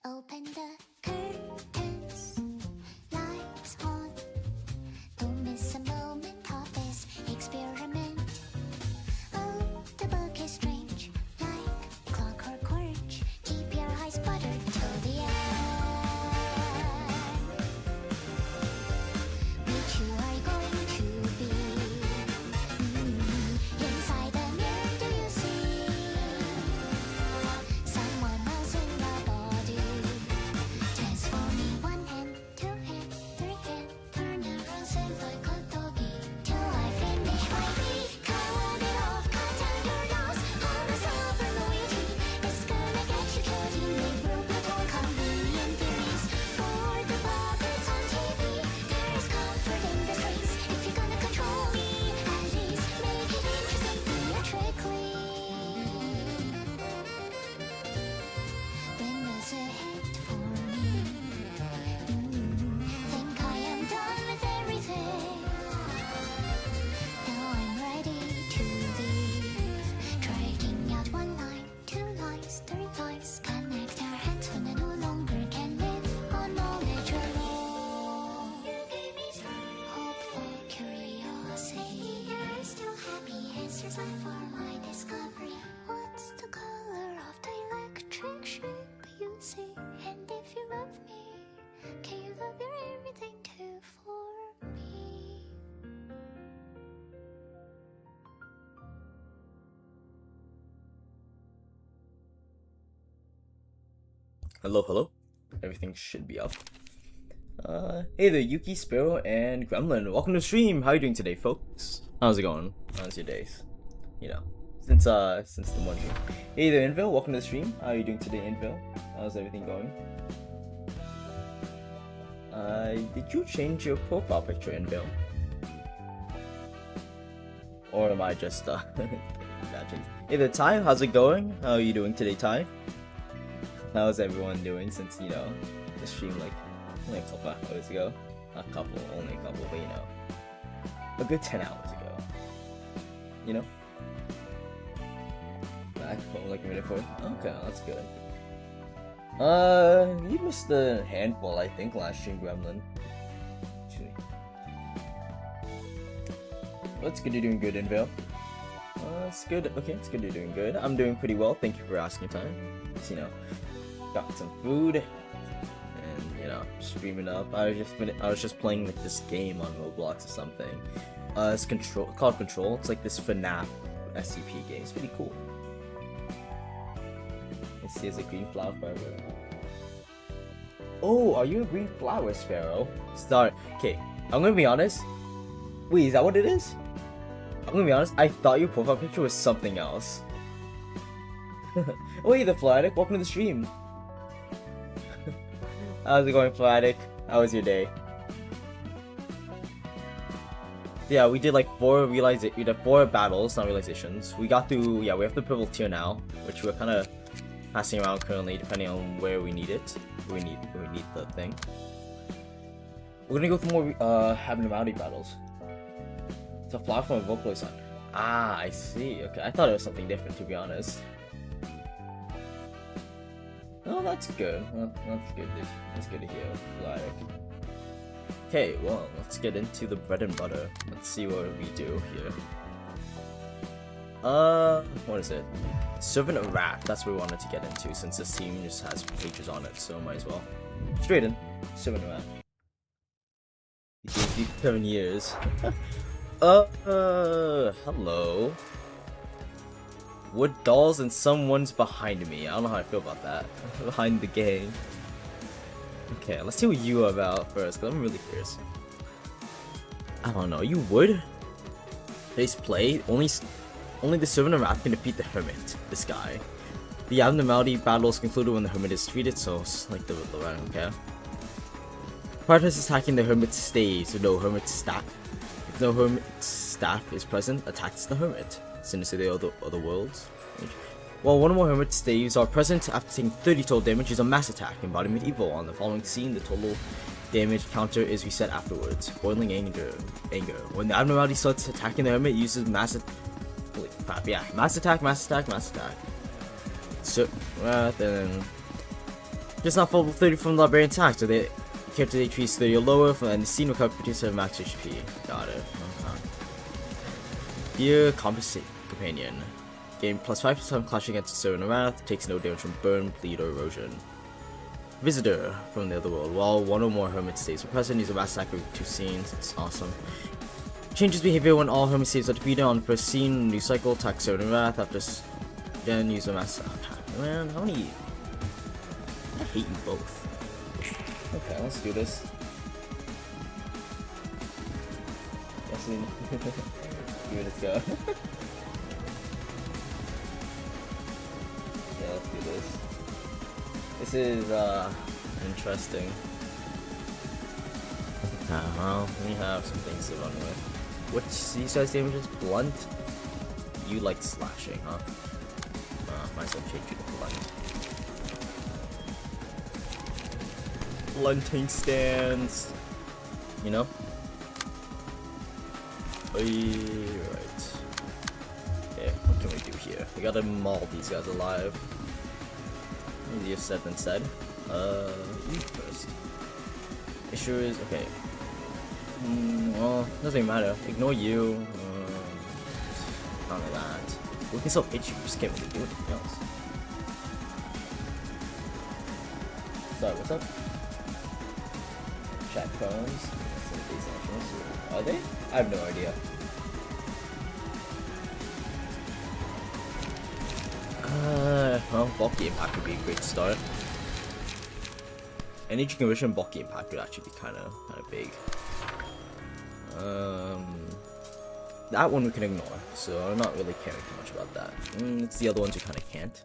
Open the curtains, lights on. Don't miss a moment of this experiment. Oh, the book is strange, like clockwork orange. Keep your eyes buttered till the end. Which you are going to be? Inside the mirror, do you see someone else in the body? Transform me 1 hand, 2 hand, 3 hand. Turn around, sit like a doggy till I finish my meat. Cut it off, cut down your nose. I'm a silver loyalty. It's gonna get you killed. You make room with all convenient theories. For the puppets on TV, there's comfort in the streets. If you're gonna control me, at least make it interesting theatrically. When does it hit for me? Think I am done with everything. Now I'm ready to leave. Striking out 1 line, 2 lines, 3 lines. Connect our hands when I no longer can live on knowledge alone. You gave me strength, hope for curiosity. You're still happy, answers left for my discovery. What's the color of the electric shape you see? And if you love me, can you love your everything too for me? Hello. Everything should be up. Hey there, Yuki, Sparrow, and Gremlin. Welcome to the stream. How are you doing today, folks? How's it going? How's your days? You know, since the morning. Hey there, Inville. Welcome to the stream. How are you doing today, Inville? How's everything going? Did you change your profile picture, Inville? Or am I just imagining? Hey there, Ty. How's it going? How are you doing today, Ty? How's everyone doing since, you know, the stream like only a couple hours ago? Only a couple, but you know, a good 10 hours ago. You know? Back home like a minute for it. Okay, that's good. You missed a handful, I think, last stream, Gremlin. That's good you're doing good, Invale. It's good. Okay, it's good you're doing good. I'm doing pretty well. Thank you for asking, time. Just, you know, got some food and, you know, streaming up. I was just playing like this game on Roblox or something. It's called Control. It's like this FNAF SCP game. It's pretty cool. It says a green flower forever. Oh, are you a green flower, Sparrow? Okay, I'm gonna be honest. Wait, is that what it is? I'm gonna be honest, I thought your profile picture was something else. Oh, hey there, Flatic. Welcome to the stream. How's it going, Flatic? How was your day? Yeah, we did like 4 battles, not realizations. We got through, yeah, we have the purple tier now, which we're kind of passing around currently, depending on where we need it. We need the thing. We're gonna go through more abnormality battles. It's a flower from a vocalist on. Ah, I see. Okay, I thought it was something different, to be honest. Oh, that's good. That's good. That's good to hear. Like, okay, well, let's get into the bread and butter. Let's see what we do here. What is it? Servant of Wrath. That's what we wanted to get into, since this team just has features on it, so might as well. Straight in. Servant of Wrath. It gave you 7 years. Hello. Wood dolls and someone's behind me. I don't know how I feel about that. Behind the game. Okay, let's see what you are about first, because I'm really curious. I don't know. You would? Today's play, only the Servant of Wrath can defeat the Hermit, this guy. The abnormality battle is concluded when the Hermit is defeated, so it's like the run, okay? Partners attacking the Hermit's staves with no Hermit's staff. If no Hermit's staff is present, attacks the Hermit. Similar to the other worlds. While one or more Hermit staves are present, after taking 30 total damage, is a mass attack, embodiment evil. On the following scene, the total damage counter is reset afterwards. Boiling anger. When the abnormality starts attacking the Hermit, it uses mass attack. So, then Just not full 30 from the librarian attack, so they character increase 30 or lower, and the scene recover produce a max HP. Got it. Okay. Dear Compensate Companion. Gain plus 5% clashing against Servant of Wrath, takes no damage from burn, bleed, or erosion. Visitor from the other world. While one or more hermit stays were present, use a mass attack with 2 scenes. It's awesome. Changes behavior when all hermit saves are defeated on the first scene. New cycle, attack Servant of Wrath after again use a mass attack. Man, how many? I hate you both. Okay, let's do this. Let's see. Give it a go. Yeah, let's do this. This is interesting. Well, we have some things to run with. What's these guys' damages? Blunt? You like slashing, huh? Might as well change you to blunt. Blunting stance. You know? Right. Okay, what can we do here? We gotta maul these guys alive. Easier said than said. You first. Issue is okay. Well, doesn't matter. Ignore you. None of that. We can still hit you. We just can't really do anything else. Sorry, what's up? Chat phones. Are they? I have no idea. Well, bulky impact would be a great start. Energy conversion bulky impact would actually be kind of big. That one we can ignore, so I'm not really caring too much about that. It's the other ones we kind of can't.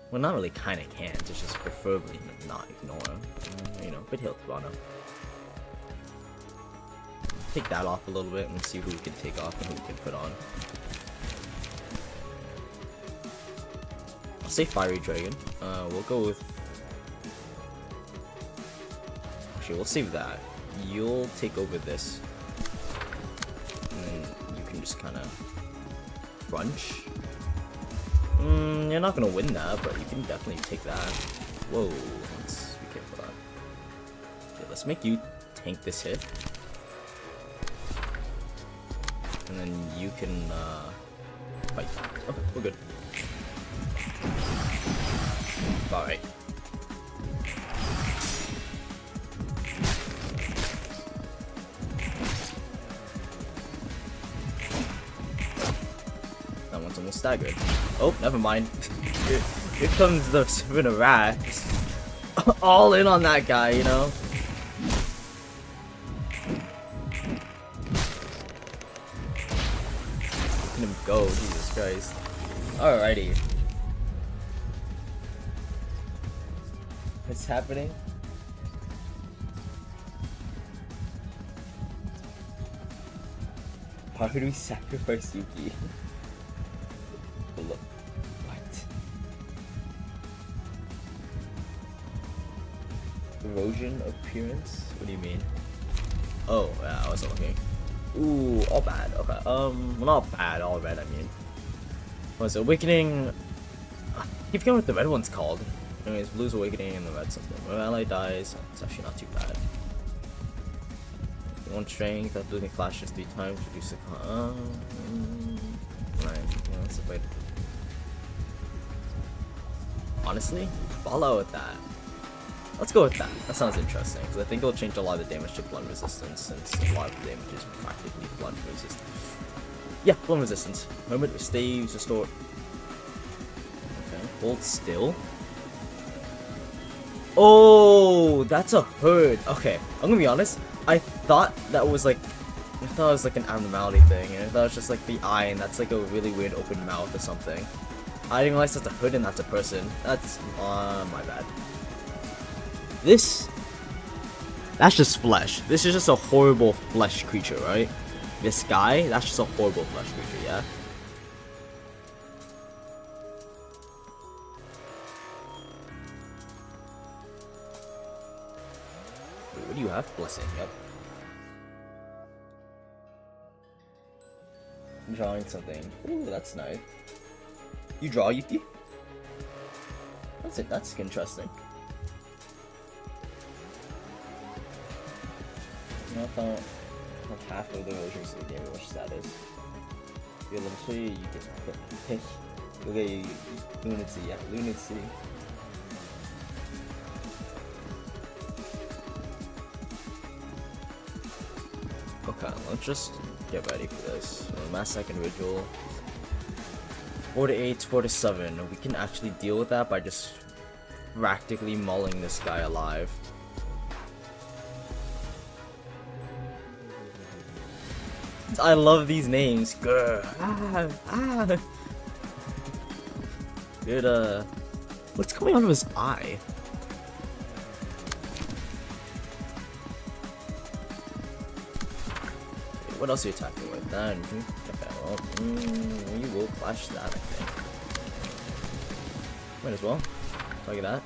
Well, not really kind of can't, it's just preferably not ignore. You know, good heal Toronto. Take that off a little bit and see who we can take off and who we can put on. I'll say Fiery Dragon. We'll go with... Actually, we'll save that. You'll take over this. And then you can just kind of... Crunch? You're not going to win that, but you can definitely take that. Whoa, let's be careful of that. Okay, let's make you tank this hit. And then you can fight. Oh, we're good. Alright. That one's almost staggered. Oh, never mind. Here comes the Servant of Wrath. All in on that guy, you know? Let him go, Jesus Christ. Alrighty. What's happening? Why would we sacrifice Yuki? Look. What? Erosion appearance? What do you mean? Oh, yeah, I wasn't looking. Ooh, all bad. Okay. Well, not bad. All red. I mean, was Awakening? Keep going with the red one's called. Anyways, blue's Awakening and the red something. When ally dies, it's actually not too bad. One strength after losing flashes 3 times, reduce the right. Yeah, that's a way. Honestly, follow with that. Let's go with that. That sounds interesting because I think it'll change a lot of the damage to blood resistance, since a lot of the damage is practically blood resistant. Yeah, blood resistance. Moment staves restore. Okay, hold still. Oh, that's a herd. Okay, I'm gonna be honest. I thought that was like, it was like an abnormality thing, and I thought it was just like the eye, and that's like a really weird open mouth or something. I didn't realize that's a hood and that's a person. That's my bad. That's just flesh. This is just a horrible flesh creature, right? This guy, that's just a horrible flesh creature, yeah? Wait, what do you have? Blessing, yep. I'm drawing something. Ooh, that's nice. You draw, Yuki? That's it. That's interesting. I thought half of the versions of the game which that is. You'll eventually you get okay, lunacy, yeah, lunacy. Okay, let's just get ready for this. Mass second vigil. 4 to 8, 4 to 7. We can actually deal with that by just practically mauling this guy alive. I love these names. Grr. Dude, what's coming out of his eye? What else are you attacking with? Then, okay, well, you will clash that, I think. Might as well. Look at that.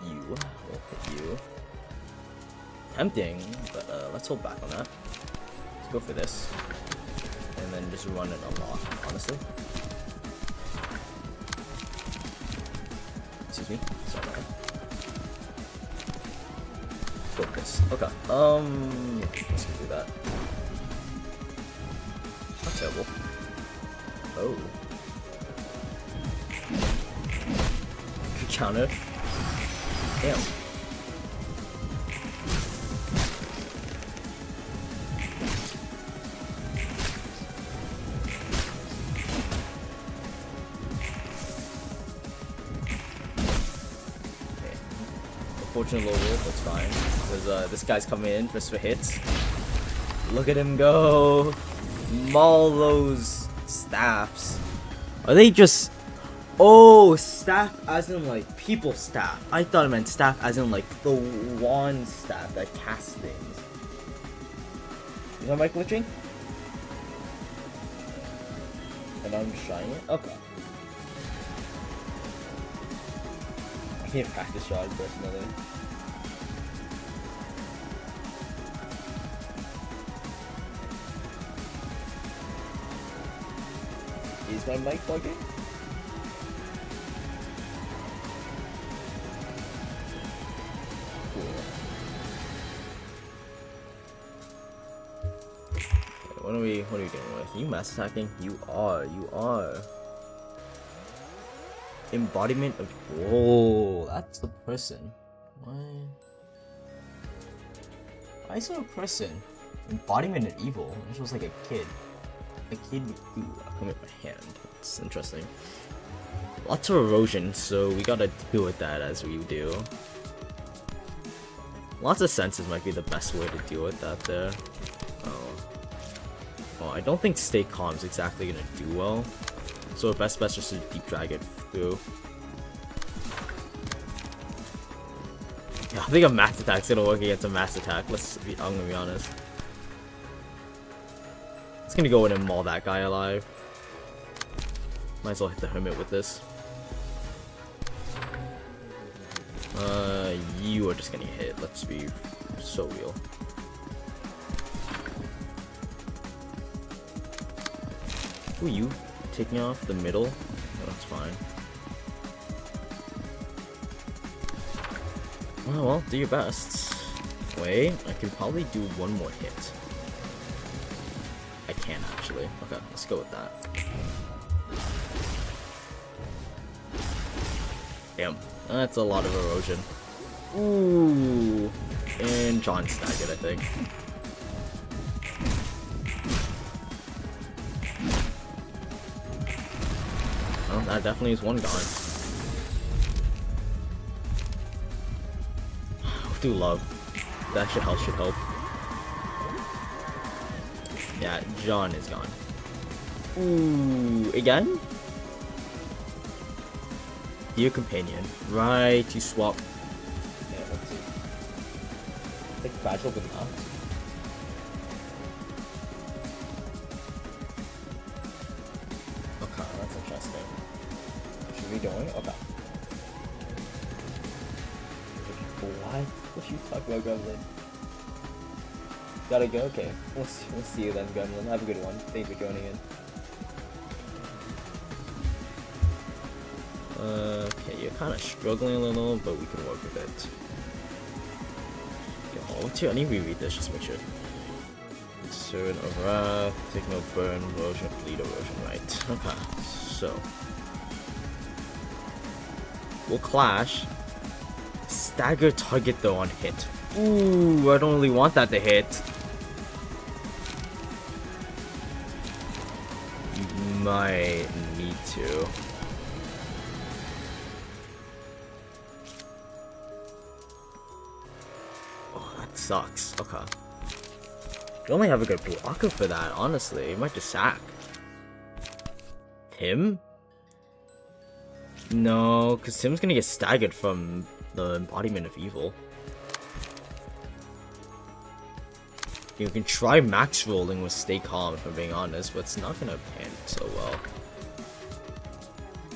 You will hit you. Tempting, but let's hold back on that. Let's go for this. And then just run it unlock, honestly. Excuse me. Sorry about that. Focus. Okay. Let's do that. Not terrible. Oh. Good counter. Damn. Fortunate low roll, that's fine. Because this guy's coming in just for hits. Look at him go! Maul those staffs. Are they just... Oh, staff as in like people staff. I thought it meant staff as in like the wand staff that casts things. Is my mic glitching? And I'm just trying it? Okay. I can't practice shots personally. Is my mic bugging? Cool. What are we doing with? Are you mass attacking? You are. Embodiment of... Whoa, that's the person. What? I saw a person. Embodiment of evil. This was like a kid. A kid with... Ooh, I'll come with my hand. It's interesting. Lots of erosion, so we gotta deal with that as we do. Lots of senses might be the best way to deal with that there. Oh, I don't think stay calm is exactly gonna do well. So best bet just to deep drag it through. Yeah, I think a max attack's gonna work against a max attack. I'm gonna be honest. It's gonna go in and maul that guy alive. Might as well hit the hermit with this. You are just gonna get hit. Let's be so real. Who are you? Taking off the middle? Oh, that's fine. Oh, well, do your best. Wait, I can probably do one more hit. I can actually. Okay, let's go with that. Damn, that's a lot of erosion. Ooh, and John staggered, I think. Well, that definitely is one gone. Do love. That should help. Yeah, John is gone. Ooh, again? Dear companion. Right, you swap. Yeah, let's see. Like fragile but not. Okay, that's interesting. Should we be going? Okay. What? What you talking about, Gremlin? Gotta go? Okay. We'll see you then, Gremlin. Have a good one. Thank you for joining in. Okay. Okay, you're kind of struggling a little, but we can work with it. Okay, I need to reread this just to make sure. Concern of wrath, take no burn, erosion, bleed erosion, right. Okay, so. We'll clash. Stagger target though on hit. Ooh, I don't really want that to hit. You might need to. Oh, that sucks. Okay. You only have a good blocker for that, honestly. You might just sack. Him? No, because Tim's gonna get staggered from the embodiment of evil. You can try max rolling with stay calm if I'm being honest, but it's not gonna pan so well.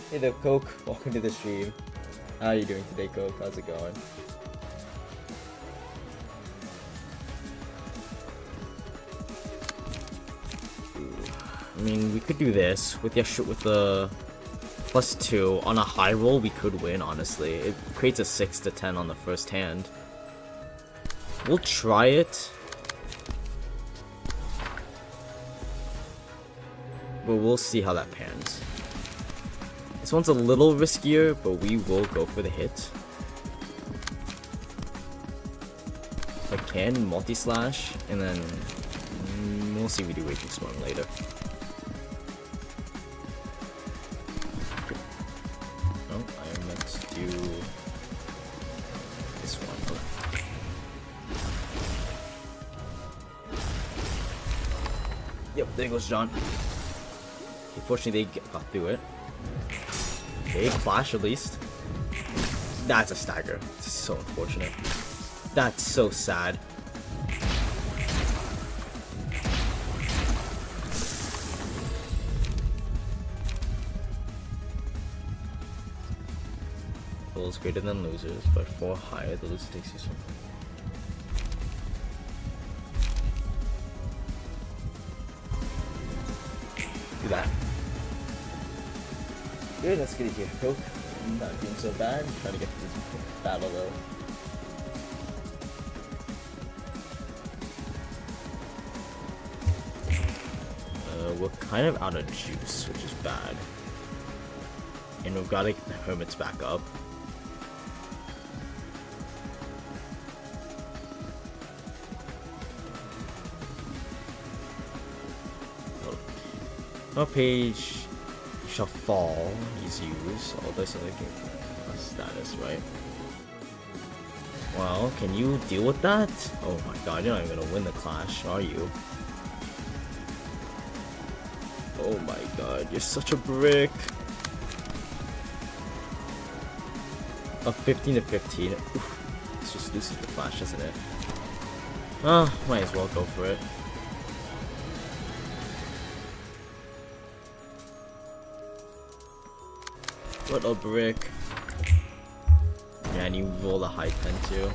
Hey there, Coke. Welcome to the stream. How are you doing today, Coke? How's it going? I mean, we could do this with the +2 on a high roll. We could win, honestly. It creates a 6 to 10 on the first hand. We'll try it, but we'll see how that pans. This one's a little riskier, but we will go for the hit. If I can, multi-slash, and then we'll see if we do Raging Storm later. Oh, I meant to do this one. Yep, there goes John. Unfortunately, they got through it. Okay, clash at least. That's a stagger. It's so unfortunate. That's so sad. Goals greater than losers, but 4 higher, the loser takes you something. Do that. Good, that's good to hear. Coke. Not doing so bad. Trying to get through this battle though. We're kind of out of juice, which is bad. And we've got to get the hermits back up. What page shall fall? He's used. All this other status, right? Well, can you deal with that? Oh my god, you're not even gonna win the clash, are you? Oh my god, you're such a brick. A 15 to 15. Oof. It's just loses the clash, doesn't it? Ah, might as well go for it. What a brick. Man, you roll a high 10 too.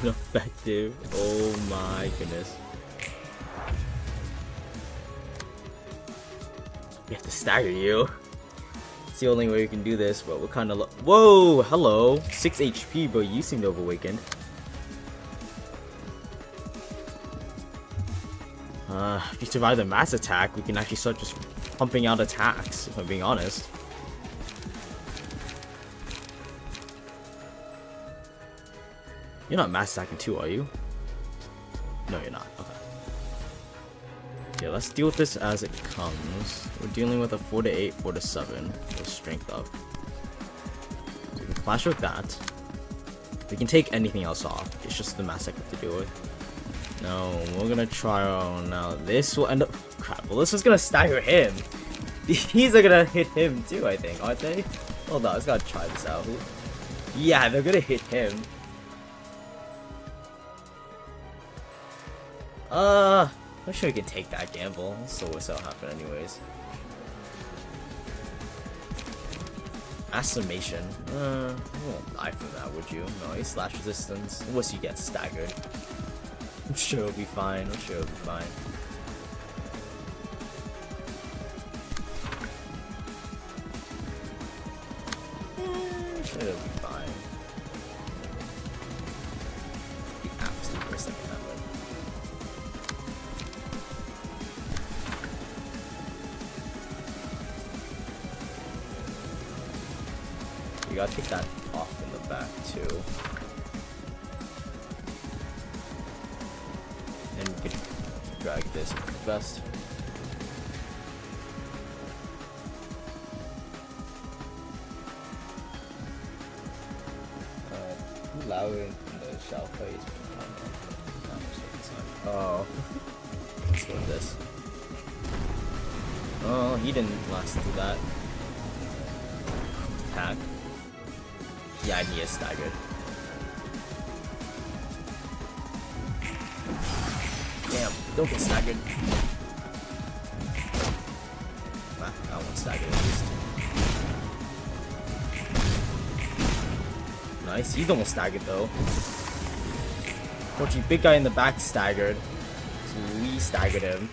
Ineffective. Oh my goodness. We have to stagger you. It's the only way we can do this, but we're kind of whoa, hello. 6 HP, but you seem to have awakened. If you survive the mass attack, we can actually start just pumping out attacks, if I'm being honest. You're not mass attacking too, are you? No, you're not. Okay. Okay, let's deal with this as it comes. We're dealing with a 4 to 8, 4 to 7 with strength up. So we can clash with that. We can take anything else off. It's just the mass I have to deal with. No, we're gonna try. Oh no, this will end up. Crap. Well, this is gonna stagger him. These are gonna hit him too, I think, aren't they? Hold on, I just gotta try this out. Yeah, they're gonna hit him. I'm sure we can take that gamble. So what's that'll happen anyways. Mass summation. You won't die from that, would you? No, he's slash resistance. Unless you get staggered. I'm sure it'll be fine. I'm sure it'll be fine. I'm sure it'll be fine. The absolute worst thing can happen. You gotta take that off in the back too. And we can drag this into the vest. Louder in the shell phase. Oh. Let's go with this. Oh, he didn't last through that. Attack. Yeah, he is staggered. Damn, don't get staggered. Ah, that one's staggered at least. Nice, he's almost staggered though. Unfortunately, big guy in the back staggered. So we staggered him.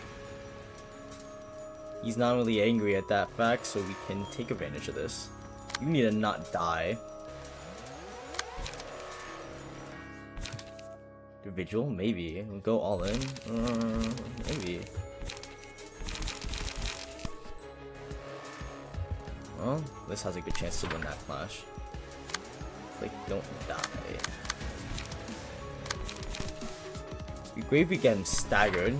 He's not really angry at that fact, so we can take advantage of this. You need to not die. Vigil? Maybe. We'll go all in. Maybe. Well, this has a good chance to win that clash. Like, don't die. It'd be great if we get him staggered.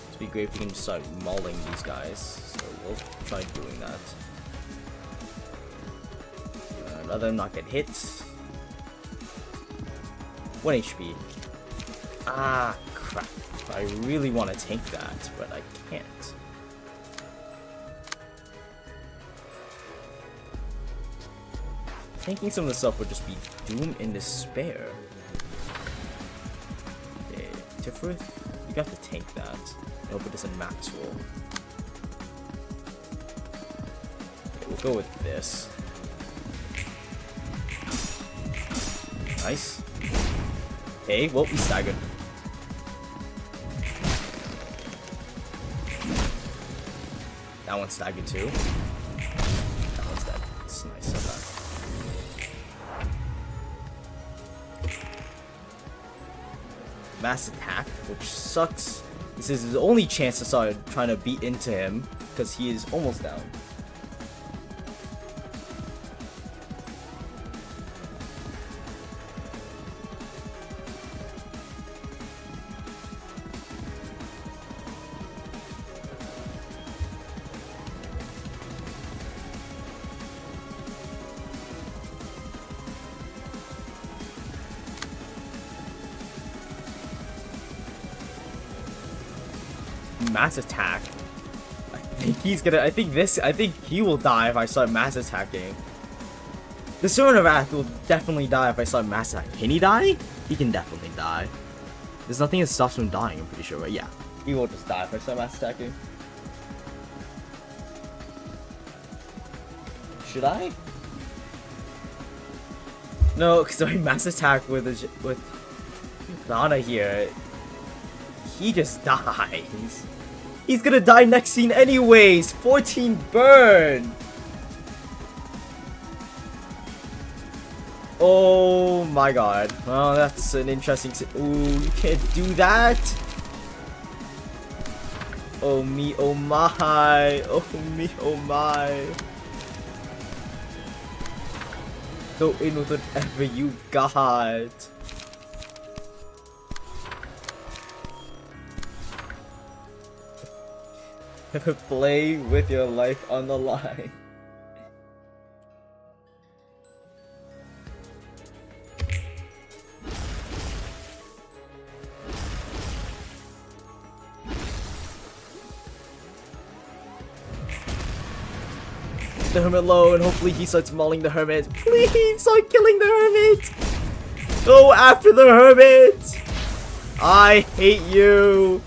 It'd be great if we can start mauling these guys. So we'll try doing that. I'd rather not get hit. 1 HP. Ah, crap. I really want to tank that, but I can't. Tanking some of this stuff would just be doom and despair. Okay, Tifrith, you got to tank that. I hope it doesn't max roll. Okay, we'll go with this. Nice. Okay, well, we staggered. That one's staggered too. That one's dead. It's nice of that. Mass attack, which sucks. This is his only chance to start trying to beat into him, because he is almost down. Mass attack. I think he will die if I start mass attacking. The Servant of Wrath will definitely die if I start mass attacking. Can he die? He can definitely die. There's nothing that stops him dying, I'm pretty sure, right? Yeah. He will just die if I start mass attacking. Should I? No, because I mass attack with Donna here. He just dies. He's gonna die next scene anyways. 14 burn. Oh my god. Well, that's an interesting. Ooh, you can't do that. Oh me, oh my. Oh me, oh my. Go in with whatever you got. Play with your life on the line. The hermit low, and hopefully he starts mauling the hermit. Please start killing the hermit. Go after the hermit. I hate you.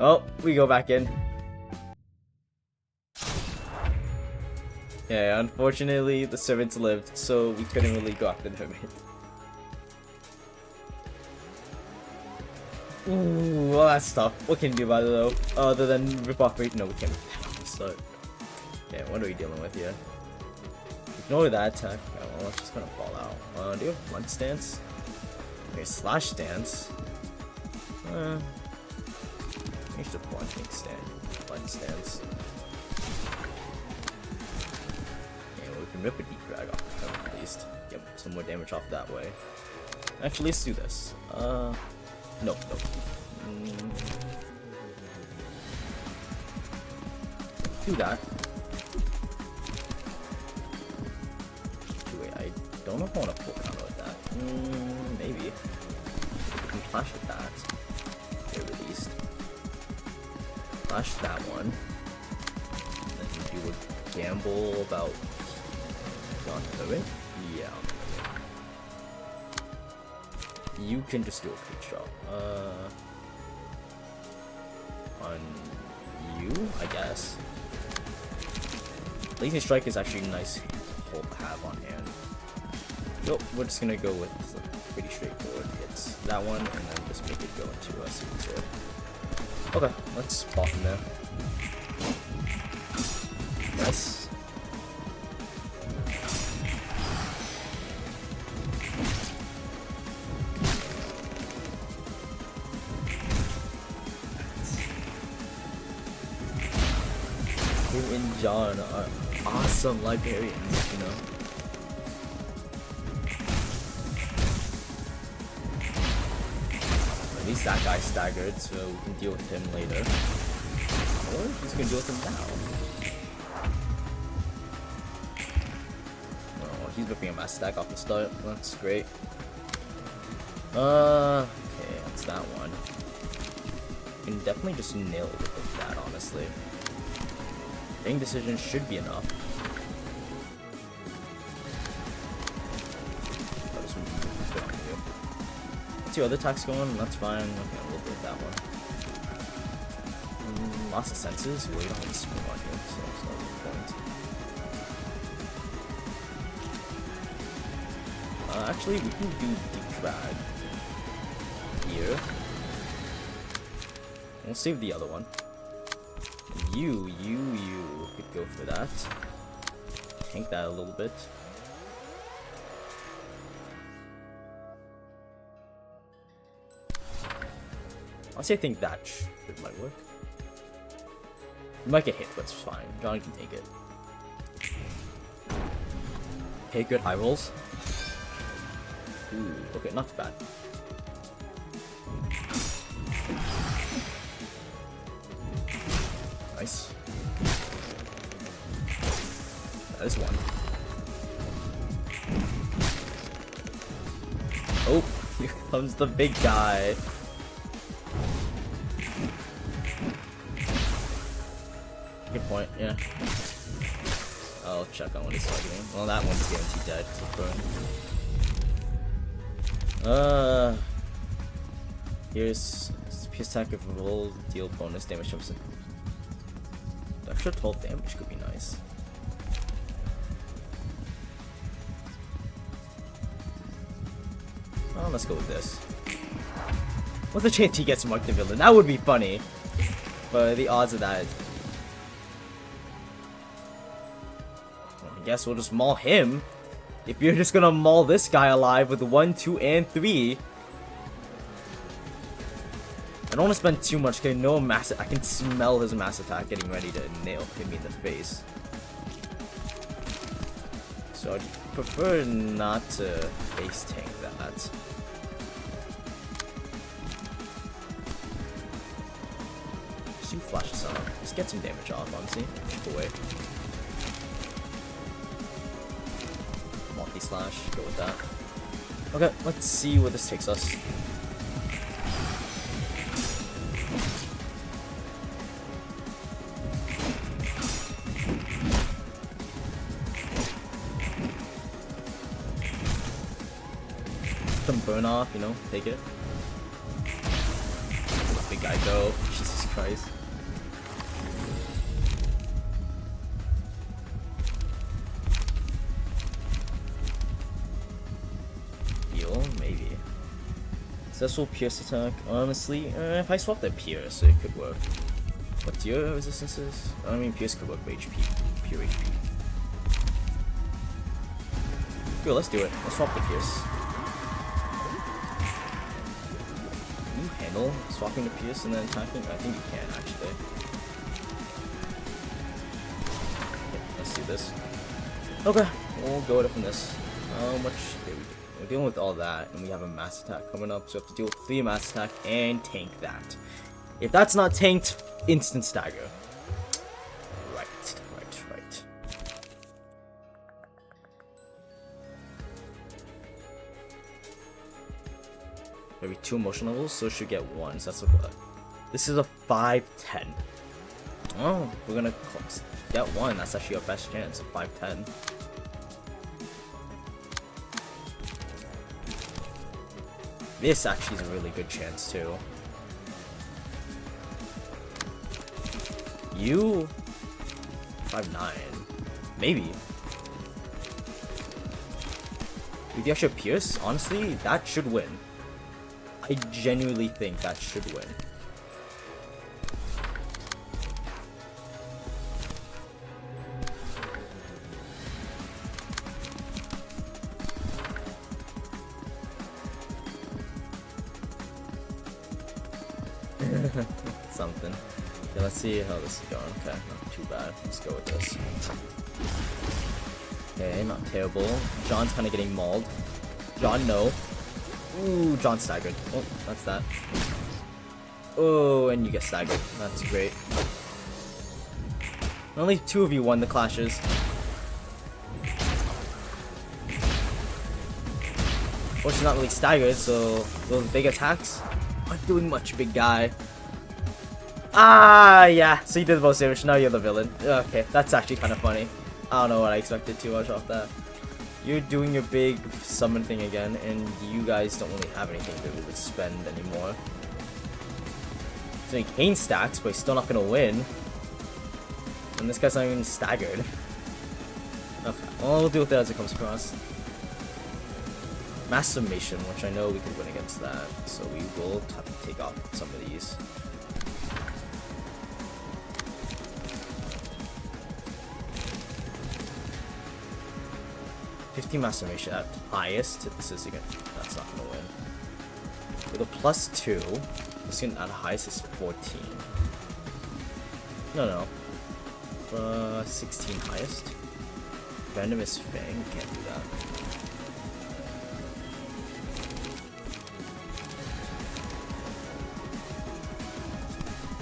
Oh, we go back in. Yeah, unfortunately, the servants lived, so we couldn't really go after the hermit. Ooh, well, that's tough. What can you do about it, though? Other than rip off rate? No, we can't rip that off. So, yeah, what are we dealing with here? Ignore that attack. Oh, well, it's just gonna fall out. Do you have blunt stance? Okay, slash stance. Maybe just blunting stand. Blunt stance. We can rip a deep drag off the cover at least. Get some more damage off that way. Actually, let's do this. No. Do that. Wait, I don't know if I want to full counter with that. Maybe. We can flash with that. Get released. Flash that one. Then do a gamble about on it. Yeah. You can just do a quick draw. On you, I guess. Lazy Strike is actually nice to have on hand. So we're just gonna go with pretty straightforward hits. That one, and then just make it go into a Secret Sword. Okay, let's pop from there. Nice. And John are awesome librarians, you know. At least that guy's staggered, so we can deal with him later. Or he's gonna deal with him now. Oh, he's ripping a mass stack off the start. That's great. Okay, that's that one. You can definitely just nail it with that, honestly. Getting decision should be enough. Let's see other attacks going. That's fine. Okay, we'll do that one. Lots of senses. We don't have to spin on here, so it's not the point. Actually, we can do deep drag here. We'll save the other one. You could go for that. Tank that a little bit. Honestly, I think that might work. You might get hit, but it's fine. John can take it. Okay, good high rolls. Ooh, okay, not too bad. Nice. That is one. Oh, here comes the big guy. Good point, yeah. I'll check on what he's targeting. Well, that one's guaranteed dead, so burn. Here's pierce attack of roll, deal bonus damage from extra 12 damage could be nice. Well, let's go with this. What's the chance he gets marked the villain? That would be funny. But the odds of that... Well, I guess we'll just maul him. If you're just gonna maul this guy alive with 1, 2, and 3... I don't want to spend too much because I know I can smell his mass attack getting ready to hit me in the face. So I'd prefer not to face tank that. Just do flashes on. Just get some damage off, honestly. Chip away. Multi-slash, go with that. Okay, let's see where this takes us. Burn off, you know, take it. Big guy go. Jesus Christ. Heal? Maybe. Successful Pierce attack. Honestly, if I swap the Pierce, it could work. What's your resistances? I mean, Pierce could work for HP. Pure HP. Good, let's do it. Let's swap the Pierce. Can you handle swapping the Pierce and then attacking? I think you can, actually. Okay, let's do this. Okay, we'll go with it from this. How much? Okay, we're dealing with all that, and we have a mass attack coming up, so we have to deal with 3 mass attack and tank that. If that's not tanked, instant stagger. Right. Maybe 2 emotion levels, so it should get 1. So that's what. This is a 5-10. Oh, we're gonna get 1. That's actually our best chance. A 5-10. This actually is a really good chance too. You 5-9, maybe. With the extra Pierce, honestly, that should win. I genuinely think that should win. Something. Okay, let's see how this is going. Okay, not too bad. Let's go with this. Okay, not terrible. John's kind of getting mauled. John, no. Ooh, John staggered. Oh, that's that. Oh, and you get staggered. That's great. Only 2 of you won the clashes. Of course, you're not really staggered, so those big attacks aren't doing much, big guy. Ah, yeah. So you did the most damage. Now you're the villain. Okay, that's actually kind of funny. I don't know what I expected too much off that. You're doing your big summon thing again, and you guys don't really have anything to really spend anymore. So he gains stacks, but he's still not gonna win. And this guy's not even staggered. Okay, well, we'll deal with it as it comes across. Mass summation, which I know we can win against that, so we will have to take off some of these. Mass summation at highest. This is again. That's not gonna win. With a +2, this can at highest is 14. No. 16 highest. Venomous Fang, can't do that.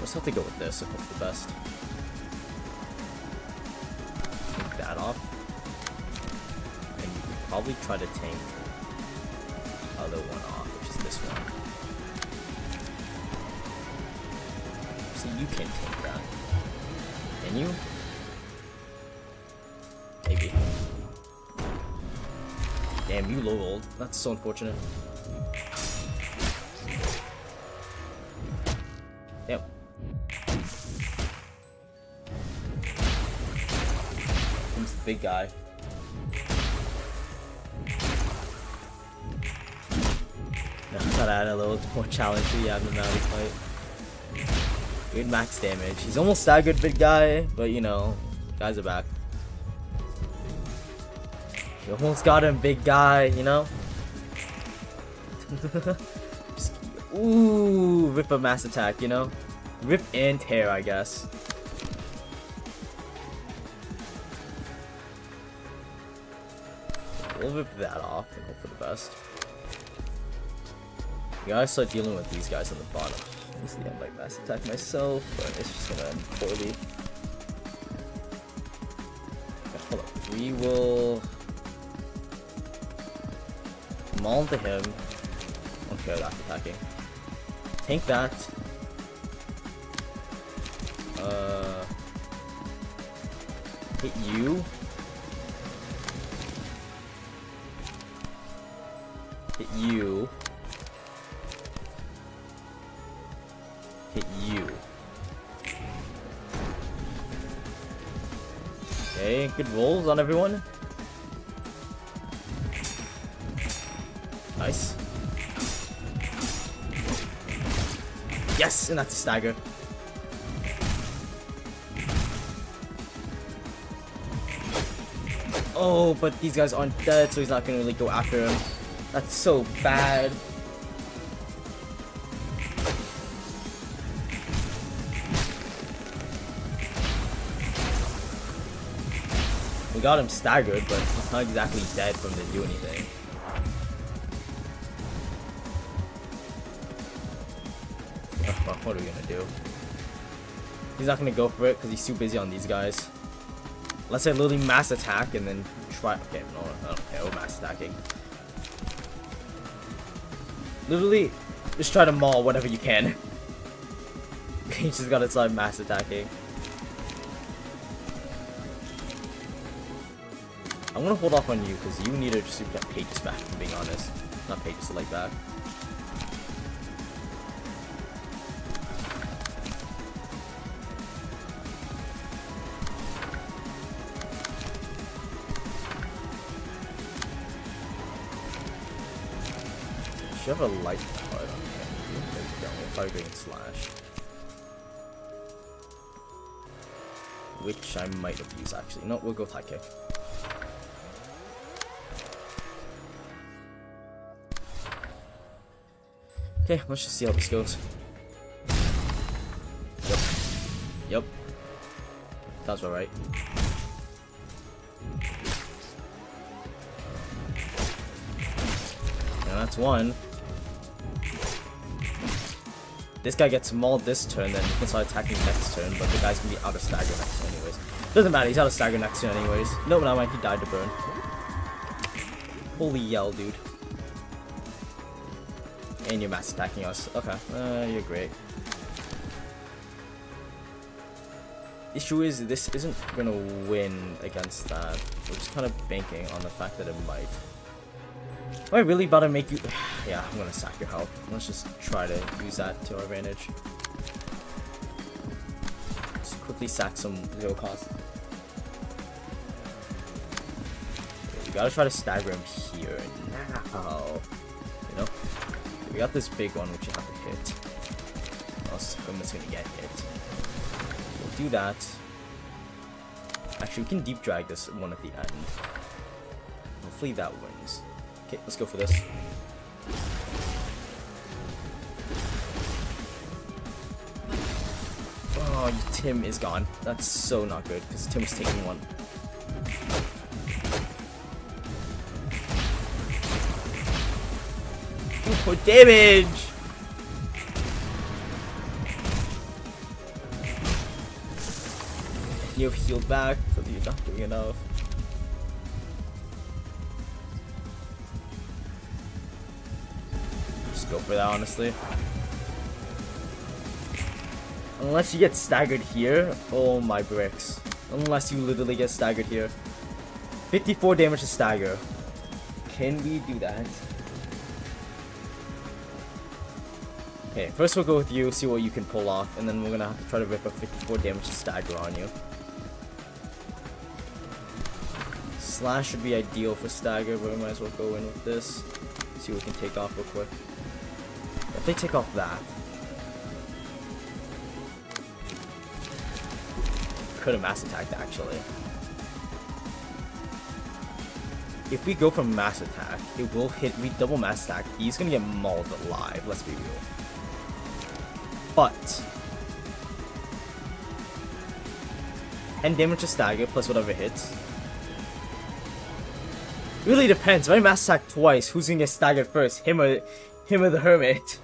Let's have to go with this and hope for the best. Take that off. Probably try to tank the other one off, which is this one. See, you can tank that. Can you? Maybe. Damn, you low rolled. That's so unfortunate. Damn. Comes the big guy. I thought I had a little more challenge for the abnormality fight. Good max damage. He's almost staggered, big guy, but you know, guys are back. You almost got him, big guy, you know? Just, ooh, rip a mass attack, you know? Rip and tear, I guess. We'll rip that off and hope for the best. You gotta start dealing with these guys on the bottom. Honestly, I might mass attack myself, but it's just gonna end poorly. Okay, hold up. We will maul to him. Okay, that's attacking. Tank that. Hit you. Hit you. Hit you. Okay, good rolls on everyone. Nice. Yes, and that's a stagger. Oh, but these guys aren't dead, so he's not gonna really go after him. That's so bad. We got him staggered, but he's not exactly dead from to do anything. Oh, what are we gonna do? He's not gonna go for it because he's too busy on these guys. Let's say literally mass attack and then try. Okay, no, I don't care. We're mass attacking. Literally, just try to maul whatever you can. You just gotta start mass attacking. I'm gonna hold off on you because you need to just get pages back, if I'm being honest. Not pages, like that. Should have a light card on him. There we go. We're probably doing slash. Which I might have used actually. No, we'll go with high kick. Okay, let's just see how this goes. Yep. Yep. Sounds about right. And that's one. This guy gets mauled this turn, then he can start attacking next turn, but the guy's gonna be out of stagger next turn anyways. Doesn't matter, he's out of stagger next turn anyways. Nope, never mind, he died to burn. Holy yell, dude. And you're mass attacking us. Okay, you're great. Issue is, this isn't gonna win against that. We're just kind of banking on the fact that it might. Am I really about to make you... Yeah, I'm gonna sack your health. Let's just try to use that to our advantage. Just quickly sack some zero cost. We gotta try to stagger him here now. You know? We got this big one which you have to hit. Else I'm just gonna get hit. We'll do that. Actually, we can deep drag this one at the end. Hopefully that wins. Okay, let's go for this. Oh, Tim is gone. That's so not good, because Tim was taking one. For damage! You've healed back, so you're not doing enough. Go for that, honestly. Unless you get staggered here. Oh my bricks. Unless you literally get staggered here. 54 damage to stagger. Can we do that? Okay, first we'll go with you, see what you can pull off, and then we're gonna have to try to rip a 54 damage to stagger on you. Slash should be ideal for stagger, but we might as well go in with this. See what we can take off real quick. If they take off that, could have mass attacked actually. If we go for mass attack, it will hit me double mass attack. He's gonna get mauled alive, let's be real. But 10 damage to stagger plus whatever hits. Really depends. If I mass attack twice, who's gonna get staggered first? Him or the hermit?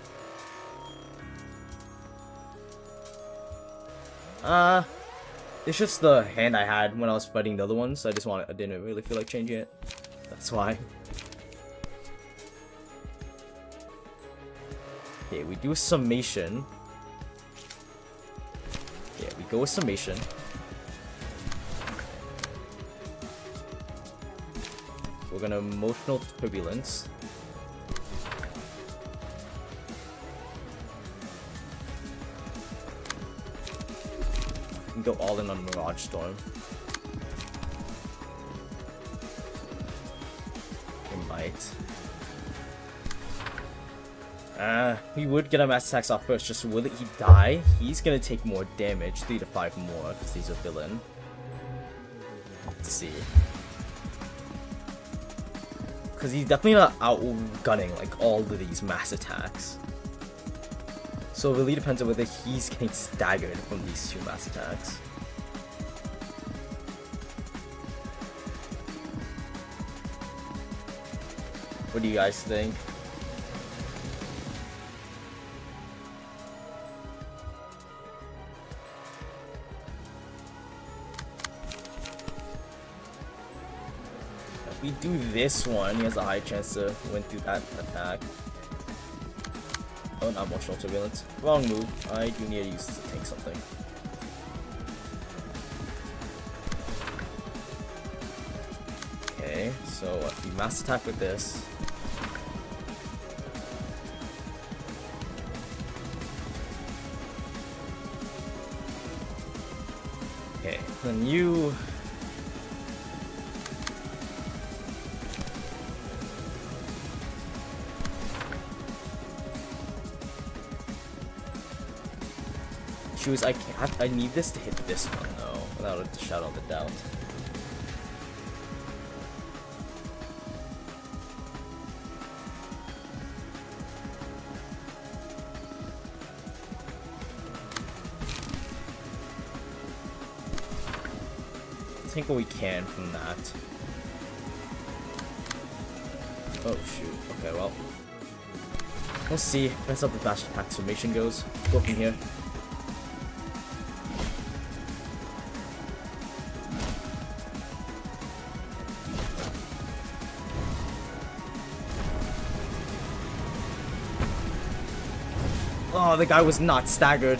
It's just the hand I had when I was fighting the other ones. So I didn't really feel like changing it. That's why. Okay, we do a summation. Yeah, we go with summation. We're gonna emotional turbulence. We can go all in on Mirage Storm. Alright. We would get our mass attacks off first, just will he die? He's gonna take more damage, 3 to 5 more, because he's a villain. Let's see. Because he's definitely not outgunning like all of these mass attacks. So it really depends on whether he's getting staggered from these 2 mass attacks. What do you guys think? If we do this one, he has a high chance to win through that attack. Oh, not emotional surveillance. Wrong move. I do need to use this to tank something. Okay, so if we mass attack with this. Okay, then you. I need this to hit this one though, without a shadow of a doubt. Take what we can from that. Oh shoot. Okay, well. We'll see. That's how the dash attack summation goes. Go from here. Oh, the guy was not staggered.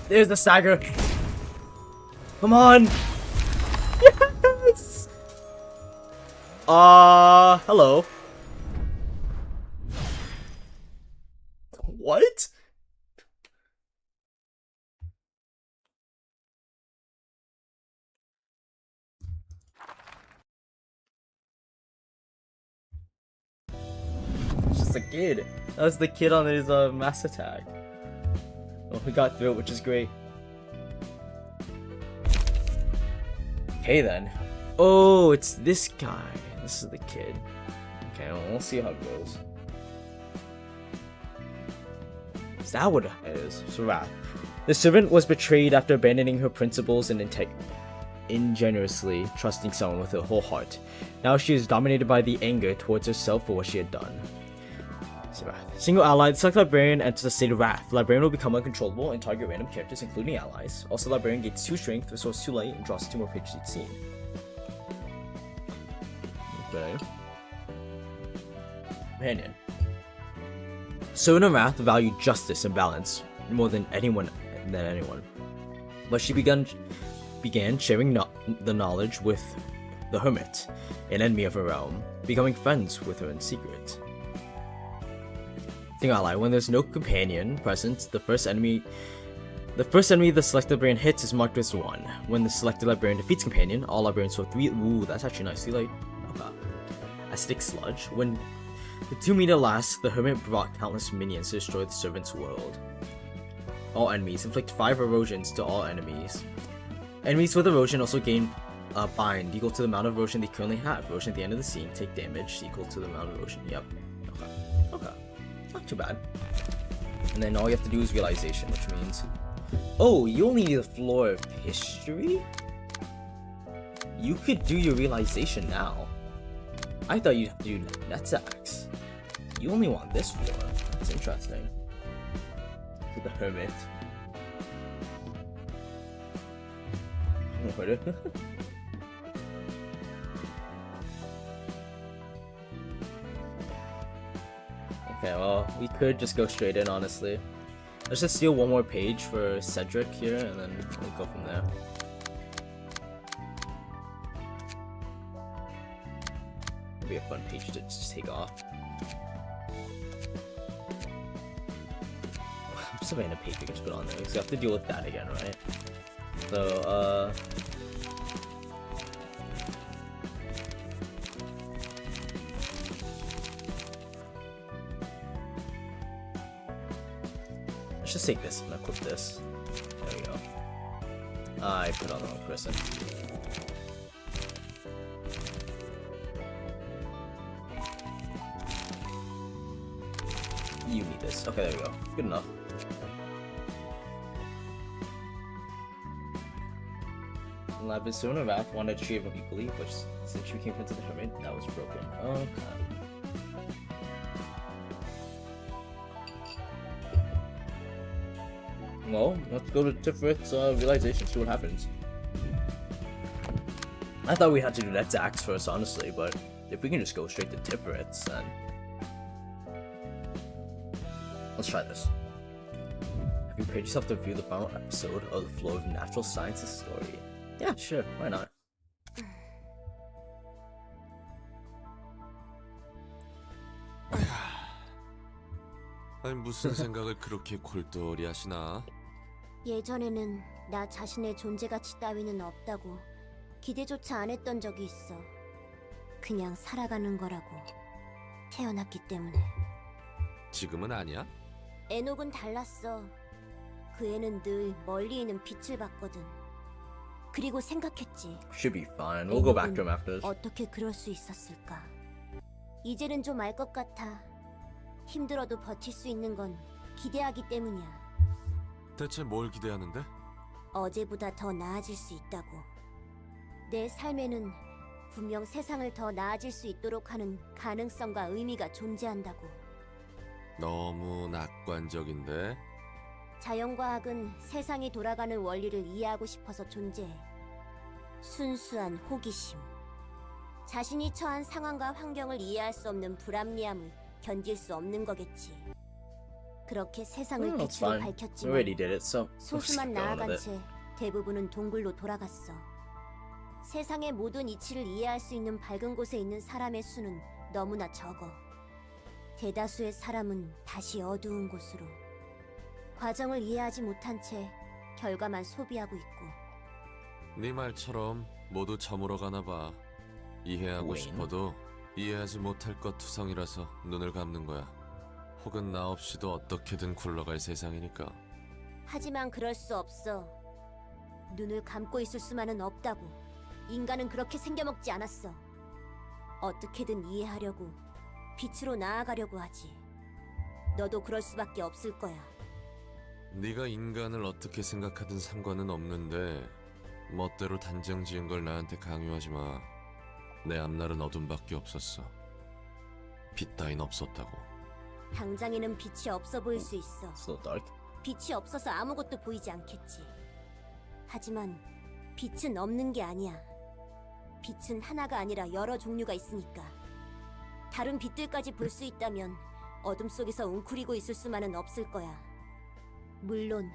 There's the stagger. Come on. Yes. Hello. What? Just a kid. That was the kid on his mass attack. Well, we got through it, which is great. Okay then. Oh, it's this guy. This is the kid. Okay, well, we'll see how it goes. Is that what it is? So Wrath. The servant was betrayed after abandoning her principles and ingenuously trusting someone with her whole heart. Now she is dominated by the anger towards herself for what she had done. Single ally, the select librarian enters a state of wrath. The librarian will become uncontrollable and target random characters, including allies. Also, the librarian gains 2 strength, restores 2 light, and draws 2 more pages each scene. Okay. Companion. Servant of Wrath valued justice and balance more than anyone. But she began sharing the knowledge with the Hermit, an enemy of her realm, becoming friends with her in secret. Ally, when there's no companion present, the first enemy the selected librarian hits is marked as 1. When the selected librarian defeats companion, all librarians throw 3. Ooh, that's actually nice. Like, okay. Acidic sludge. When the 2 meter lasts, the hermit brought countless minions to destroy the servant's world. All enemies inflict 5 erosions to all enemies. Enemies with erosion also gain a bind equal to the amount of erosion they currently have. Erosion at the end of the scene take damage equal to the amount of erosion. Yep. Okay. Not too bad. And then all you have to do is realization, which means... Oh, you only need a floor of history? You could do your realization now. I thought you'd have to do Netsax. You only want this floor. That's interesting. To the hermit. What? Okay, well, we could just go straight in, honestly. Let's just steal 1 more page for Cedric here, and then we'll go from there. It'll be a fun page to just take off. Just a random page we can just put on there, because we have to deal with that again, right? So, Let's just take this and equip this. There we go. I put on the wrong person. You need this. Okay, there we go. Good enough. Well, I've been soon about wanted to treat them equally, but since you came into the hermit, that was broken. Okay. Well, let's go to Tifrit's realization, see what happens. I thought we had to do that to Axe first, honestly, but if we can just go straight to Tifrit's, then... Let's try this. Have you prepared yourself to view the final episode of the Flow of Natural Sciences story? Yeah, sure, why not? 아니 무슨 생각을 그렇게 골똘히 하시나? 예전에는 나 자신의 존재 가치 따위는 없다고 기대조차 안 했던 적이 있어. 그냥 살아가는 거라고. 태어났기 때문에. 지금은 아니야? 에녹은 달랐어. 그 애는 늘 멀리 있는 빛을 봤거든. 그리고 생각했지. Should be fine. We'll go back to him after this. 어떻게 그럴 수 있었을까? 이제는 좀 알 것 같아. 힘들어도 버틸 수 있는 건 기대하기 때문이야. 대체 뭘 기대하는데? 어제보다 더 나아질 수 있다고. 내 삶에는 분명 세상을 더 나아질 수 있도록 하는 가능성과 의미가 존재한다고. 너무 낙관적인데? 자연과학은 세상이 돌아가는 원리를 이해하고 싶어서 존재해. 순수한 호기심. 자신이 처한 상황과 환경을 이해할 수 없는 불합리함을 견딜 수 없는 거겠지. 그렇게 세상을 It's 빛으로 fine. We 밝혔지만 already did it, so let's just 소수만 keep going 나아간 with it. 채 대부분은 동굴로 돌아갔어. 세상의 모든 이치를 이해할 수 있는 밝은 곳에 있는 사람의 수는 너무나 적어. 대다수의 사람은 다시 어두운 곳으로. 과정을 이해하지 못한 채 결과만 소비하고 있고. 네 말처럼 모두 저물어 가나 봐. 이해하고 웬? 싶어도 이해하지 못할 것 투성이라서 눈을 감는 거야. 혹은 나 없이도 어떻게든 굴러갈 세상이니까. 하지만 그럴 수 없어. 눈을 감고 있을 수만은 없다고. 인간은 그렇게 생겨먹지 않았어. 어떻게든 이해하려고, 빛으로 나아가려고 하지. 너도 그럴 수밖에 없을 거야. 네가 인간을 어떻게 생각하든 상관은 없는데 멋대로 단정 지은 걸 나한테 강요하지 마. 내 앞날은 어둠밖에 없었어. 빛 따윈 없었다고. 당장에는 빛이 없어 보일 수 있어. So dark. 빛이 없어서 아무것도 보이지 않겠지. 하지만 빛은 없는 게 아니야. 빛은 하나가 아니라 여러 종류가 있으니까. 다른 빛들까지 볼 수 있다면 어둠 속에서 웅크리고 있을 수만은 없을 거야. 물론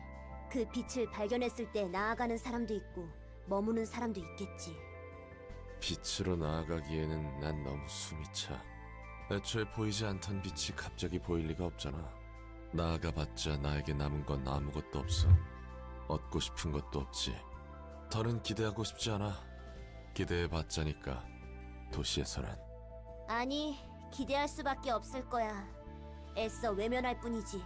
그 빛을 발견했을 때 나아가는 사람도 있고 머무는 사람도 있겠지. 빛으로 나아가기에는 난 너무 숨이 차. 애초에 보이지 않던 빛이 갑자기 보일 리가 없잖아. 나아가봤자 나에게 남은 건 아무것도 없어. 얻고 싶은 것도 없지. 더는 기대하고 싶지 않아. 기대해봤자니까. 도시에서는. 아니, 기대할 수밖에 없을 거야. 애써 외면할 뿐이지.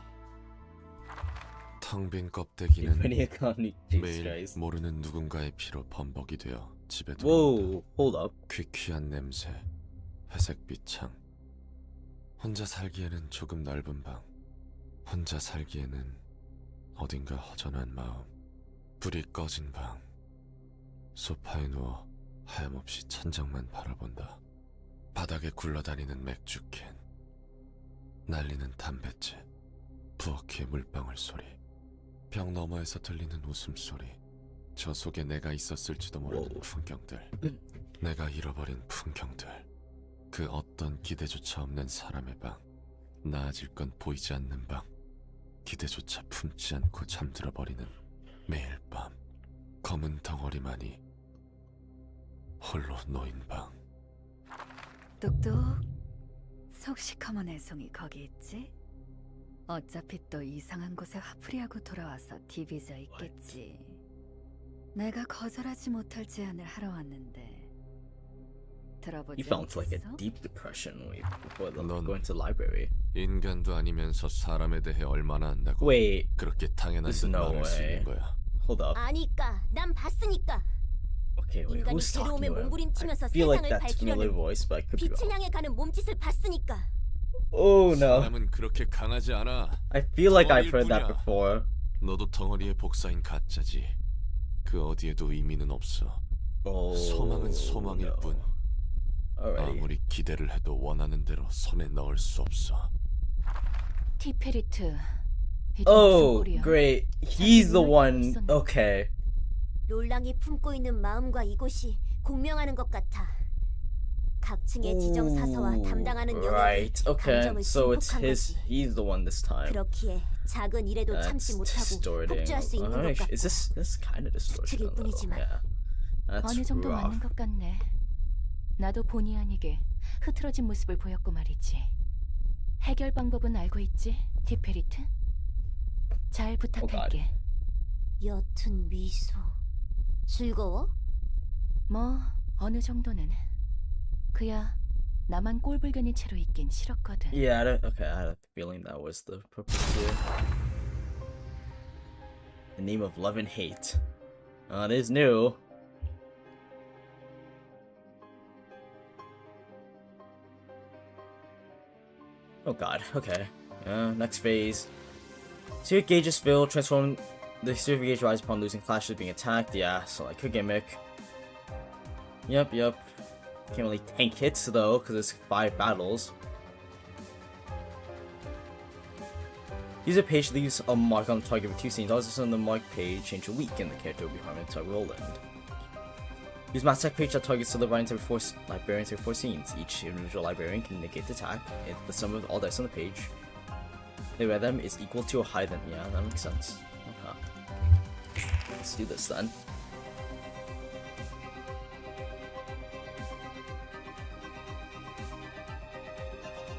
텅 빈 껍데기는 Pretty iconic. Jesus 매일 Christ. 모르는 누군가의 피로 범벅이 되어 집에 들어온다. Whoa, hold up. 퀴퀴한 냄새, 회색빛 창. 혼자 살기에는 조금 넓은 방. 혼자 살기에는 어딘가 허전한 마음. 불이 꺼진 방. 소파에 누워 하염없이 천장만 바라본다. 바닥에 굴러다니는 맥주캔. 날리는 담뱃재. 부엌의 물방울 소리. 벽 너머에서 들리는 웃음소리. 저 속에 내가 있었을지도 모르는 풍경들. 내가 잃어버린 풍경들. 그 어떤 기대조차 없는 사람의 방. 나아질 건 보이지 않는 방. 기대조차 품지 않고 잠들어버리는 매일 밤. 검은 덩어리만이 홀로 놓인 방. 똑똑. 속 시커먼 애송이 거기 있지? 어차피 또 이상한 곳에 화풀이하고 돌아와서 디비져 있겠지. 내가 거절하지 못할 제안을 하러 왔는데 들어보지 You fell into like a 않겠어? deep depression before 넌- going to the library. 인간도 아니면서 사람에 대해 얼마나 안다고 Wait, 그렇게 당연한 there's 듯 no 말할 수 way. 있는 거야. Hold up. 아니까, 난 봤으니까. Okay, wait, 인간이 who's talking 괴로움에 about him? 몸부림치면서 I feel like 세상을 that's familiar 밝히려는 voice, but I could be 빛을 wrong. 향해 가는 몸짓을 봤으니까. Oh no. 사람은 그렇게 강하지 않아. I feel like I've 덩어리일 heard that 뿐이야. before. 너도 덩어리의 복사인 가짜지. 그 어디에도 의미는 없어. Oh, 소망은 소망일 no. 뿐. Alrighty. 아무리 기대를 해도 원하는 대로 손에 넣을 수 없어. 티페리트. 이게 무슨 Oh, 꼴이야? great. He's the 사실 one. 있었네. Okay. 롤랑이 품고 있는 마음과 이곳이 공명하는 것 같아. 각 층의 지정 사서와 Ooh, 담당하는 영역이 right. Okay. 감정을 So it's 증폭한 his. 거지. He's the one this time. 그렇기에 작은 일에도 참지 That's 못하고 distorting. 폭주할 수 있는 것 같다. Is this kind of distortion? 추측일 A little. 뿐이지만. Yeah. That's 어느 정도 rough. 맞는 것 같네. 나도 본의 아니게 흐트러진 모습을 보였고 말이지. 해결 방법은 알고 있지, 티페리트? 잘 부탁할게. 옅은 미소. 즐거워? 뭐 어느 정도는. 그야 나만 꼴불견인 채로 있긴 싫었거든. Yeah. Okay. I had a feeling that was the purpose here. The name of love and hate. It is new. Oh god, okay. Next phase. Sphere gauges fill, transform the sphere gauge rise upon losing clashes being attacked. Yeah, so like a gimmick. Yep. Can't really tank hits though, because it's 5 battles. User page leaves a mark on the target for 2 scenes. Also on the mark page, change a week, and the character will be harmed to Roland. Use mass attack page that targets the librarians every 4 scenes. Each individual librarian can negate the attack if the sum of all dice on the page. The rhythm is equal to or higher than. Yeah, that makes sense. Okay. Let's do this then.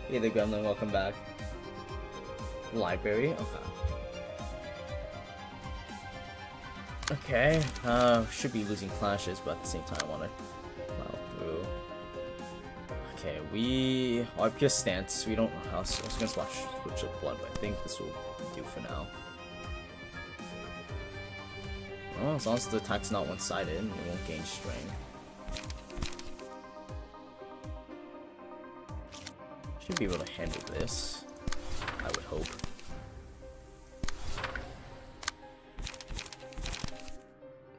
Hey there, Gremlin, welcome back. Library? Okay. Should be losing clashes, but at the same time I wanna plow through. Okay, our pure stance, we don't I was gonna switch up blood, but I think this will do for now. Oh, as long as the attack's not one-sided, it won't gain strain. Should be able to handle this, I would hope.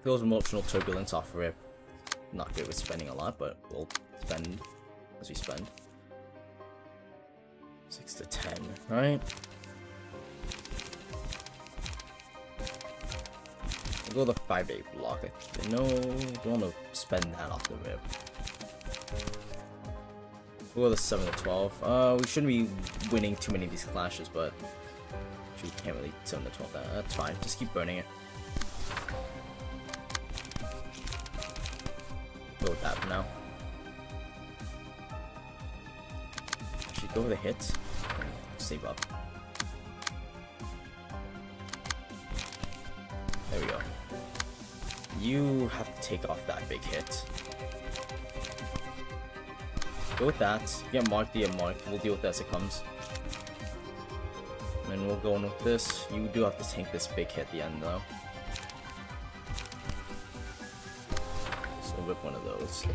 Feels emotional turbulence off rip. Not good with spending a lot, but we'll spend as we spend. 6 to 10, right? We'll go the 5-8 block. I know, don't want to spend that off the rip. We'll go the 7 to 12. We shouldn't be winning too many of these clashes, but we can't really 7 to 12 that. That's fine. Just keep burning it. Go with that for now. Should go with a hit. Save up. There we go. You have to take off that big hit. Go with that. Get marked, get marked. We'll deal with that as it comes. And then we'll go in with this. You do have to tank this big hit at the end though. So whip one of those.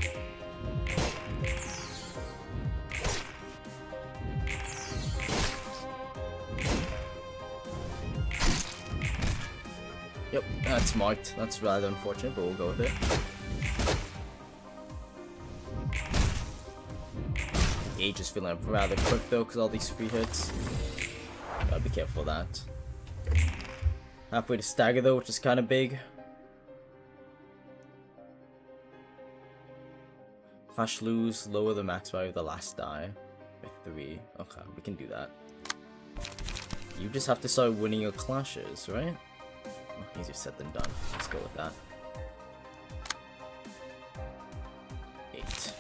Yep, that's marked. That's rather unfortunate, but we'll go with it. Age is feeling rather quick though, because all these free hits. Gotta be careful of that. Halfway to stagger though, which is kind of big. Clash lose, lower the max value of the last die by 3. Okay, we can do that. You just have to start winning your clashes, right? Oh, easier said than done. Let's go with that. 8.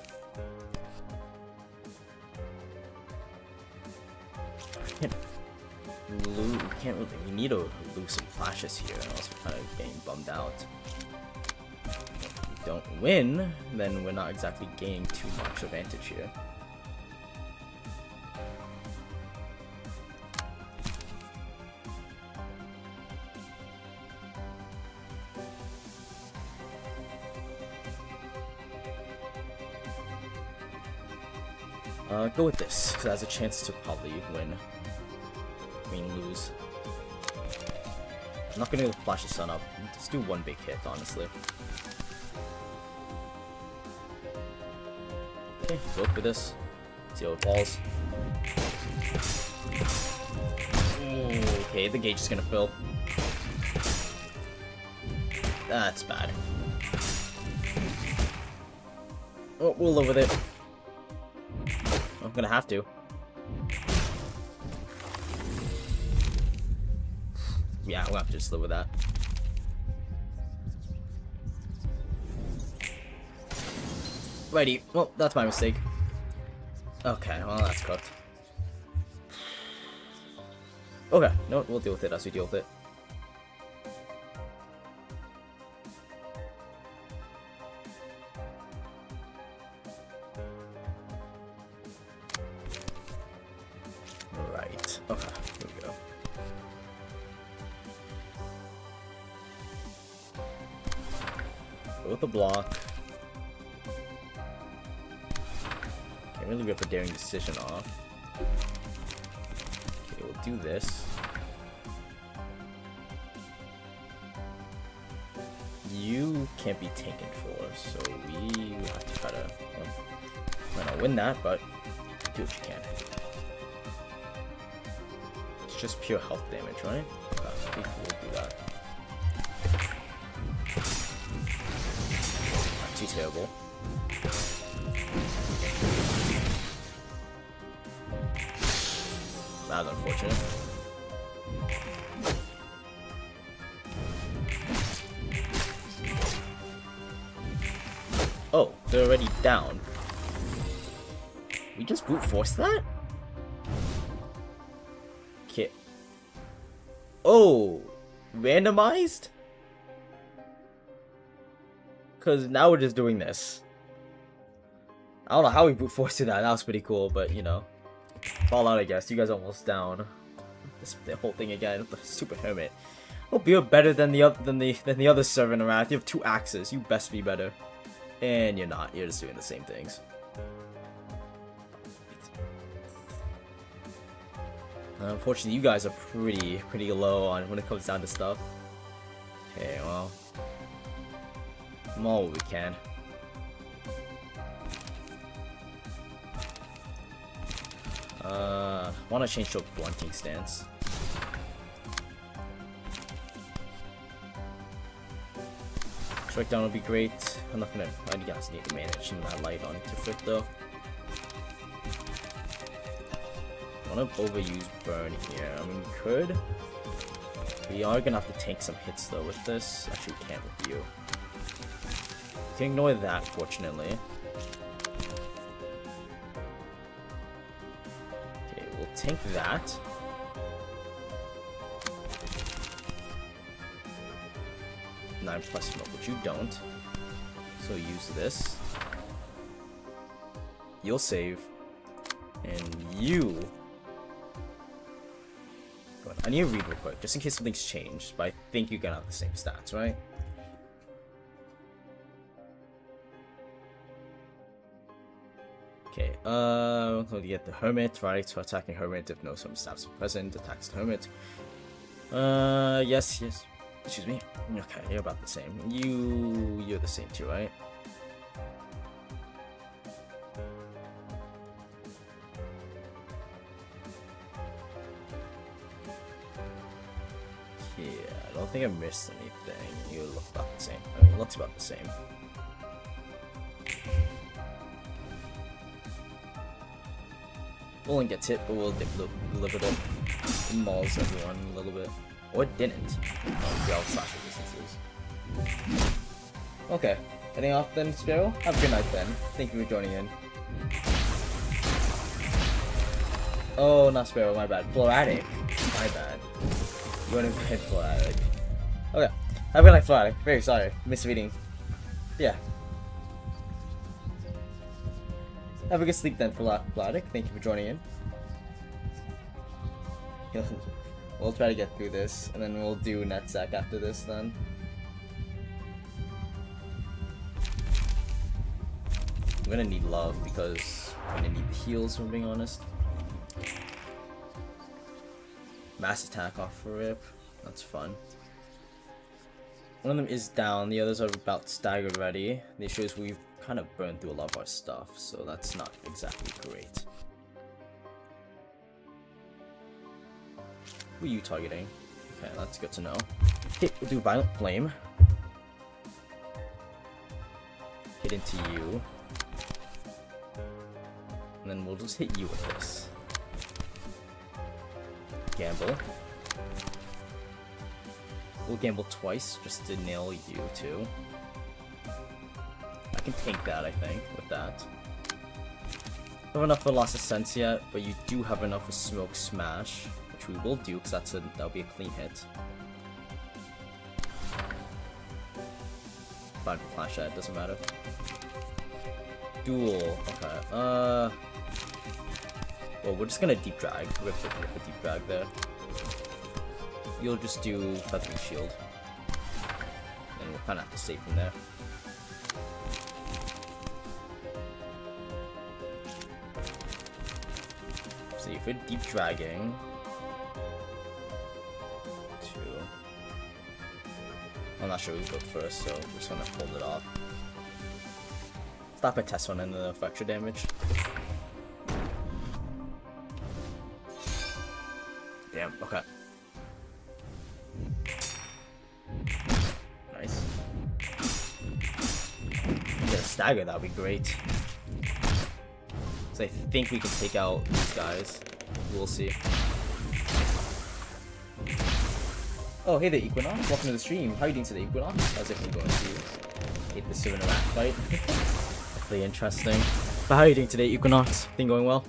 Can't really. We need to lose some flashes here, or else we're kind of getting bummed out. don't win, then we're not exactly gaining too much advantage here. Go with this, because it has a chance to probably win. I mean, lose. I'm not gonna flash the sun up. Just do one big hit, honestly. Okay, go for this. See how it falls. Ooh, okay, the gauge is gonna fill. That's bad. Oh, we'll live with it. I'm gonna have to. Yeah, we'll have to just live with that. Righty. Well, that's my mistake. Okay, well, that's cooked. Okay, no, we'll deal with it as we deal with it. Right. Okay, here we go. Go with the block. Can't really rip a daring decision off. Okay, we'll do this. You can't be taken for, so we have to try to, might not win that, but do what you can. It's just pure health damage, right? We'll do that. Not too terrible. That was unfortunate. Oh, they're already down. We just brute force that? Okay. Oh, randomized? Because now we're just doing this. I don't know how we brute forced that. That was pretty cool, but you know. Fall out, I guess. You guys almost down. The whole thing again. The super hermit. Hope you're better than the other servant around. You have 2 axes. You best be better. And you're not. You're just doing the same things. Unfortunately, you guys are pretty low on when it comes down to stuff. Okay, well, all we can. Want to change to a blunting stance. Strike down would be great. I'm not gonna. I guys need to manage that light on to flip though. I want to overuse burn here. I mean, we could. We are gonna have to take some hits though with this. Actually, we can't with you. We can ignore that, fortunately. Okay, we'll tank that. +9 smoke, which you don't. So use this. You'll save. And you... I need to read real quick, just in case something's changed, but I think you're gonna have the same stats, right? Okay, we'll get the Hermit, right? So attacking Hermit if no some stats are present, attacks the Hermit. Yes. Excuse me. Okay, you're about the same. You're the same too, right? Yeah, I don't think I missed anything. You look about the same. I mean, it looks about the same. Olin gets hit, but we'll live with it. It mauls everyone a little bit. Or it didn't. We all slash resistances. Okay. Heading off then, Sparrow? Have a good night then. Thank you for joining in. Oh, not Sparrow, my bad. Floratic. My bad. You want to hit Floratic. Okay. Have a good night, Floratic. Very sorry. Misreading. Yeah. Have a good sleep then, Vladik. Thank you for joining in. We'll try to get through this, and then we'll do Netzach after this then. I'm gonna need love because I'm gonna need the heals, if I'm being honest. Mass attack off for rip. That's fun. One of them is down, the others are about staggered ready. The issue is we've kind of burned through a lot of our stuff, so that's not exactly great. Who are you targeting? Okay, that's good to know. Okay, we'll do Violent Flame. Hit into you. And then we'll just hit you with this. Gamble. We'll gamble twice just to nail you too. I can tank that, I think, with that. Don't have enough for Loss of Sense yet, but you do have enough for Smoke Smash, which we will do because that'll be a clean hit. Fine for Flash that, doesn't matter. Duel. Okay. Well, we're just gonna deep drag. Rip a deep drag there. You'll just do Feathering Shield. And we'll kind of have to save from there. So if we're deep dragging... I'm not sure we go first, so we're just gonna hold it off. Stop at test one and the fracture damage. Damn, okay. Nice. Get a stagger, that would be great. So I think we can take out these guys. We'll see. Oh, hey there, Equinox. Welcome to the stream. How are you doing today, Equinox? How's everything going to you? Hate the Sivana rat fight. Definitely interesting. But how are you doing today, Equinox? Thing going well?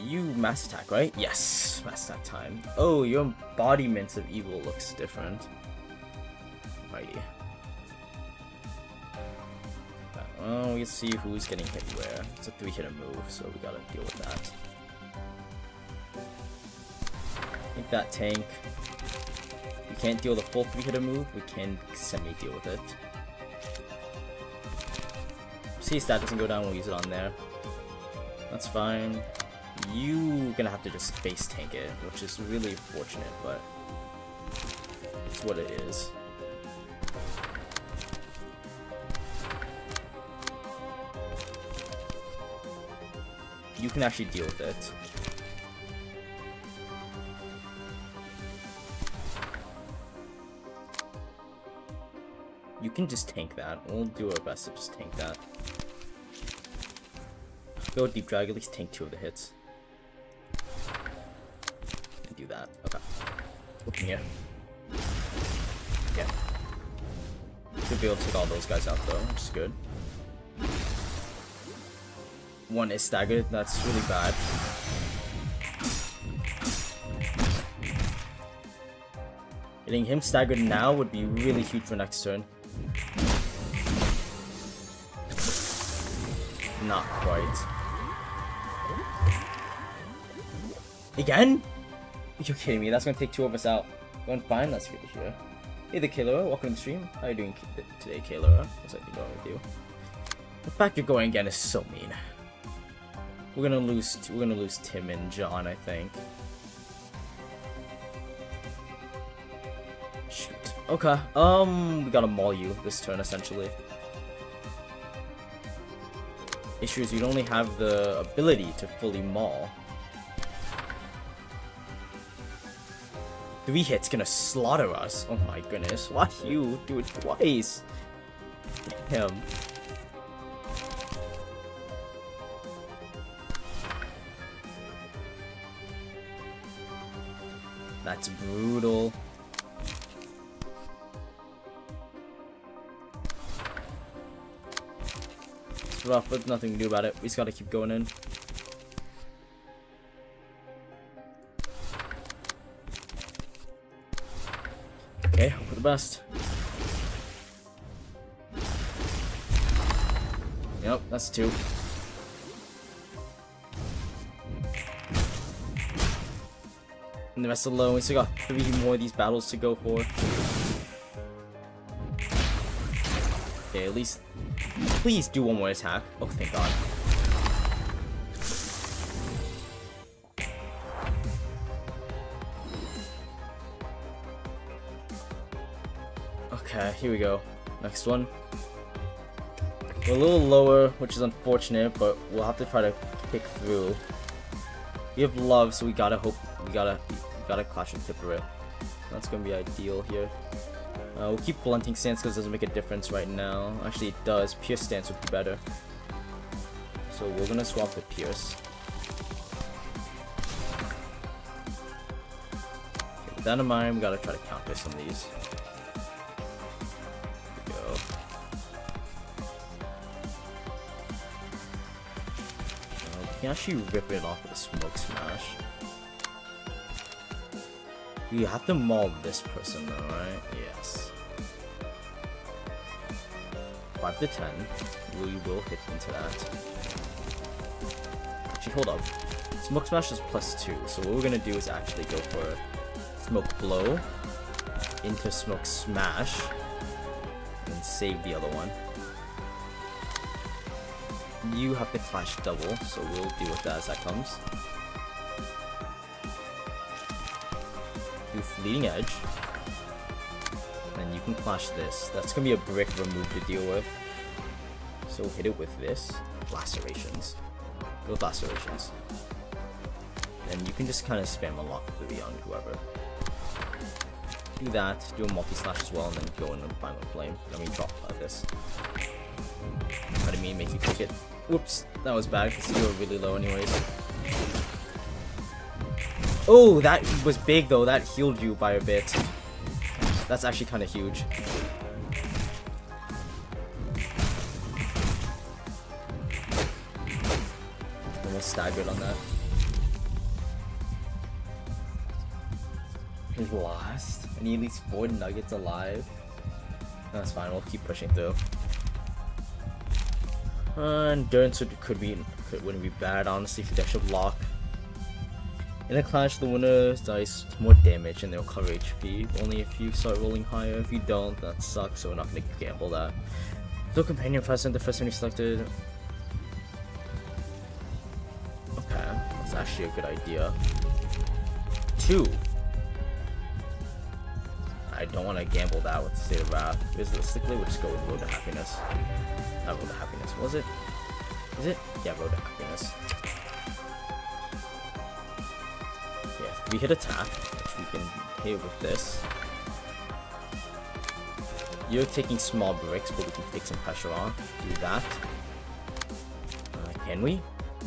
You mass attack, right? Yes, mass attack time. Oh, your embodiment of evil looks different. Mighty. Well, we can see who's getting hit where. It's a 3-hitter move, so we gotta deal with that. Take that tank. We can't deal with a full 3-hitter move, we can semi-deal with it. See, stat doesn't go down, we'll use it on there. That's fine. You gonna have to just base tank it, which is really fortunate, but it's what it is. You can actually deal with it. You can just tank that. We'll do our best to just tank that. Go deep drag, at least tank 2 of the hits. And do that. Okay. Look in here. Yeah. Should be able to take all those guys out though, which is good. One is staggered, that's really bad. Getting him staggered now would be really huge for next turn. Not quite. Again? You're kidding me, that's gonna take 2 of us out. Going fine, that's good to hear. Hey there, Kaylora, welcome to the stream. How are you doing today, Kaylora? How's everything going with you? The fact you're going again is so mean. We're gonna lose Tim and John, I think. Shoot. Okay. We gotta maul you this turn essentially. Issue is you only have the ability to fully maul. 3 hits gonna slaughter us. Oh my goodness. Why you do it twice? Damn. That's brutal. It's rough, but nothing to do about it. We just gotta keep going in. the best. Yep, that's 2. And the rest are low. We still got 3 more of these battles to go for. Okay, at least please do one more attack. Oh, thank God. Okay, here we go. Next one. We're a little lower, which is unfortunate, but we'll have to try to kick through. We have love, so we gotta hope. We gotta clash with Tipperary. That's gonna be ideal here. We'll keep blunting stance because it doesn't make a difference right now. Actually, it does. Pierce stance would be better. So we're gonna swap the Pierce. Okay, with that in mind, we gotta try to counter some of these. Here we go. We can actually rip it off with a Smoke Smash. You have to maul this person though, right? Yes. 5 to 10. We will hit into that. Actually, hold up. Smoke Smash is +2, so what we're gonna do is actually go for Smoke Blow into Smoke Smash and save the other one. You have to clash double, so we'll deal with that as that comes. Do Fleeting Edge. And you can clash this. That's gonna be a brick remove to deal with. So hit it with this. Lacerations. Go with Lacerations. And you can just kind of spam a lock 3 on whoever. Do that, do a multi-slash as well, and then go in a Final Flame. I mean, drop this. I didn't mean make you click it. Whoops, that was bad because you were really low anyways. Oh, that was big though. That healed you by a bit. That's actually kind of huge. Almost staggered on that. His last. I need at least 4 nuggets alive. That's fine. We'll keep pushing through. Endurance wouldn't be bad, honestly, if you extra block. In a clash, the winner dies more damage and they'll cover HP. Only if you start rolling higher. If you don't, that sucks, so we're not gonna gamble that. So companion present, the first one you selected. Okay, that's actually a good idea. 2. I don't want to gamble that with State of Wrath. Realistically, we'll just go with Road to Happiness. Not Road to Happiness, was it? Is it? Yeah, Road to Happiness. Yeah, 3-hit attack, which we can hit with this. You're taking small bricks, but we can take some pressure on. Do that. Can we?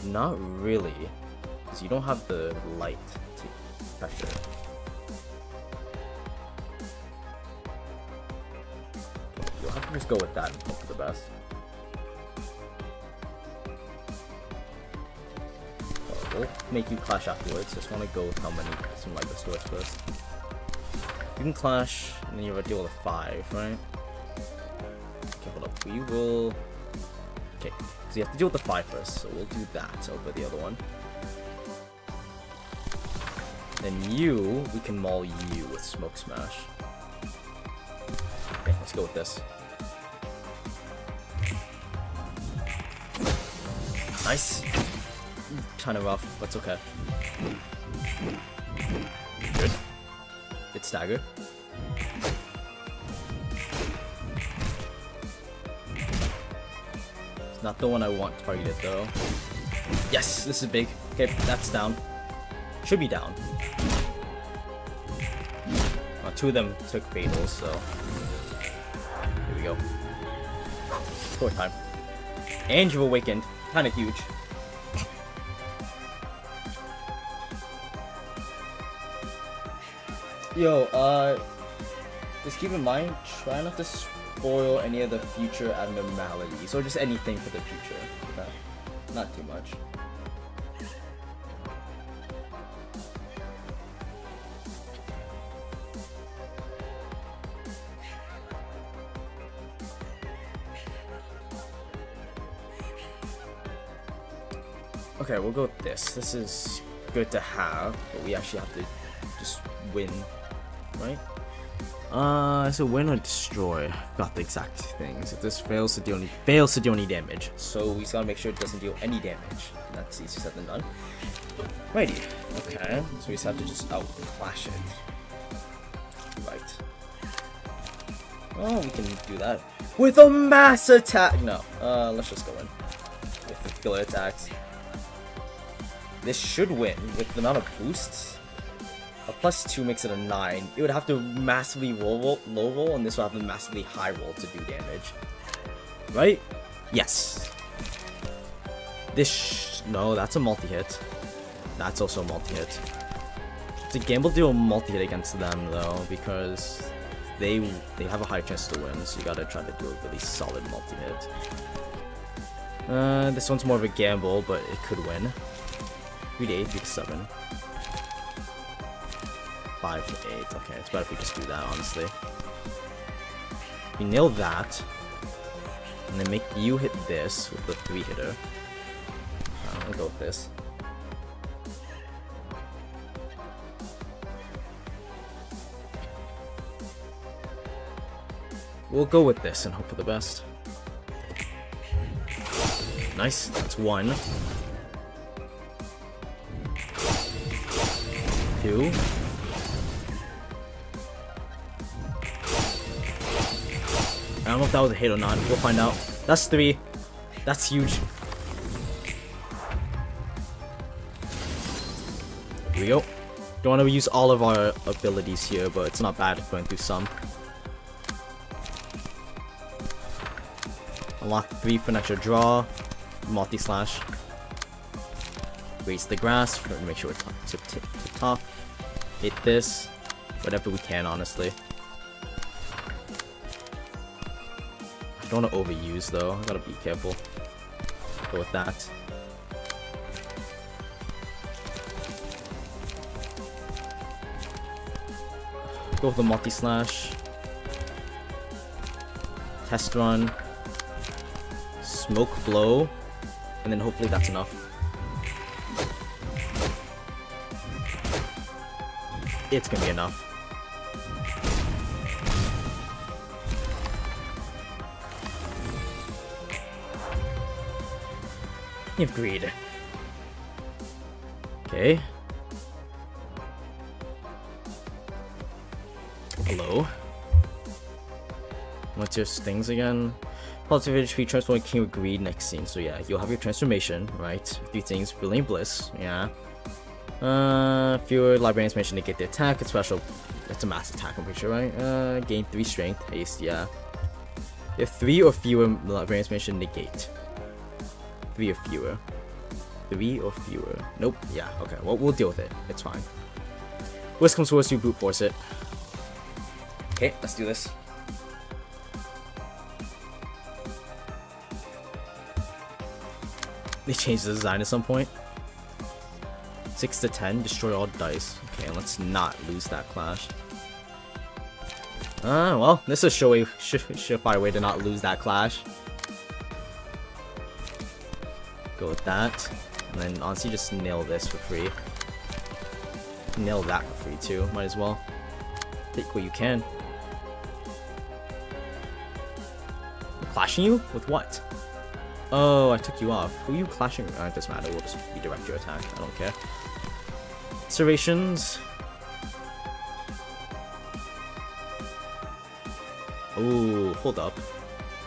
Not really, because you don't have the light to pressure. You'll have to just go with that and hope for the best. We'll make you clash afterwards. Just want to go with how many some Library stores first. You can clash, and then you have a deal with a 5, right? Okay, hold up. We will. Okay, so you have to deal with the 5 first, so we'll do that over the other one. Then we can maul you with Smoke Smash. Okay, let's go with this. Nice. Kind of rough, but it's okay. Good. It's stagger. It's not the one I want targeted though. Yes, this is big. Okay, that's down. Should be down. 2 of them took fatals, so here we go. 4th time. And you've awakened. Kind of huge. Yo, just keep in mind, try not to spoil any of the future abnormalities, or just anything for the future. Not too much. Okay, we'll go with this. This is good to have, but we actually have to just win, right? So win or destroy. Got the exact things. If this fails to deal any damage, so we just gotta make sure it doesn't deal any damage. That's easier said than done. Righty. Okay, so we just have to just outclash it. Right. Oh, we can do that with a mass attack. No, let's just go in with the killer attacks. This should win with the amount of boosts. A +2 makes it a 9. It would have to massively low roll, and this will have a massively high roll to do damage. Right? Yes. No, that's a multi-hit. That's also a multi-hit. It's a gamble to do a multi-hit against them though, because they have a high chance to win, so you gotta try to do a really solid multi-hit. This one's more of a gamble, but it could win. 3 to 8, 3 to 7. 5 to 8. Okay, it's better if we just do that, honestly. We nail that, and then make you hit this with the 3-hitter. I'll go with this. We'll go with this and hope for the best. Nice, that's 1. 2. I don't know if that was a hit or not. We'll find out. That's 3. That's huge. Here we go. Don't want to use all of our abilities here, but it's not bad going through some. Unlock 3 for an extra draw. Multi-slash. Raise the grass for make sure we're to top. Hit this. Whatever we can, honestly. I don't want to overuse though. I gotta be careful. Go with that. Go with the multi-slash. Test run. Smoke blow. And then hopefully that's enough. It's gonna be enough. You've greed. Okay. Hello. What's your stings again? Positive HP transform king with greed next scene. So yeah, you'll have your transformation, right? 3 things, brilliant bliss, yeah. Fewer librarians mentioned negate the attack. It's special. It's a mass attack, I'm pretty sure, right? Gain 3 strength, haste, yeah. If 3 or fewer librarians mentioned negate. 3 or fewer. 3 or fewer. Nope. Yeah. Okay. Well, we'll deal with it. It's fine. Worst comes to worst, you brute force it. Okay, let's do this. They changed the design at some point. 6 to 10, destroy all dice. Okay, let's not lose that clash. Well, this is a surefire way to not lose that clash. Go with that. And then honestly just nail this for free. Nail that for free too, might as well. Take what you can. I'm clashing you? With what? Oh, I took you off. Who are you clashing? It doesn't matter, we'll just redirect your attack. I don't care. Serrations. Oh, hold up.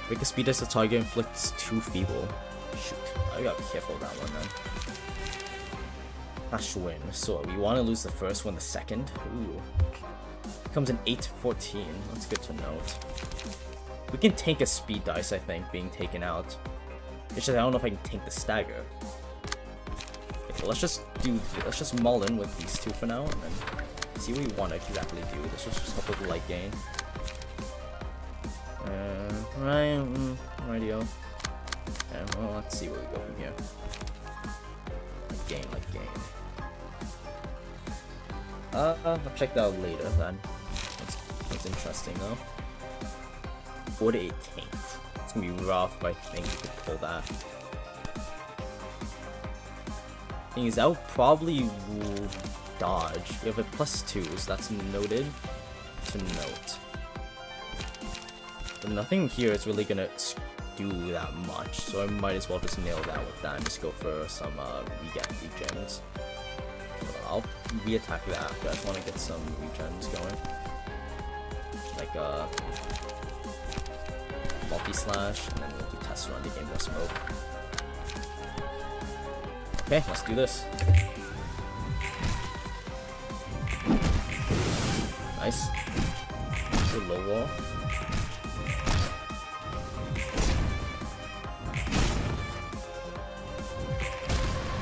Break a speed as the target inflicts 2 feeble. Shoot, I gotta be careful of that one then. Clash win. So we want to lose the first one, the second. Ooh. Comes in 8-14. That's good to note. We can tank a speed dice, I think, being taken out. It's just I don't know if I can tank the stagger. Okay, let's just mull in with these 2 for now, and then see what we want to exactly do. This will just help with light gain. Radio. Okay, well, let's see where we go from here. Light gain. I'll check that out later then. That's interesting though. 4 to 8 tanks. It's gonna be rough, but I think we could pull that. Thing is, I'll probably dodge. We have a +2, so that's noted to note. But nothing here is really gonna do that much, so I might as well just nail that with that and just go for some regens. I'll re-attack that after. I just want to get some regens going. Like multi-slash, and then we'll do test run to gain more smoke. Okay, let's do this. Nice. It's a low wall.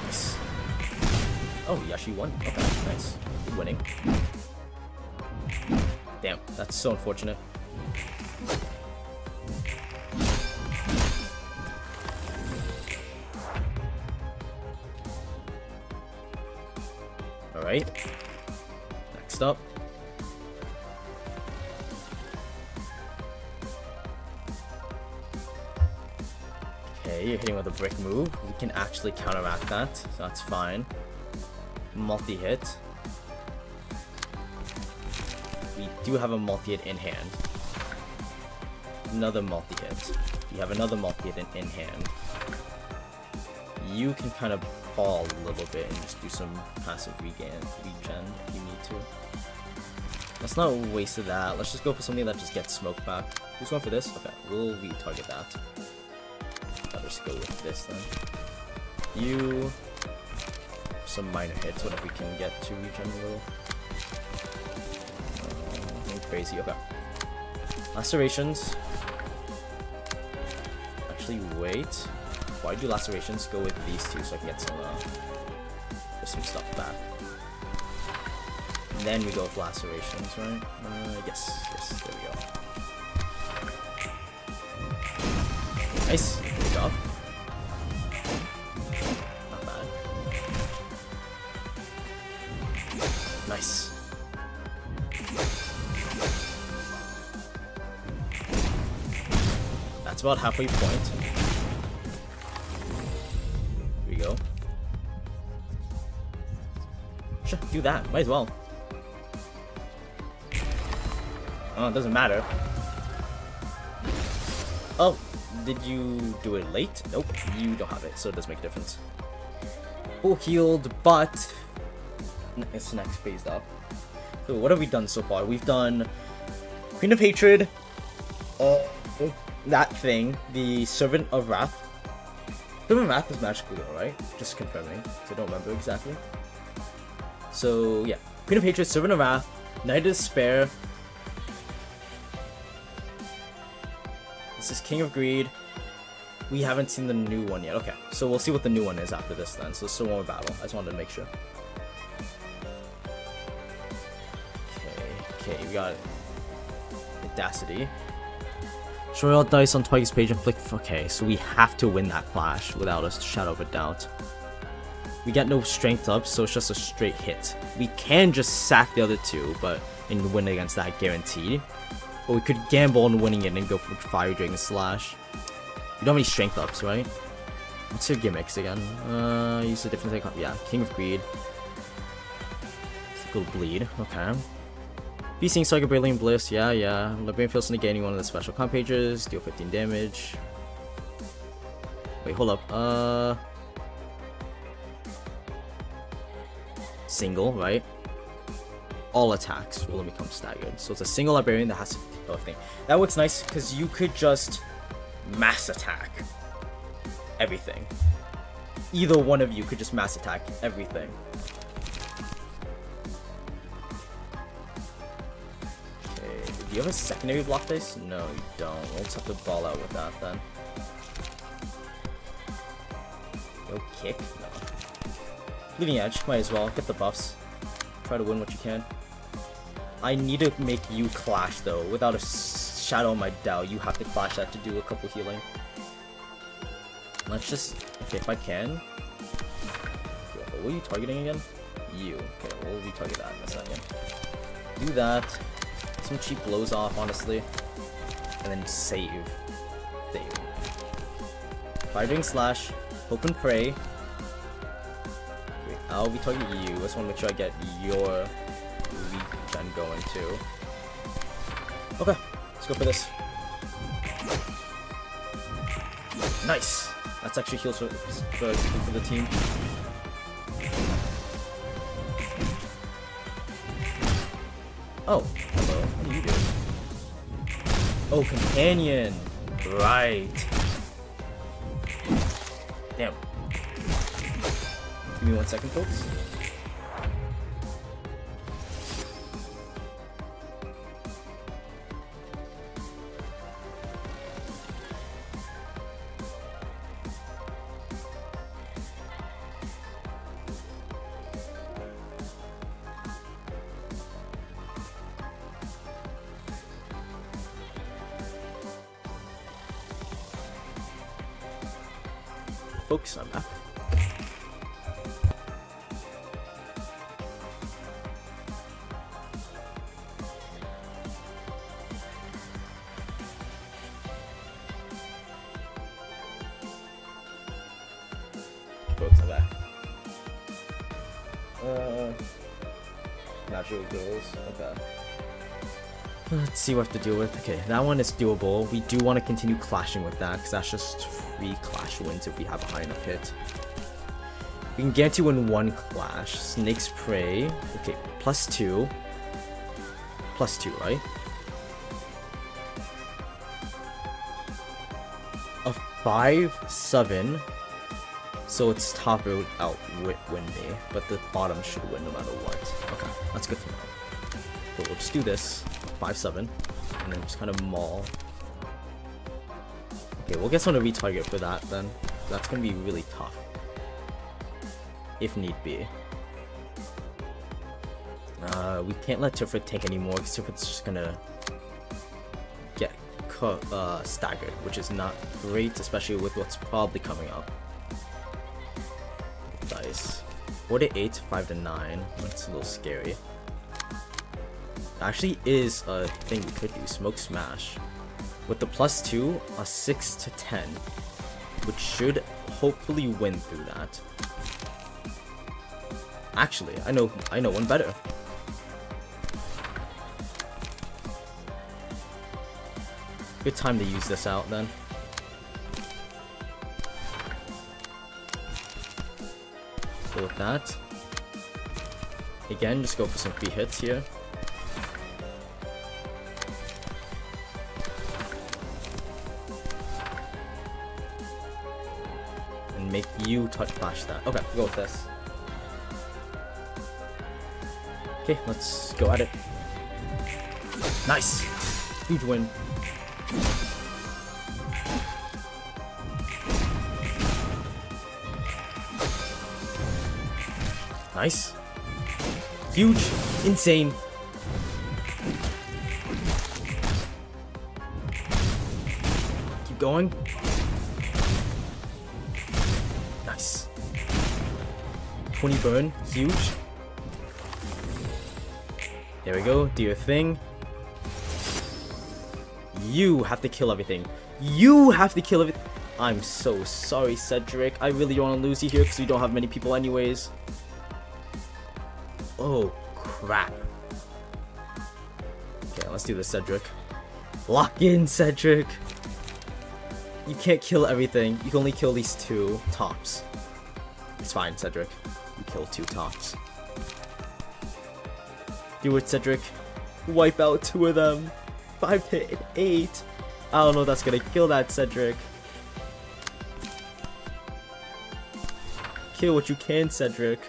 Nice. Oh, yeah, she won. Okay, nice. Good winning. Damn, that's so unfortunate. Alright. Next up. Okay, you're hitting with a brick move. We can actually counteract that, so that's fine. Multi-hit. We do have a multi-hit in hand. Another multi-hit. We have another multi-hit in hand. You can kind of fall a little bit and just do some passive regen if you need to. Let's not waste that. Let's just go for something that just gets smoke back. Who's going for this? Okay, we'll retarget that. I'll just go with this then. You... some minor hits, whatever we can get to regen a little. Nothing crazy, okay. Lacerations. Actually, wait. Why do lacerations? Go with these two so I can get some stuff back. And then we go with lacerations, right? Yes, there we go. Nice, good job. Not bad. Nice. That's about halfway point. Go. Sure, do that. Might as well. Oh, it doesn't matter. Oh, did you do it late? Nope, you don't have it, so it does make a difference. Full healed, but it's next phased up. So what have we done so far? We've done Queen of Hatred, that thing, the Servant of Wrath. Servant of Wrath is magical though, right? Just confirming, because I don't remember exactly. So yeah, Queen of Hatred, Servant of Wrath, Knight of Despair. This is King of Greed. We haven't seen the new one yet. Okay, so we'll see what the new one is after this then. So it's still one more battle. I just wanted to make sure. Okay, we got Audacity. Show all dice on Twiggy's page and flick. Okay, so we have to win that clash without a shadow of a doubt. We get no strength up, so it's just a straight hit. We can just sack the other two, and win against that guaranteed. But we could gamble on winning it and go for Fire Dragon Slash. You don't have any strength ups, right? What's your gimmicks again? Use a different thing. Yeah, King of Greed. Go bleed. Okay. Beasting Psycho Brilliant Bliss, yeah. Librarian feels negating one of the special comp pages, deal 15 damage. Wait, hold up. Single, right? All attacks will become staggered. So it's a single librarian that has to kill everything. That works nice because you could just mass attack everything. Either one of you could just mass attack everything. Do you have a secondary block dice? No, you don't. We'll just have to ball out with that then. Go kick? No. Bleeding Edge, might as well. Get the buffs. Try to win what you can. I need to make you clash though. Without a shadow of my doubt, you have to clash that to do a couple healing. Let's just... okay, if I can. What are you targeting again? You. Okay, we'll retarget that in a second. Do that. Some cheap blows off, honestly. And then save. Fire Dragon Slash. Hope and Pray. I'll be targeting you. I just want to make sure I get your regen going too. Okay, let's go for this. Nice. That's actually heals for the team. Oh, hello. What are you doing? Oh, companion. Right. Damn. Give me 1 second, folks. Focus on that. Focus on that. Natural goals. Okay. Let's see what to deal with. Okay, that one is doable. We do want to continue clashing with that because that's just 3 clash wins if we have a high enough hit. We can guarantee win 1 clash. Snake's Prey. Okay, +2. +2, right? A 5-7. So its top would win me, but the bottom should win no matter what. Okay, that's good to know. But we'll just do this. 5-7, and then just kind of maul. Okay, we'll get someone to retarget for that then. That's gonna be really tough. If need be. We can't let Tifrit take anymore because Tifrit's just gonna get staggered, which is not great, especially with what's probably coming up. Dice. 4-8, 5-9. That's a little scary. Actually is a thing we could do, Smoke Smash. With the +2, a 6-10, which should hopefully win through that. Actually, I know one better. Good time to use this out then. Go with that. Again, just go for some free hits here. Make you flash that. Okay, go with this. Okay, let's go at it. Nice! Huge win. Nice. Huge. Insane. Keep going. Nice. 20 burn. Huge. There we go. Do your thing. You have to kill everything. You have to kill everything. I'm so sorry, Cedric. I really don't want to lose you here because we don't have many people anyways. Oh, crap. Okay, let's do this, Cedric. Lock in, Cedric. You can't kill everything. You can only kill these 2 tops. It's fine, Cedric. You kill 2 tops. Do it, Cedric. Wipe out 2 of them. 5 to 8. I don't know if that's gonna kill that, Cedric. Kill what you can, Cedric.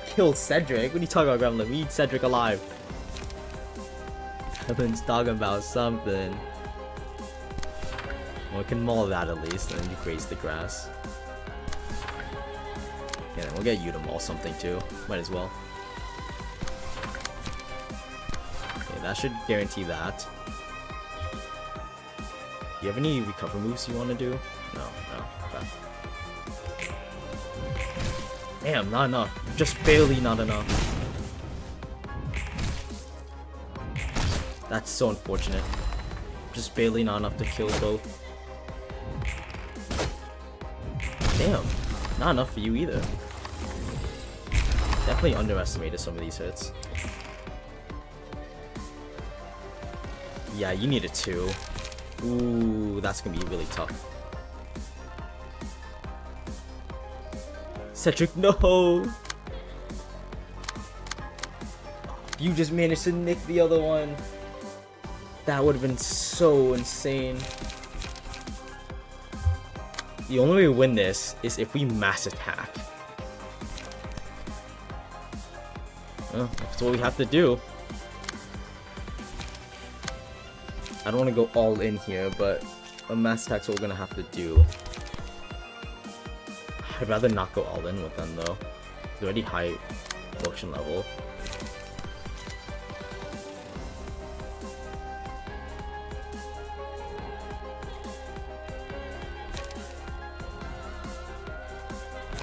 Kill Cedric? What are you talking about, Gremlin? We need Cedric alive. Gremlin's talking about something. Well, we can maul that at least, and then you graze the grass. Yeah, then we'll get you to maul something too. Might as well. Okay, that should guarantee that. Do you have any recover moves you want to do? No, okay. Damn, not enough. Just barely not enough. That's so unfortunate. Just barely not enough to kill both. Damn, not enough for you either. Definitely underestimated some of these hits. Yeah, you need a 2. Ooh, that's gonna be really tough. Cedric, no! You just managed to nick the other one. That would have been so insane. The only way to win this is if we mass attack. Well, that's what we have to do. I don't want to go all in here, but a mass attack's what we're gonna have to do. I'd rather not go all in with them though. It's already high motion level.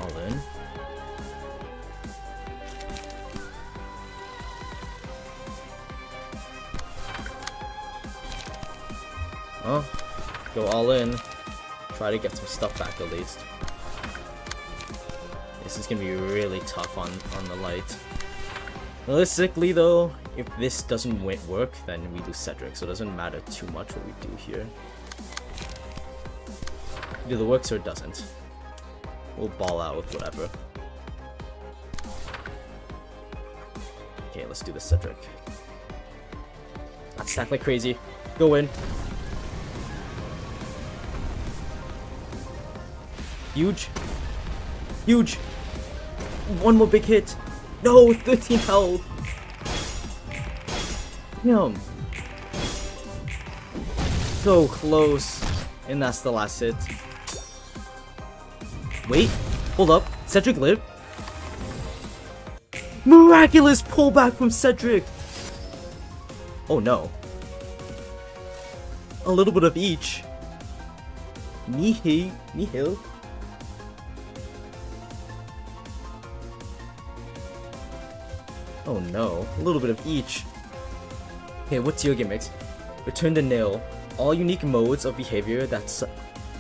All in. Oh, go all in. Try to get some stuff back at least. This is gonna be really tough on the light. Realistically though, if this doesn't work, then we lose Cedric, so it doesn't matter too much what we do here. Either works or it doesn't. We'll ball out with whatever. Okay, let's do the Cedric. Not stack like crazy. Go in. Huge. Huge. One more big hit. No, 13 health. Damn. So close. And that's the last hit. Wait. Hold up. Cedric lived. Miraculous pullback from Cedric. Oh no. A little bit of each. Nihil. Oh no, a little bit of each. Okay, what's your gimmicks? Return the nail. All unique modes of behavior that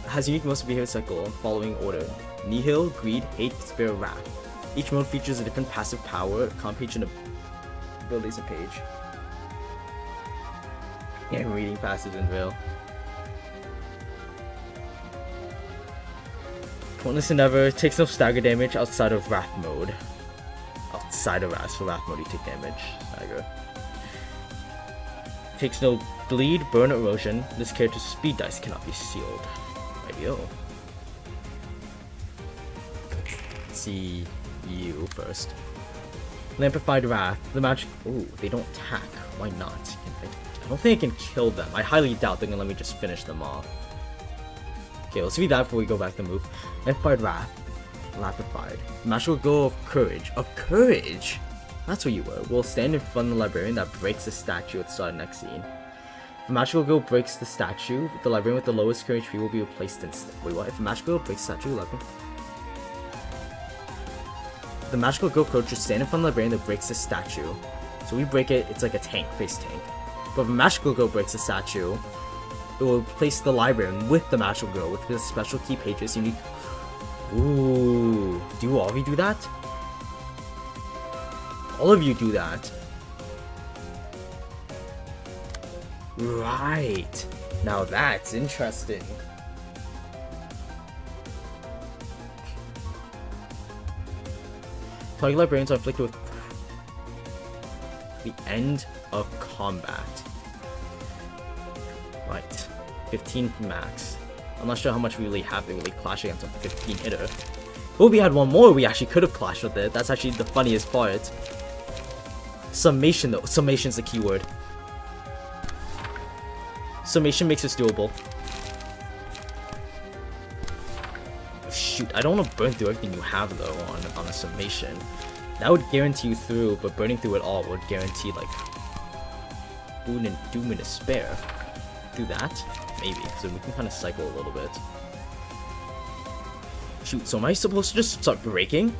has unique modes of behavior cycle following order. Nihil, Greed, Hate, Despair, Wrath. Each mode features a different passive power, comp page, and abilities and page. Yeah, I'm reading passive in real. Pointless Endeavor takes no stagger damage outside of Wrath mode. Outside of Wrath, so Wrath mode you take damage. Stagger. Takes no bleed, burn, or erosion. This character's speed dice cannot be sealed. Radio. Let's see you first. Lamplified Wrath. The magic. Ooh, they don't attack. Why not? I don't think I can kill them. I highly doubt they're gonna let me just finish them off. Okay, let's read that before we go back to move. Lamplified Wrath. Lamplified. Magical Go of Courage. Of Courage? That's what you were. Will stand in front of the librarian that breaks the statue at the start of the next scene. If a Magical Go breaks the statue, the librarian with the lowest courage HP will be replaced instead. Wait, what? If a Magical Go breaks the statue, the Magical Go coach will stand in front of the librarian that breaks the statue. So we break it, it's like a tank, face tank. But if a Magical Go breaks the statue, it will replace the librarian with the Magical Go with the special key pages unique. Ooh, do all of you do that? All of you do that. Right. Now that's interesting. Target librarians are afflicted with the end of combat. Right. 15 max. I'm not sure how much we really have to really clash against a 15 hitter. But if we had one more, we actually could have clashed with it. That's actually the funniest part. Summation though. Summation's the keyword. Summation makes this doable. Shoot, I don't want to burn through everything you have though on a summation. That would guarantee you through, but burning through it all would guarantee like doom and despair. Do that? Maybe, so we can kind of cycle a little bit. Shoot, so am I supposed to just start breaking?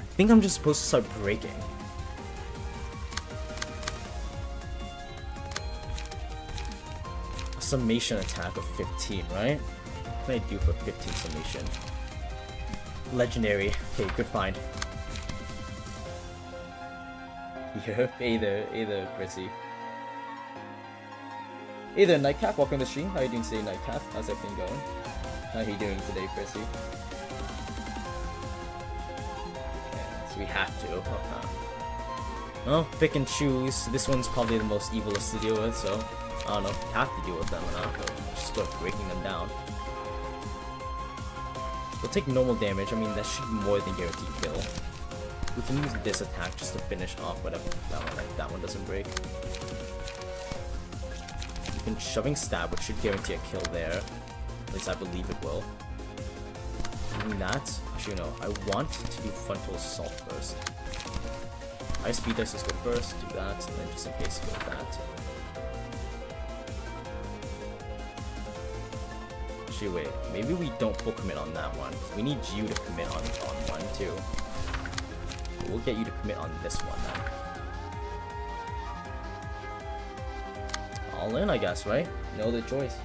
I think I'm just supposed to start breaking. summation attack of 15, right? What can I do for 15 summation? Legendary. Okay, good find. Yep, either, Prissy. Either Nightcap, welcome to the stream. How you doing today, Nightcap? How's everything going? How are you doing today, Prissy? Okay, so we have to. Okay. Well, pick and choose. This one's probably the most evilest to deal with, so I don't know if we have to deal with them or not, but just start breaking them down. We'll take normal damage. I mean, that should be more than guaranteed kill. We can use this attack just to finish off whatever that one doesn't break. We can shoving stab, which should guarantee a kill there. At least I believe it will. Doing that, actually no, I want to do frontal assault first. Ice speed dice is go first, do that, and then just in case go with that. Actually wait, maybe we don't full commit on that one. We need you to commit on one too. We'll get you to commit on this one then. All in, I guess, right? No other choice.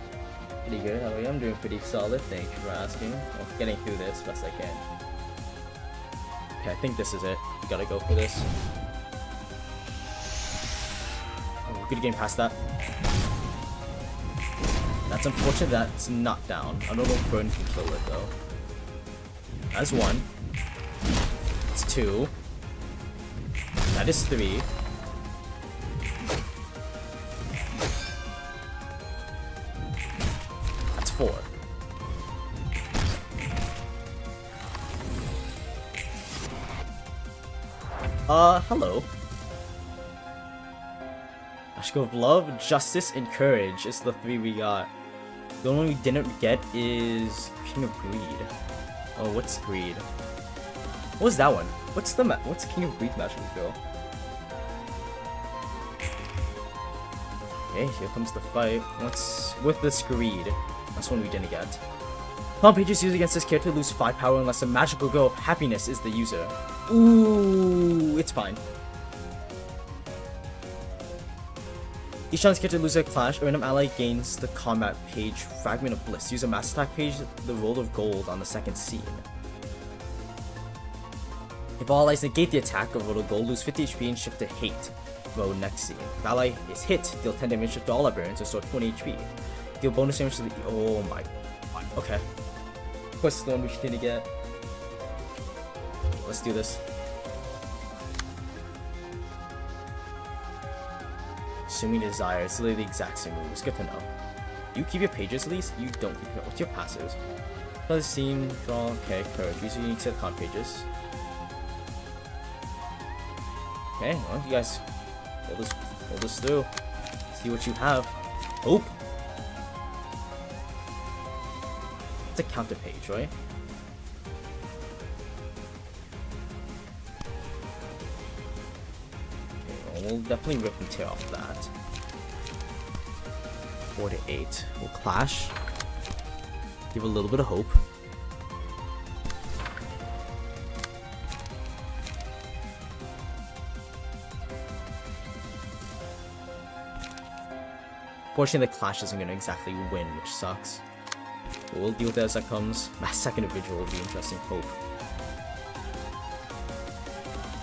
Pretty good. How are you? I'm doing pretty solid. Thank you for asking. I'm getting through this best I can. Okay, I think this is it. We gotta go for this. Oh, good game past that. That's unfortunate that's not down. I don't know if Burn can kill it though. That's one. It's two. That is three. That's four. Hello. Ashko of Love, Justice, and Courage is the three we got. The only one we didn't get is King of Greed. Oh, what's Greed? What was that one? What's King of Greed magical skill? Okay, here comes the fight. What's with this Greed? That's one we didn't get. Palm pages used against this character lose 5 power unless a magical girl of happiness is the user. Ooh, it's fine. Each time this character loses a clash, a random ally gains the combat page Fragment of Bliss. Use a master attack page, the roll of gold on the second scene. If all allies negate the attack of roll of gold, lose 50 HP and shift to hate mode next scene. If ally is hit, deal 10 damage to all librarians, restore 20 HP. Deal bonus damage to the. Oh my. Okay. What's the one we should get? Let's do this. Assuming desire, it's literally the exact same moves. Good to know. You keep your pages at least? You don't keep your. What's your passives? Another scene, draw, okay, courage. Use your unique set of con pages. Okay, well, you guys hold this through. See what you have. Hope. It's a counter page, right? Okay, well, we'll definitely rip and tear off that. 4 to 8. We'll clash. Give a little bit of hope. Fortunately, the clash isn't going to exactly win, which sucks. But we'll deal with it as that comes. My second individual will be interesting. Hope.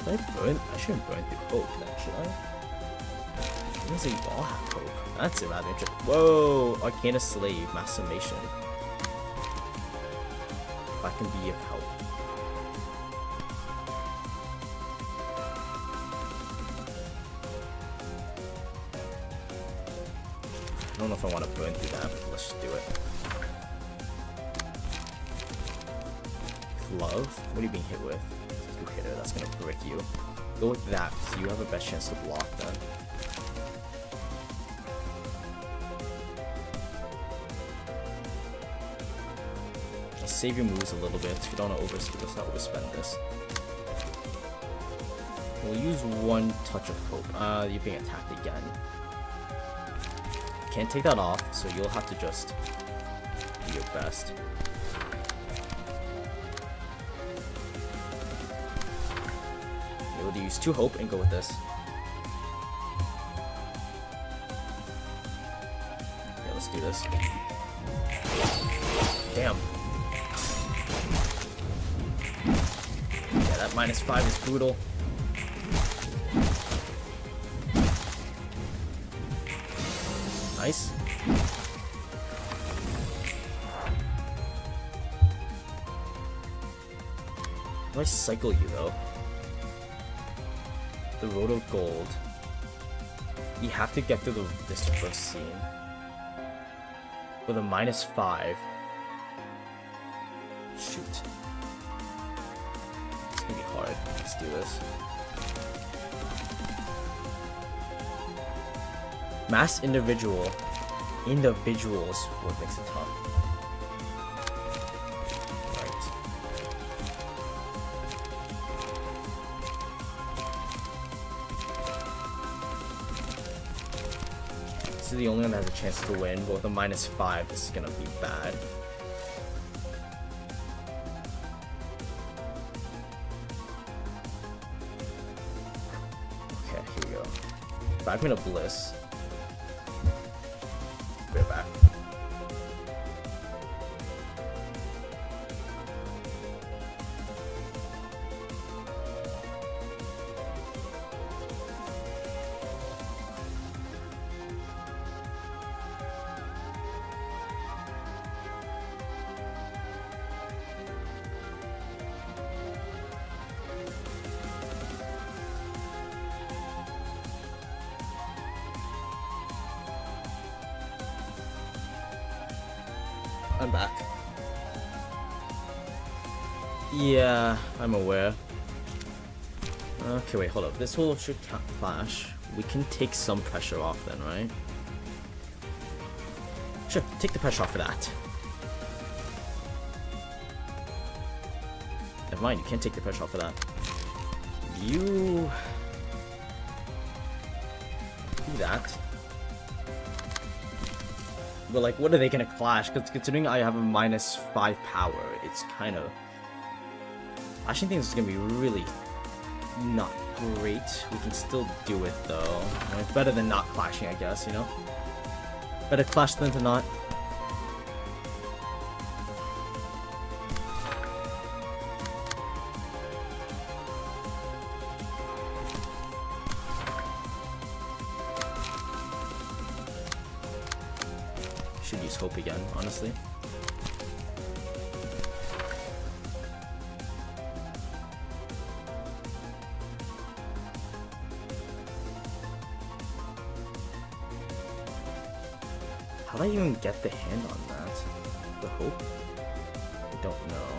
Did I burn? I shouldn't burn through hope, then, should I? It means that you all have hope. That's a rather interesting. Whoa! Arcana Slave, Mass Summation. If I can be of help. I don't know if I want to burn through that, but let's just do it. Glove? What are you being hit with? Two hitter, that's gonna brick you. Go with that, so you have a best chance to block then. Let's save your moves a little bit. We don't want to let's not overspend this. We'll use one touch of hope. You're being attacked again. Can't take that off, so you'll have to just do your best. You'll able to use 2 hope and go with this. Okay, let's let's do this. Damn. Yeah, that -5 is brutal. Nice. How do I cycle you though? The Road of Gold. You have to get through this first scene with a -5. Shoot. It's gonna be hard. Let's do this. Mass individuals what makes it tough. Right. This is the only one that has a chance to win, but with a -5, this is gonna be bad. Okay, here we go. 5-minute bliss. We're back. I'm back. Yeah, I'm aware. Okay, wait, hold up. This will should clash. We can take some pressure off then, right? Sure, take the pressure off for that. Never mind, you can't take the pressure off for that. You do that. But like, what are they gonna clash? Because considering I have a -5 power, it's kind of. I actually think this is gonna be really not great. We can still do it though. I mean, better than not clashing, I guess. You know, better clash than to not. Should use hope again, honestly. How did I even get the hand on that? The hope? I don't know.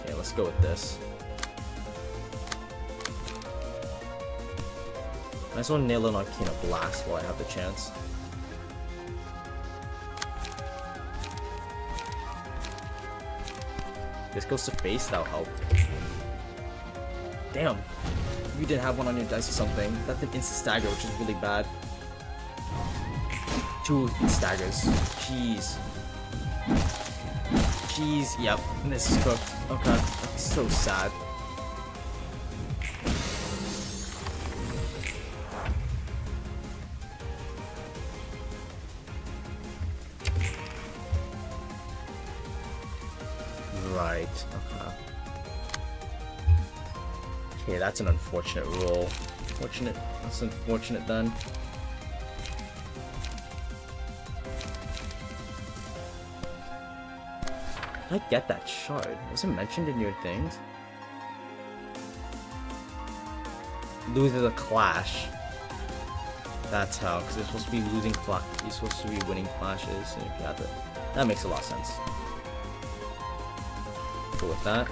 Okay, let's go with this. Might as well nail an Arcana Blast while I have the chance. This goes to face, that'll help. Damn. You didn't have one on your dice or something. That's an instant stagger, which is really bad. 2 staggers. Jeez. Jeez, yep. This is cooked. Okay. That's so sad. Right, okay. Okay, that's an unfortunate roll. That's unfortunate then. How did I get that shard? Was it mentioned in your things? Loses a clash. That's how, because you're supposed to be losing you're supposed to be winning clashes, and if you have to, that makes a lot of sense. Go with that.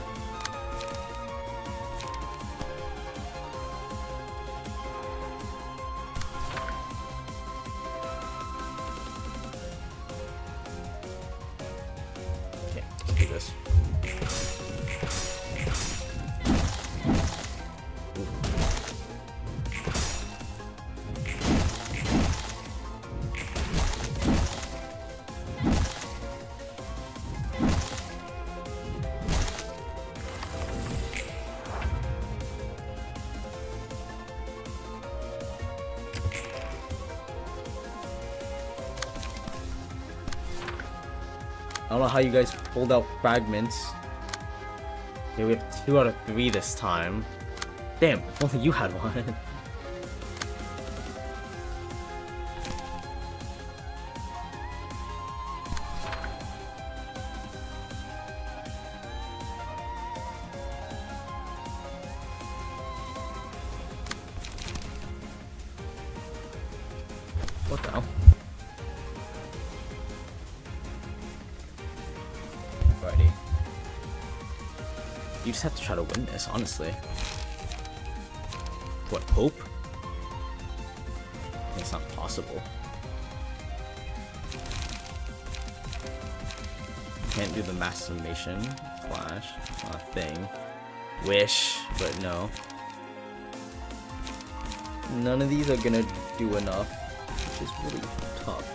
Okay, let's do this. don't know how you guys pulled out fragments. Okay, we have 2 out of 3 this time. Damn, if only you had one. What the hell? Alrighty. You just have to try to win this, honestly. What, hope? It's not possible. Can't do the mass summation. Flash. Not a thing. Wish, but no. None of these are gonna do enough, which is really tough.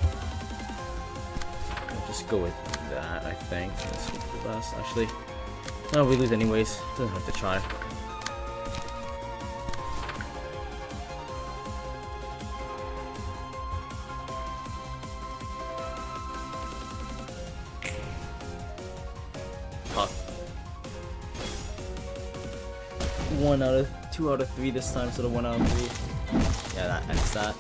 I'll just go with that, I think. Let's hope for the best. Actually, no, we lose anyways. Doesn't have to try. Tough. 2 out of 3 this time instead of 1 out of 3. Yeah, that ends that.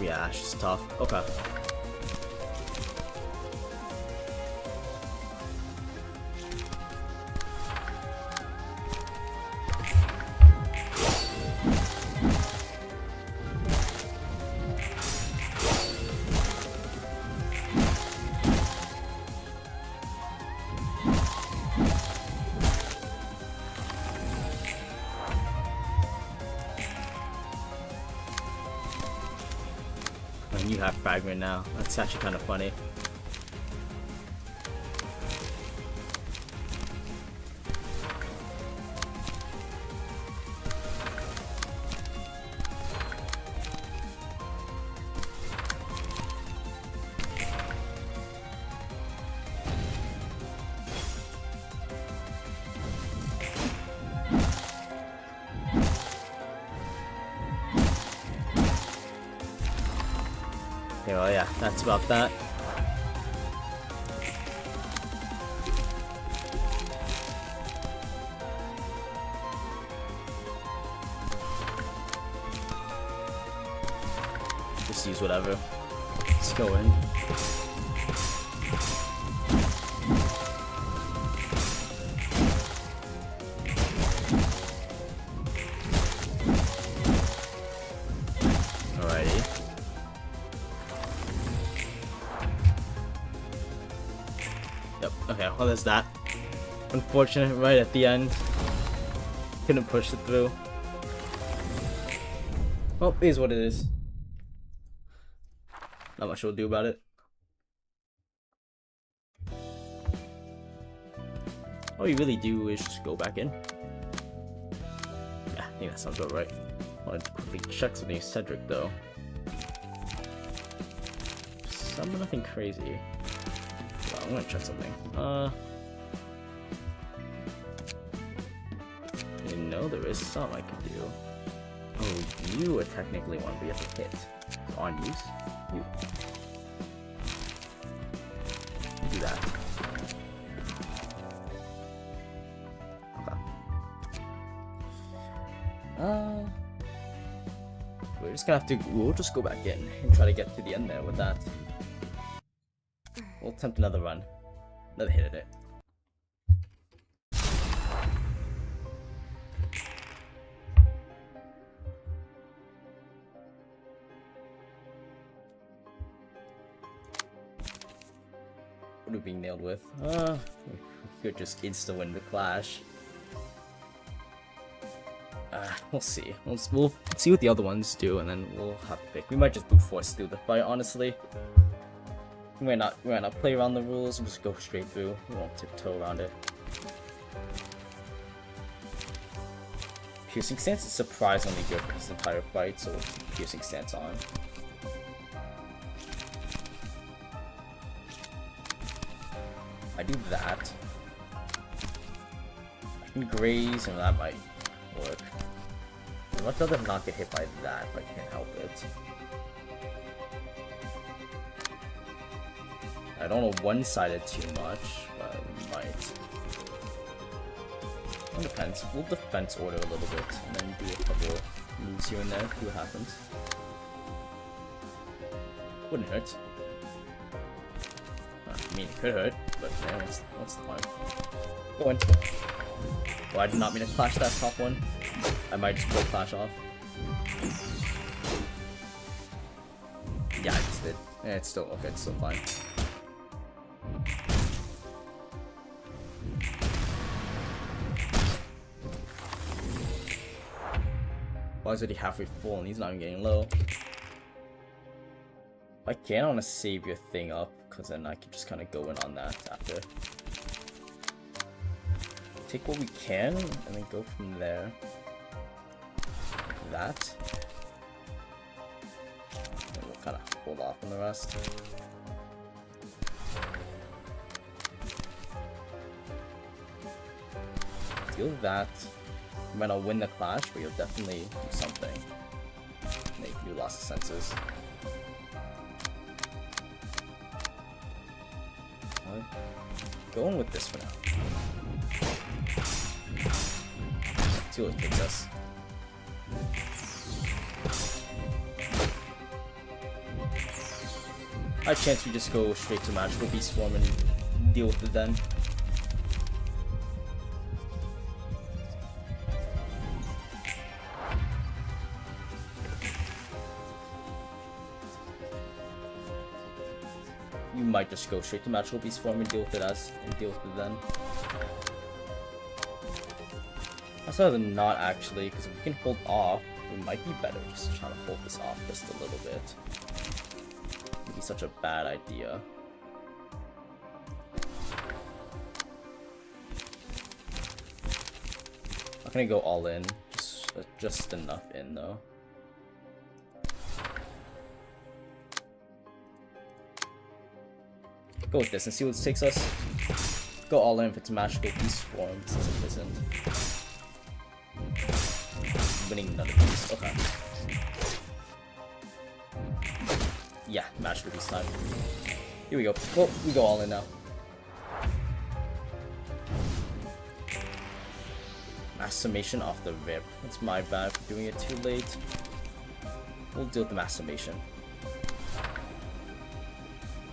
Yeah, it's just tough. Okay. And you have fragment now. That's actually kind of funny. Okay, well, yeah, that's about that. Just use whatever. Let's go in. Alrighty. Yep, okay, well there's that. Unfortunate, right at the end. Couldn't push it through. Well, it is what it is. Not much we'll do about it. All you really do is just go back in. Yeah, I think that sounds about right. I wanted to quickly check something Cedric though. Some nothing crazy. Well, I'm gonna check something. You know there is some I can do. Oh, you are technically one we have to hit. So on use. You. Do that. Okay. We're just gonna have to. We'll just go back in and try to get to the end there with that. We'll attempt another run. Another hit at it. What are we being nailed with? We could just insta-win the clash. We'll see. We'll see what the other ones do, and then we'll have to pick. We might just brute force through the fight, honestly. We might not play around the rules. We'll just go straight through. We won't tiptoe around it. Piercing stance is surprisingly good for this entire fight, so we'll keep piercing stance on. I do that. can graze, and that might work. I'd much rather not get hit by that if I can't help it. I don't know one-sided too much, but we might. It depends. We'll defense order a little bit, and then do a couple moves here and there, see what happens. Wouldn't hurt. I mean, it could hurt, but man, what's the point? Go in. Oh, I did not mean to clash that top one. I might just pull clash off. Yeah, I just did. Yeah, it's still okay, it's still fine. Well, he's already halfway full and he's not even getting low. If I can, I want to save your thing up, because then I can just kind of go in on that after. Take what we can, and then go from there. Like that. And we'll kind of hold off on the rest. Deal with that. You might not win the clash, but you'll definitely do something. Make you lost the senses. Going with this for now. See what it takes us. High chance we just go straight to magical beast form and deal with it then. You might just go straight to magical beast form and deal with it then. I'd rather not actually, because if we can hold off, it might be better just trying to hold this off just a little bit. It'd be such a bad idea. Not gonna go all in, just enough in though. Go with this and see what it takes us. Go all in if it's magical beast form, since it isn't. Winning none of these. Okay. Yeah, magical beast time. Here we go. Well, we go all in now. Mass summation off the rip. That's my bad for doing it too late. We'll deal with the mass summation.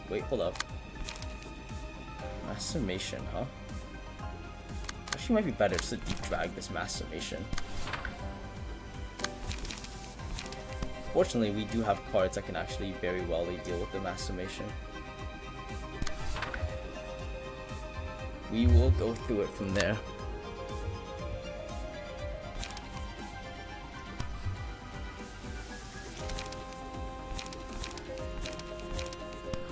Wait, hold up. Mass summation, huh? Actually, might be better just to deep drag this mass summation. Fortunately, we do have cards that can actually very well deal with the mass summation. We will go through it from there.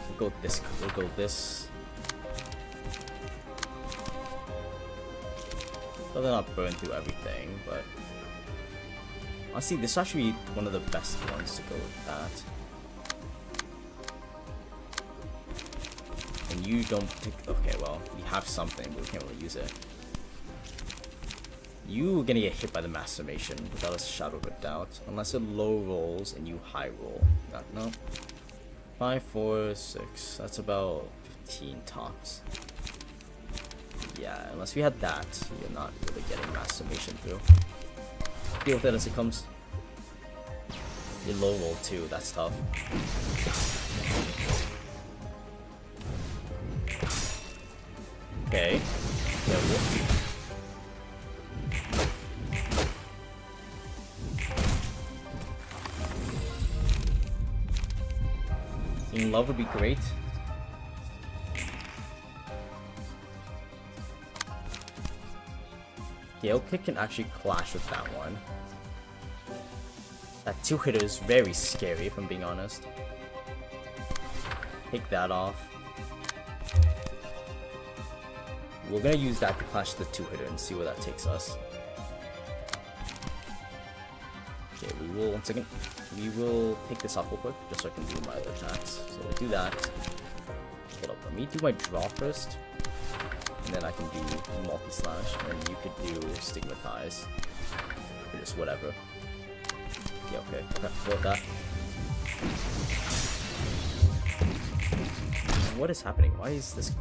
We'll go this. We'll go this. Rather not burn through everything, but honestly, this is actually one of the best ones to go with that. And you don't pick. Okay, well, we have something, but we can't really use it. You are gonna get hit by the mass summation without a shadow of a doubt, unless it low rolls and you high roll. No. 5, 4, 6. That's about 15 tops. Yeah, unless we had that, you're not really getting mass summation through. Deal with it as it comes. You low roll too, that's tough. Okay. There we go. In love would be great. Gale Kick can actually clash with that one. That 2-hitter is very scary, if I'm being honest. Take that off. We're gonna use that to clash the 2-hitter and see where that takes us. Okay, we will, once again, we will take this off real quick, just so I can do my other attacks. So we'll do that. Hold up, let me do my draw first. and then I can do multi-slash, and you could do stigmatize, or just whatever. Yeah, okay, go with that. What is happening? Why is this?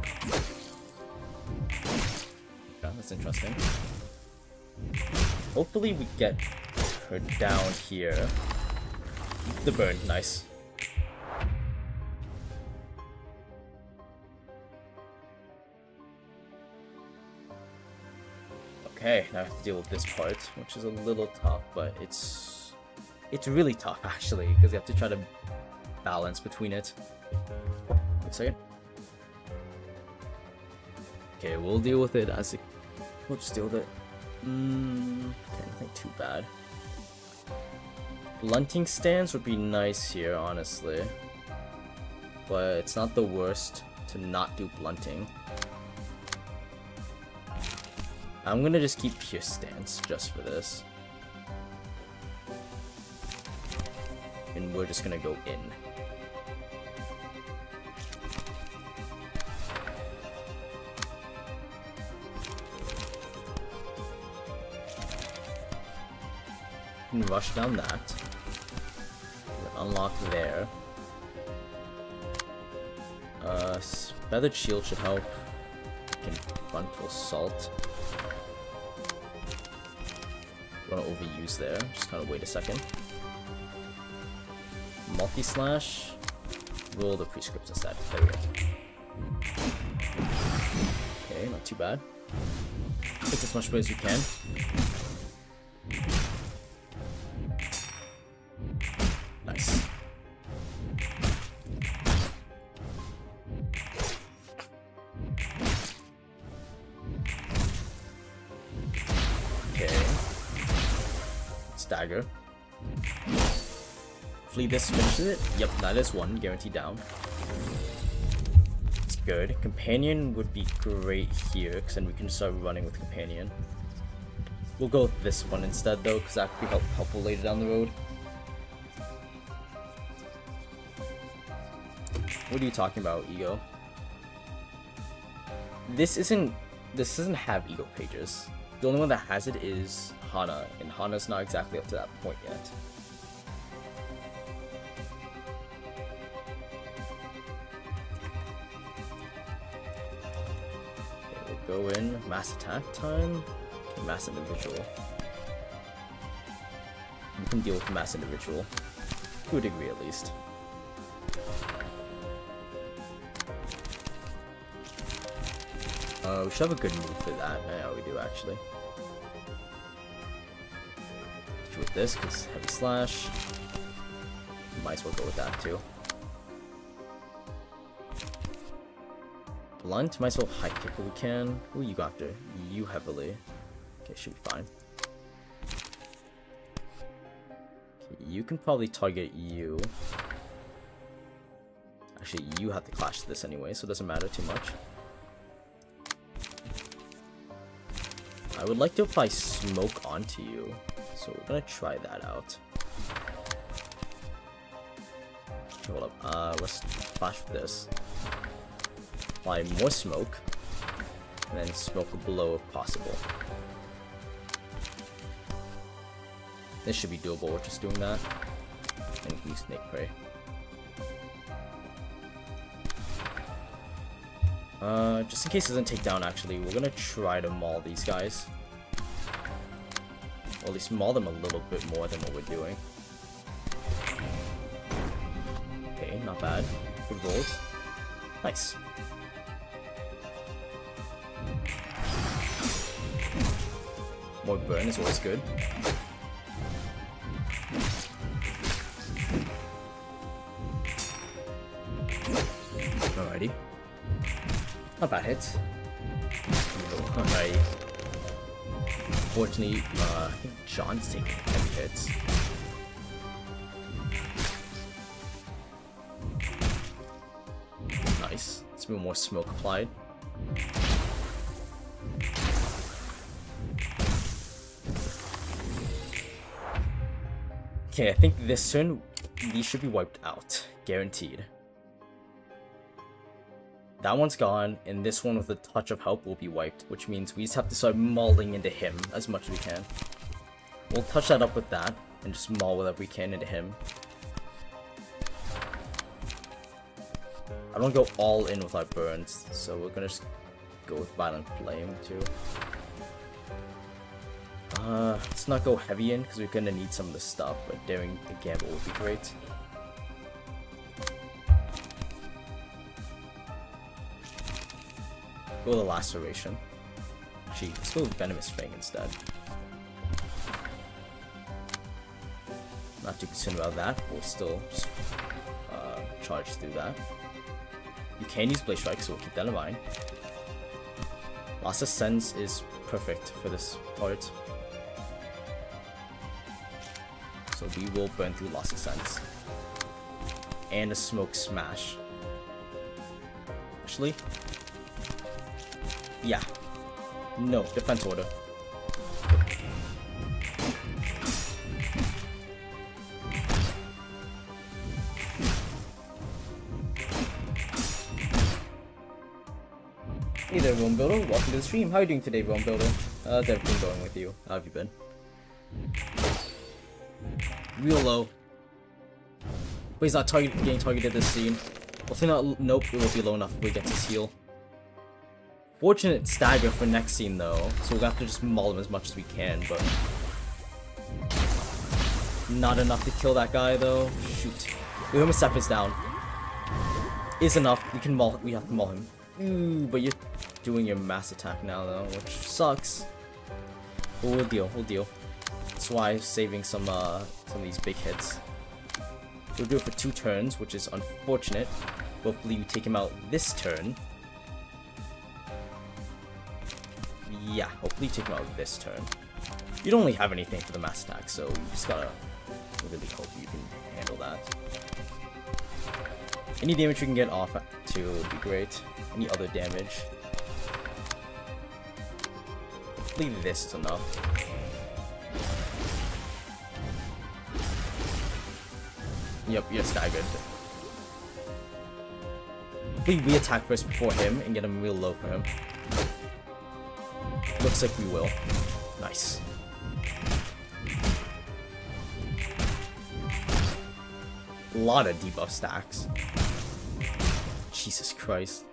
Yeah, that's interesting. Hopefully we get her down here. The burn, nice. Okay, now I have to deal with this part, which is a little tough, but it's really tough actually, because you have to try to balance between it. Wait a second. Okay, we'll deal with it as it. We'll just deal with it. Okay, nothing too bad. Blunting stance would be nice here, honestly, but it's not the worst to not do blunting. I'm gonna just keep pierce stance just for this. And we're just gonna go in. And rush down that. Unlock there. Feathered shield should help. Can frontal assault. Gonna overuse there. Just kind of wait a second. Multi-slash. Roll the prescripts instead. There we go. Okay, not too bad. Take as much weight as you can. Nice. Okay. Stagger. Hopefully this finishes it. Yep, that is one. Guaranteed down. It's good. Companion would be great here, because then we can start running with Companion. We'll go with this one instead, though, because that could be helpful later down the road. What are you talking about, Ego? This doesn't have Ego pages. The only one that has it is Hana, and Hana's not exactly up to that point yet. Okay, we'll go in mass attack time, mass individual. We can deal with mass individual to a degree at least. We should have a good move for that. Yeah, we do actually. With this, because heavy slash. Might as well go with that too. Blunt, might as well high kick what we can. Who you got after? You heavily. Okay, should be fine. Okay, you can probably target you. Actually, you have to clash this anyway, so it doesn't matter too much. I would like to apply smoke onto you, so we're gonna try that out. Hold up, let's flash this. Apply more smoke, and then smoke below if possible. This should be doable, we're just doing that. And use Snake Prey. Just in case it doesn't take down, actually, we're gonna try to maul these guys. Or at least maul them a little bit more than what we're doing. Okay, not bad. Good rolls. Nice. More burn is always good. Alrighty. Not bad hits. Alright. Fortunately, I think John's taking heavy hits. Nice. Let's be more smoke applied. Okay, I think this turn, these should be wiped out. Guaranteed. That one's gone, and this one with a touch of help will be wiped, which means we just have to start mauling into him as much as we can. We'll touch that up with that, and just maul whatever we can into him. I don't go all in with our burns, so we're gonna just go with Violent Flame too. Let's not go heavy in, because we're gonna need some of the stuff, but Daring the Gambit would be great. Go with the Laceration. Actually, let's go with Venomous Fang instead. Not too concerned about that, we'll still just charge through that. You can use Blaze Strike, so we'll keep that in mind. Last Ascents is perfect for this part. So we will burn through Lost Ascents. And a Smoke Smash. Actually, yeah. No, Defense Order. Hey there, Realm Builder. Welcome to the stream. How are you doing today, Realm Builder? How's everything going with you? How have you been? Real low. But he's not getting targeted this scene. Hopefully not. Nope, it won't be low enough if we get his heal. Fortunate stagger for next scene though, so we'll have to just maul him as much as we can, but not enough to kill that guy though. Shoot. We have him seconds down. Is enough. We can maul. We have to maul him. Ooh, but you're doing your mass attack now though, which sucks. But we'll deal. We'll deal. That's why I'm saving some of these big hits. We'll do it for 2 turns, which is unfortunate. Hopefully we take him out this turn. Yeah, hopefully take him out this turn. You don't really have anything for the mass attack, so you just gotta really hope you can handle that. Any damage we can get off too would be great. Any other damage. Hopefully this is enough. Yep, you're staggered. Hopefully we attack first before him and get him real low for him. Looks like we will. Nice. A lot of debuff stacks. Jesus Christ.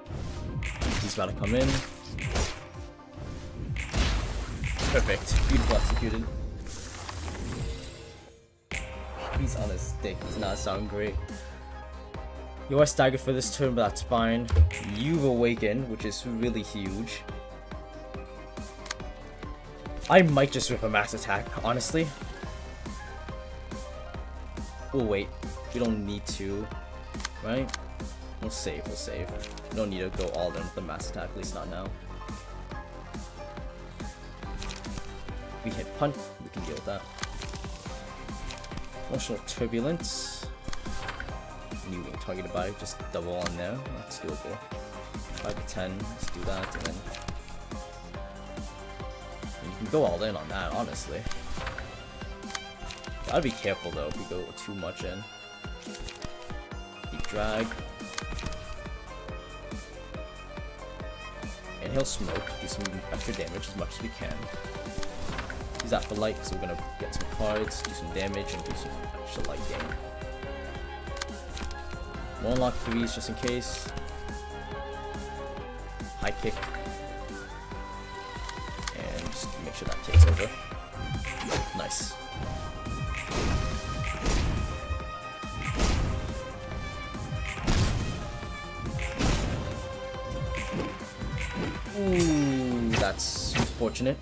He's about to come in. Perfect. Beautiful executed. He's on his stick. Does not sound great. You are staggered for this turn, but that's fine. You've awakened, which is really huge. I might just rip a max attack, honestly. We'll wait. We don't need to, right? We'll save, we'll save. We don't need to go all in with the mass attack, at least not now. We hit punt, we can deal with that. Emotional Turbulence. You being targeted by, just double on there. That's doable. 5 to 10, let's do that, and then you can go all in on that, honestly. Gotta be careful though if we go too much in. Deep drag. And he'll smoke, do some extra damage as much as we can. Use that for light, so we're gonna get some cards, do some damage, and do some extra light gain. We'll unlock 3s just in case. High kick. And just make sure that takes over. Nice. Ooh, that's fortunate.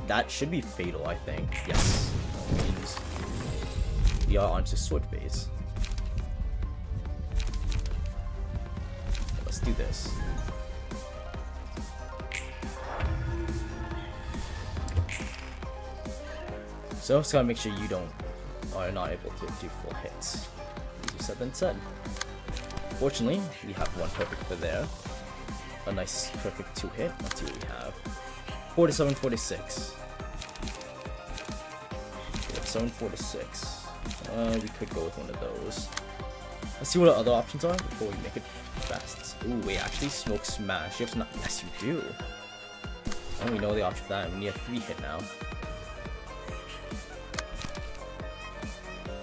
That should be fatal, I think. Yes. That means we are onto sword phase. Okay, let's do this. So just gotta make sure you are not able to do full hits. Easier said than said. Fortunately, we have one perfect for there. A nice perfect 2 hit. Let's see what we have. 4 to 7, 4 to 6. 7, 4 to 6. We could go with one of those. Let's see what the other options are before we make it fast. Ooh, wait, actually smoke smash. You have to not. Yes, you do. Oh, we know the option for that. We need a 3-hit now.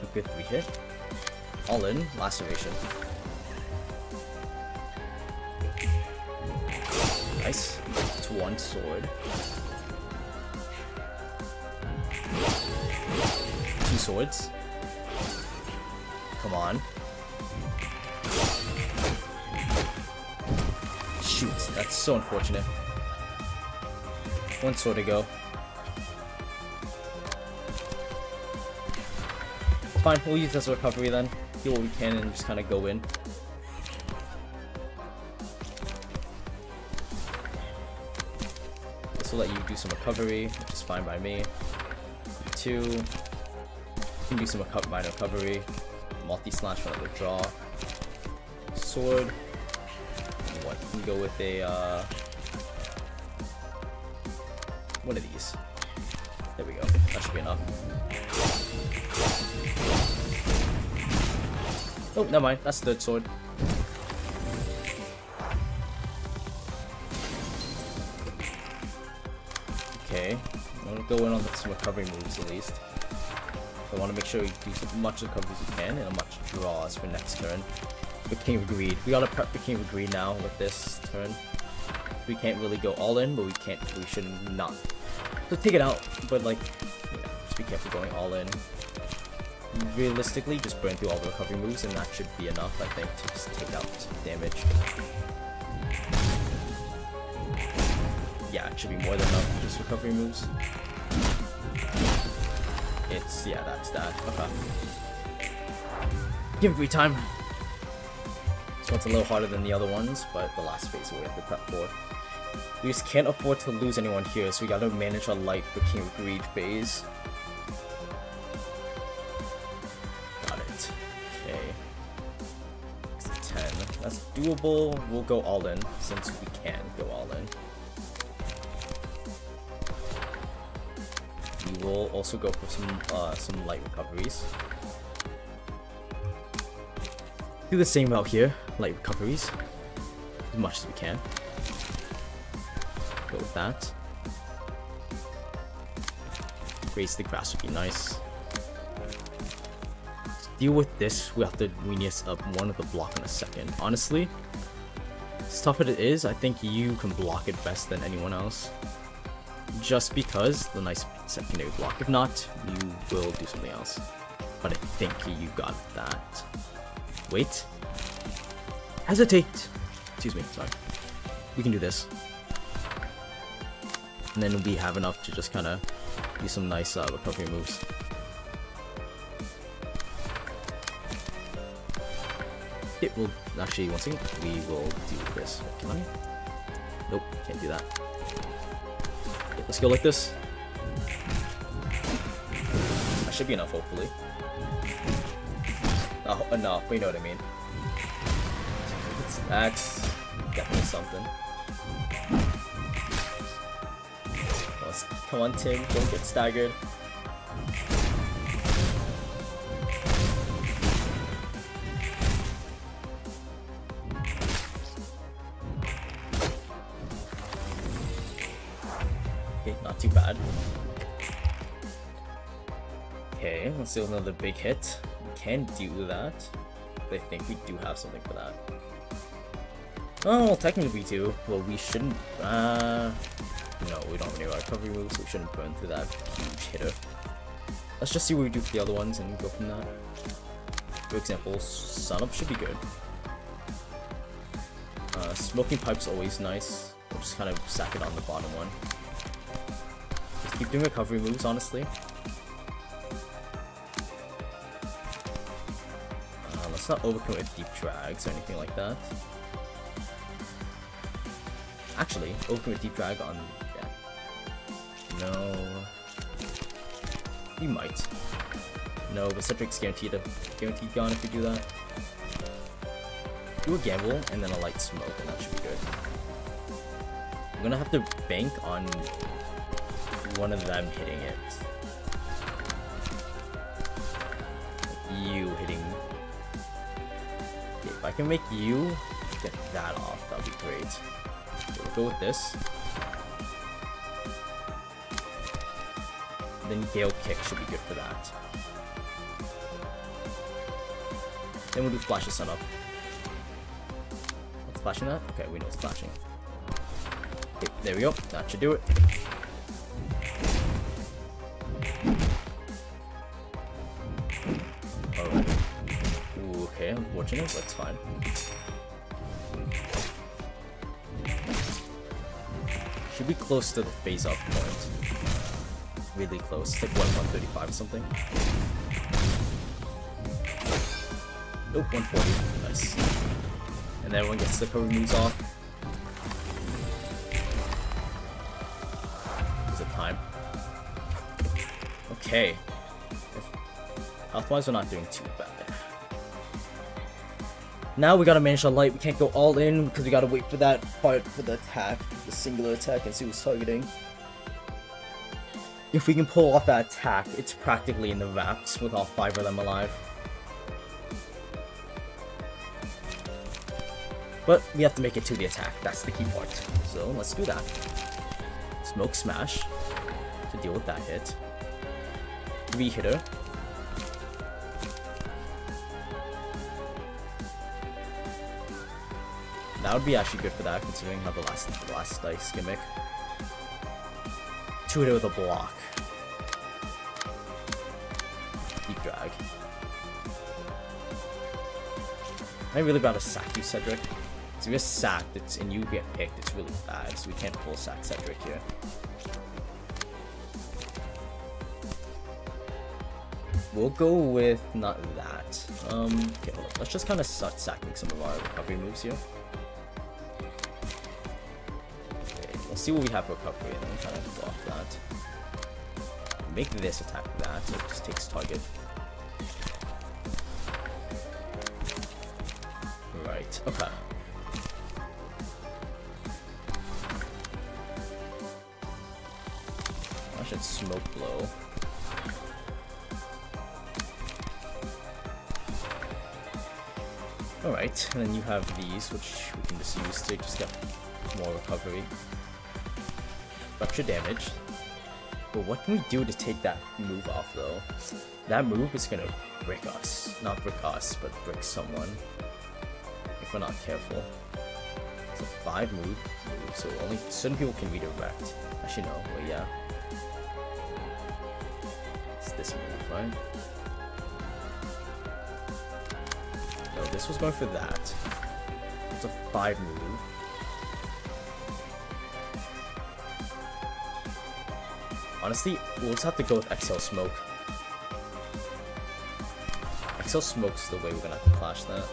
A good 3-hit. All in. Laceration. Nice. It's 1 sword. 2 swords. Come on. Shoot, that's so unfortunate. 1 sword to go. Fine, we'll use this recovery then. Do what we can and just kind of go in. This will let you do some recovery, which is fine by me. 2. You can do some minor recovery. Multi-slash for another draw. Sword. What? You can go with a, one of these. There we go. That should be enough. Oh, never mind. That's the 3rd sword. Okay. I'm gonna go in on some recovery moves at least. I want to make sure we do as much recovery as we can and as much draws for next turn. The King of Greed. We gotta prep the King of Greed now with this turn. We can't really go all in, but we should not. So take it out, but like, yeah, just be careful going all in. Realistically, just burn through all the recovery moves and that should be enough, I think, to just take out damage. Yeah, it should be more than enough, just recovery moves. It's, yeah, that's that. Okay. Give me time. So it's a little harder than the other ones, but the last phase we have to prep for. We just can't afford to lose anyone here, so we gotta manage our light for King of Greed phase. Got it. Okay. It's a 10. That's doable. We'll go all in, since we can go all in. We will also go for some light recoveries. Do the same route here, light recoveries, as much as we can. Go with that. Graze the grass would be nice. To deal with this, we have to weenius up one of the block in a second. Honestly, as tough as it is, I think you can block it best than anyone else. Just because the nice secondary block. If not, you will do something else. But I think you got that. Wait. Hesitate! Excuse me, sorry. We can do this. And then we have enough to just kind of do some nice recovery moves. It will actually, one second, we will do this. Can I? Nope, can't do that. Okay, let's go like this. That should be enough, hopefully. Oh, enough, but you know what I mean. That's definitely something. Come on, Tim, don't get staggered. Okay, not too bad. Okay, let's do another big hit. We can do that. But I think we do have something for that. Oh, technically we do. Well, we shouldn't. No, we don't have any recovery moves, so we shouldn't burn through that huge hitter. Let's just see what we do for the other ones and go from that. For example, Sun Up should be good. Smoking Pipe's always nice. We'll just kind of sack it on the bottom one. Just keep doing recovery moves, honestly. Let's not overcommit with deep drags or anything like that. Actually, overcommit deep drag on. Yeah. No. You might. No, but Cedric's guaranteed gone if you do that. Do a gamble and then a light smoke, and that should be good. I'm gonna have to bank on one of them hitting it. you hitting. Okay, if I can make you get that off, that'd be great. Okay, we'll go with this. Then Gale Kick should be good for that. Then we'll do Flash the Sun up. What's flashing that? Okay, we know it's flashing. Okay, there we go. That should do it. Alright. Ooh, okay, unfortunate, but it's fine. Should be close to the phase up point. Really close. It's like 135 or something. Nope, 140. Nice. And then everyone gets the cover moves off. Is it time? Okay. Health-wise, we're not doing too bad. Now we gotta manage our light. We can't go all in because we gotta wait for that part for the attack, the singular attack, and see who's targeting. If we can pull off that attack, it's practically in the wraps with all 5 of them alive. But we have to make it to the attack. That's the key part. So let's do that. Smoke Smash to deal with that hit. 3-hitter. That would be actually good for that, considering how the last dice gimmick. 2-hitter with a block. Deep drag. I really about to sack you, Cedric. So if you're sacked, and you get picked, it's really bad. So we can't full sack Cedric here. We'll go with not that. Okay, hold on. Let's just kind of start sacking some of our recovery moves here. Let's see what we have for recovery and then kind of go off that. Make this attack that, so it just takes target. Right, okay. I should smoke blow. Alright, and then you have these, which we can just use to just get more recovery. Extra damage. But what can we do to take that move off though? That move is gonna brick us. Not brick us, but brick someone. If we're not careful. It's a 5 move, so only certain people can redirect. Actually no, but yeah. It's this move, right? No, this was going for that. It's a 5 move. Honestly, we'll just have to go with Exhale Smoke. Exhale Smoke's the way we're gonna have to clash that.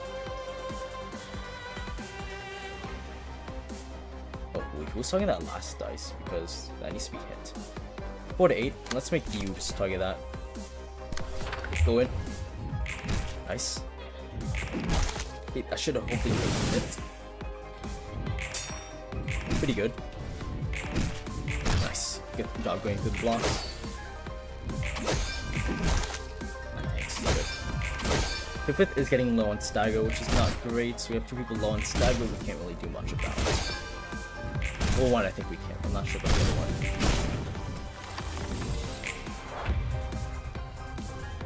Oh, wait, who's targeting that last dice? Because that needs to be hit. 4 to 8. Let's make you just target that. Go in. Nice. Okay, that should have hopefully made it. Pretty good. Good job going through the blocks. Nice, good. 5th is getting low on stagger, which is not great. So we have 2 people low on stagger, we can't really do much about it. Well, 1 I think we can, I'm not sure about the other one.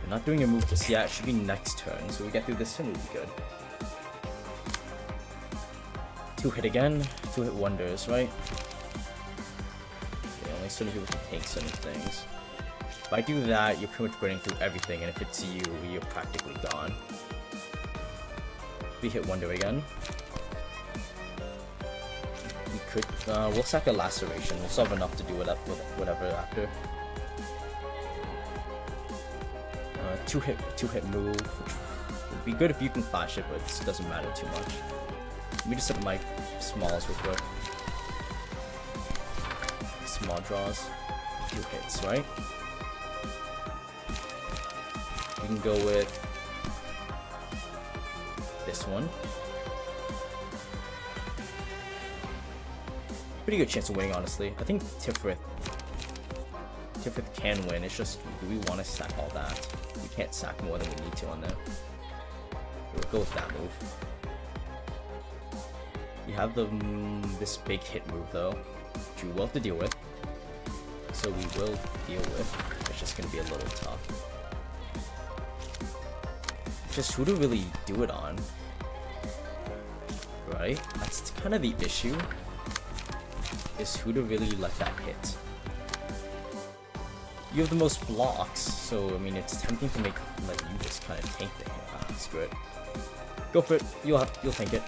We're not doing a move just yet, it should be next turn, so we get through this turn, it'll be good. 2-hit again, 2-hit wonders, right? Certain people can take certain things. If I do that, you're pretty much running through everything, and if it's you, you're practically gone. We hit Wonder again. We could, we'll sack a Laceration. We'll still have enough to do it up with whatever after. 2-hit move, which would be good if you can flash it, but it doesn't matter too much. Let me just set my smalls real quick. Small draws, 2 hits, right? We can go with this one. Pretty good chance of winning, honestly. I think Tifrith Tiffith can win. It's just, do we want to sack all that? We can't sack more than we need to on there. We'll go with that move. You have the this big hit move though, which we will have to deal with. So we will deal with. It's just gonna be a little tough. Just who to really do it on, right? That's kind of the issue. Is who to really let that hit. You have the most blocks, so I mean it's tempting to let you just kind of tank the hit. Ah, screw it. Go for it. You'll tank it.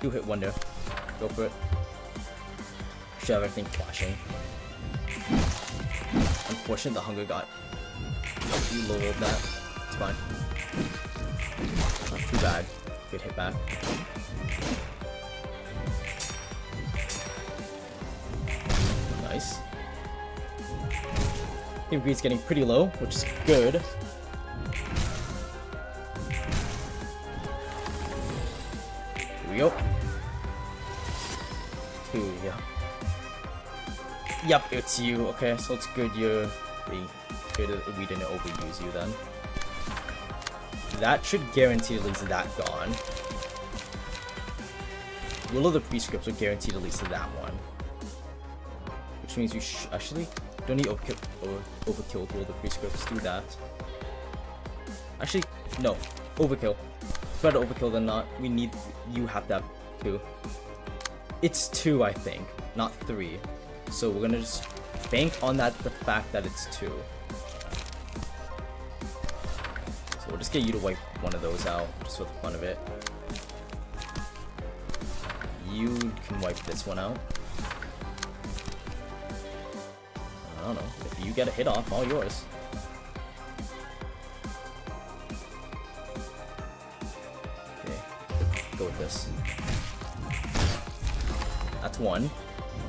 You hit wonder. Go for it. Should have everything flashing. Unfortunately, the hunger got you lowered that. It's fine. Not too bad. Good hit back. Nice. Team greed's getting pretty low, which is good. Here we go. Two, yeah. Yep, it's you. Okay, so it's good we didn't overuse you then. That should guarantee at least that gone. Will of the prescripts are guaranteed at least that one. Which means we actually don't need overkill to all the prescripts. Do that. Actually, no. Overkill. Better overkill than not. We need. You have to have 2. It's 2, I think, not 3. So we're gonna just bank on that. The fact that it's 2. So we'll just get you to wipe one of those out, just for the fun of it. You can wipe this one out. I don't know. If you get a hit off, all yours. Okay, go with this. That's 1.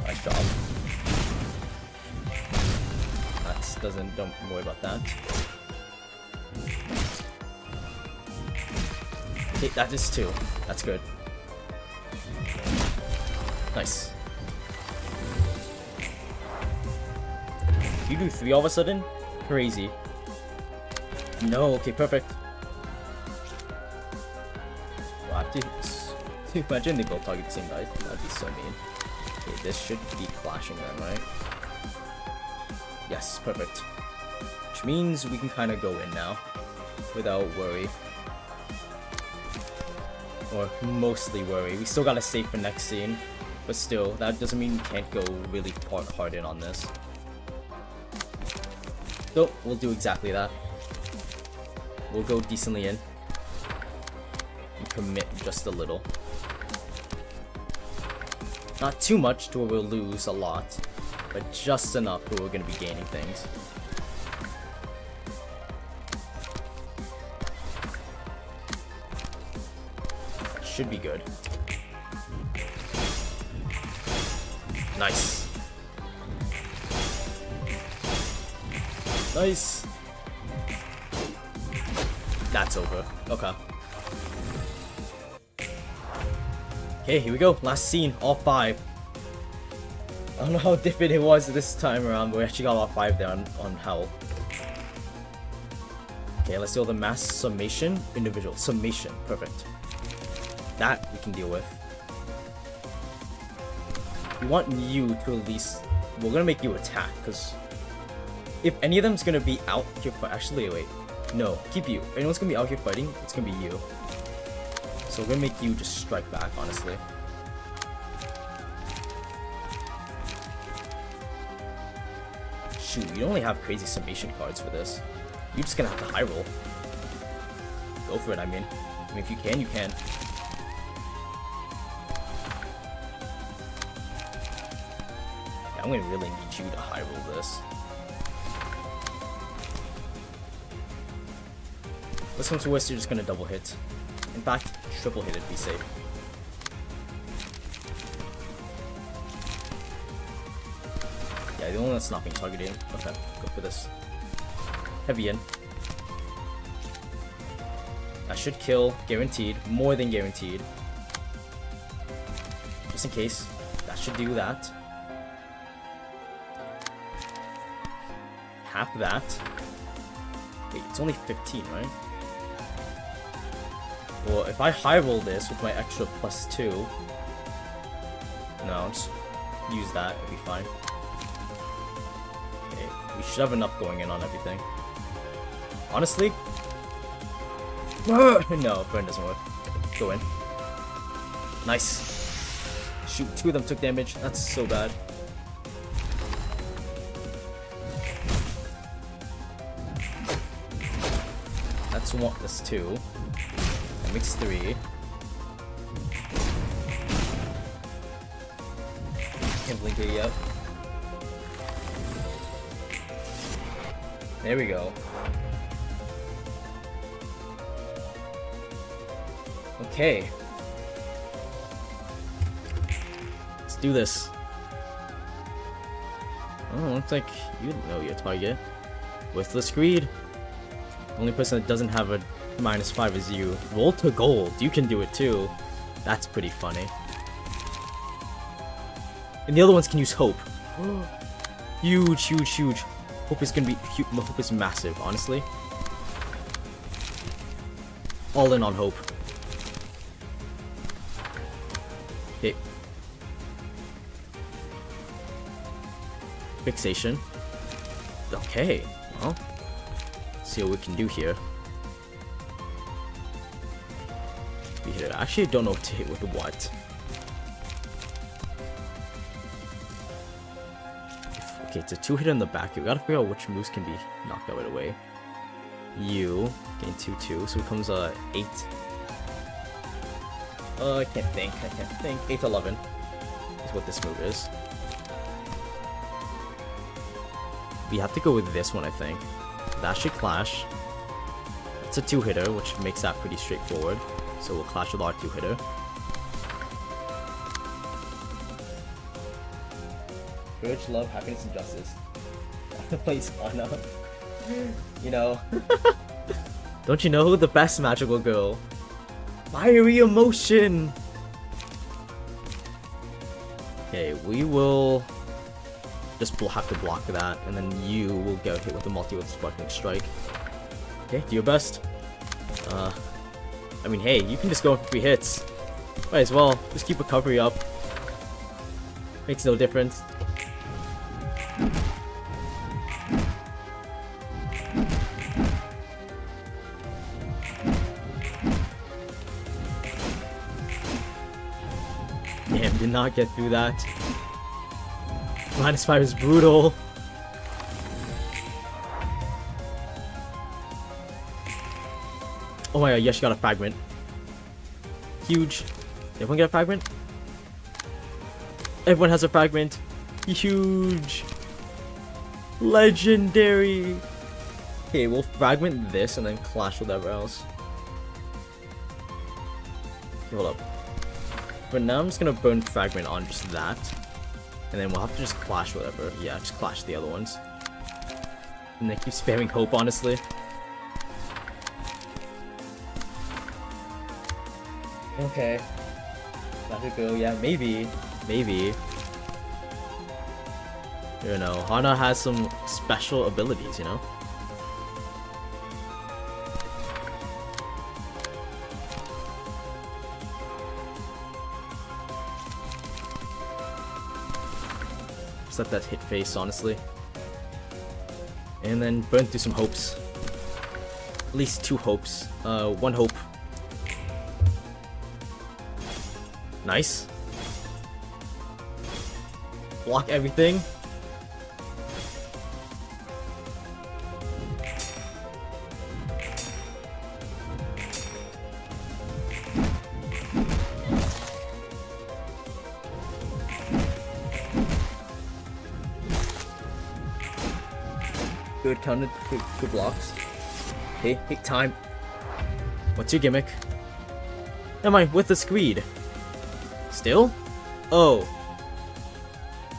Nice job. Don't worry about that. Okay, that is 2. That's good. Nice. You do 3 all of a sudden? Crazy. No, okay, perfect. Wow, dude. Imagine they both target the same guy. That'd be so mean. Okay, this should be clashing then, right? Yes, perfect. Which means we can kind of go in now. Without worry. Or mostly worry. We still gotta save for next scene. But still, that doesn't mean we can't go really hard in on this. So, we'll do exactly that. We'll go decently in. And commit just a little. Not too much to where we'll lose a lot. But just enough where we're going to be gaining things. Should be good. Nice. Nice. That's over. Okay. Okay, here we go. Last scene. All 5. I don't know how different it was this time around, but we actually got all 5 there on health. Okay, let's do the mass summation. Individual summation. Perfect. That we can deal with. We want you to at least... We're gonna make you attack, because... If any of them's gonna be out here fighting... Actually, wait. No, keep you. If anyone's gonna be out here fighting, it's gonna be you. So we're gonna make you just strike back, honestly. Shoot, you only have crazy summation cards for this. You're just gonna have to high roll. Go for it, I mean. If you can, you can. Yeah, I'm gonna really need you to high roll this. This one's worse, you're just gonna double hit. In fact, triple hit it, be safe. Yeah, the only one that's not being targeted. Okay, go for this. Heavy in. That should kill, guaranteed. More than guaranteed. Just in case. That should do that. half that. Wait, it's only 15, right? Well, if I high roll this with my extra +2, no, I'll just use that, it'll be fine. Okay, we should have enough going in on everything. Honestly, no, burn doesn't work. Go in. Nice. Shoot, 2 of them took damage. That's so bad. That's 1. That's 2. That makes 3. Can't blink it yet. There we go. Okay. Let's do this. Oh, looks like you know your target. With the screed. Only person that doesn't have a -5 is you. Roll to gold. You can do it too. That's pretty funny. And the other ones can use hope. Huge, huge, huge. Hope is gonna be huge. Hope is massive, honestly. All in on hope. Okay. Fixation. Okay. Well, see what we can do here. I actually don't know what to hit with what. Okay, it's a 2-hitter in the back. We gotta figure out which moves can be knocked out right away. You gain 2/2, so it becomes 8. I can't think. 8/11 is what this move is. We have to go with this one, I think. That should clash. It's a 2-hitter, which makes that pretty straightforward. So we'll clash with our 2-hitter. Courage, love, happiness, and justice. Please, Anna. You know. Don't you know the best magical girl? Fiery emotion! Okay, we will just have to block that, and then you will get hit with the multi with Sparkling Strike. Okay, do your best. I mean, hey, you can just go for 3 hits. Might as well. Just keep recovery up. Makes no difference. Damn, did not get through that. -5 is brutal. Oh my god, yes, you got a fragment. Huge. Did everyone get a fragment? Everyone has a fragment. Huge. Legendary. Okay, we'll fragment this and then clash whatever else. Okay, hold up. But now I'm just gonna burn fragment on just that. And then we'll have to just clash whatever. Yeah, just clash the other ones. And then keep spamming hope, honestly. Okay. That could go, yeah, maybe. Maybe. You know, Hana has some special abilities, you know? Just let that hit face, honestly. And then burn through some hopes. At least 2 hopes. 1 hope. Nice. Block everything. Good counted, good blocks. Hey, time. What's your gimmick? Am I with the screed? Still? Oh.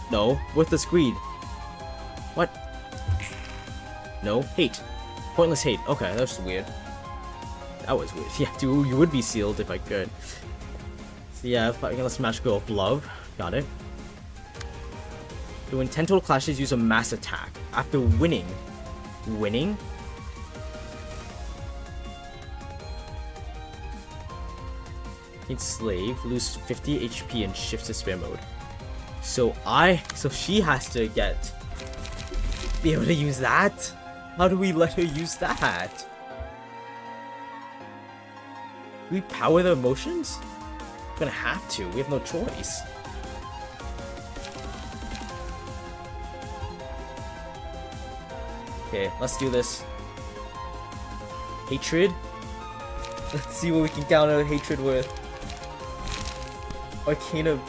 No, with the screed. What? No, hate. Pointless hate. Okay, that's weird. That was weird. Yeah, dude, you would be sealed if I could. So yeah, let's match go of love. Got it. So when 10 total clashes, use a mass attack. After winning, winning? Slave, lose 50 HP and shift to spare mode. So she has to be able to use that? How do we let her use that? Do we power the emotions? We're gonna have to, we have no choice. Okay, let's do this. Hatred? Let's see what we can counter hatred with. Arcana.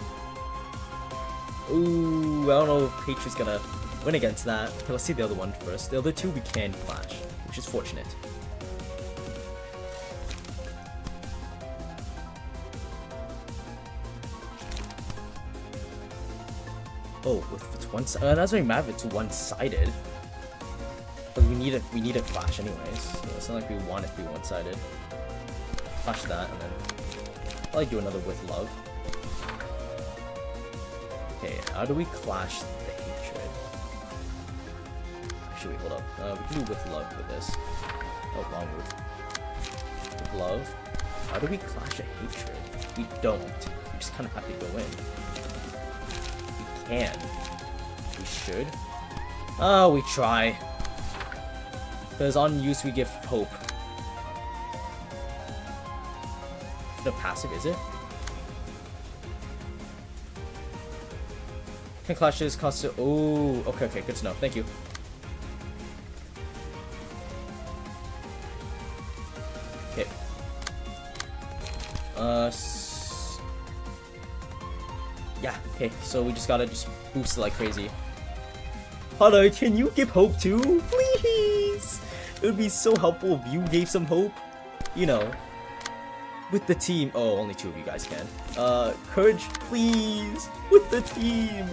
Ooh, I don't know if Hatred's gonna win against that. Okay, let's see the other one first. The other two we can clash, which is fortunate. Oh, if it's one side, that's really matter if it's one-sided. But we need a clash anyways. So it's not like we want it to be one-sided. Clash that, and then I'll do another with love. Okay, how do we clash the hatred? Actually, hold up. We can do with love with this. Oh, wrong move. With love. How do we clash a hatred? We don't. We just kind of have to go in. We can. We should. Oh, we try. Because on use we give hope. The passive, is it? Can clashes cost it? Oh, okay, good to know. Thank you. Okay. Yeah. Okay. So we just gotta boost it like crazy. Hana, can you give hope too, please? It would be so helpful if you gave some hope. You know, with the team. Oh, only 2 of you guys can. Courage, please, with the team.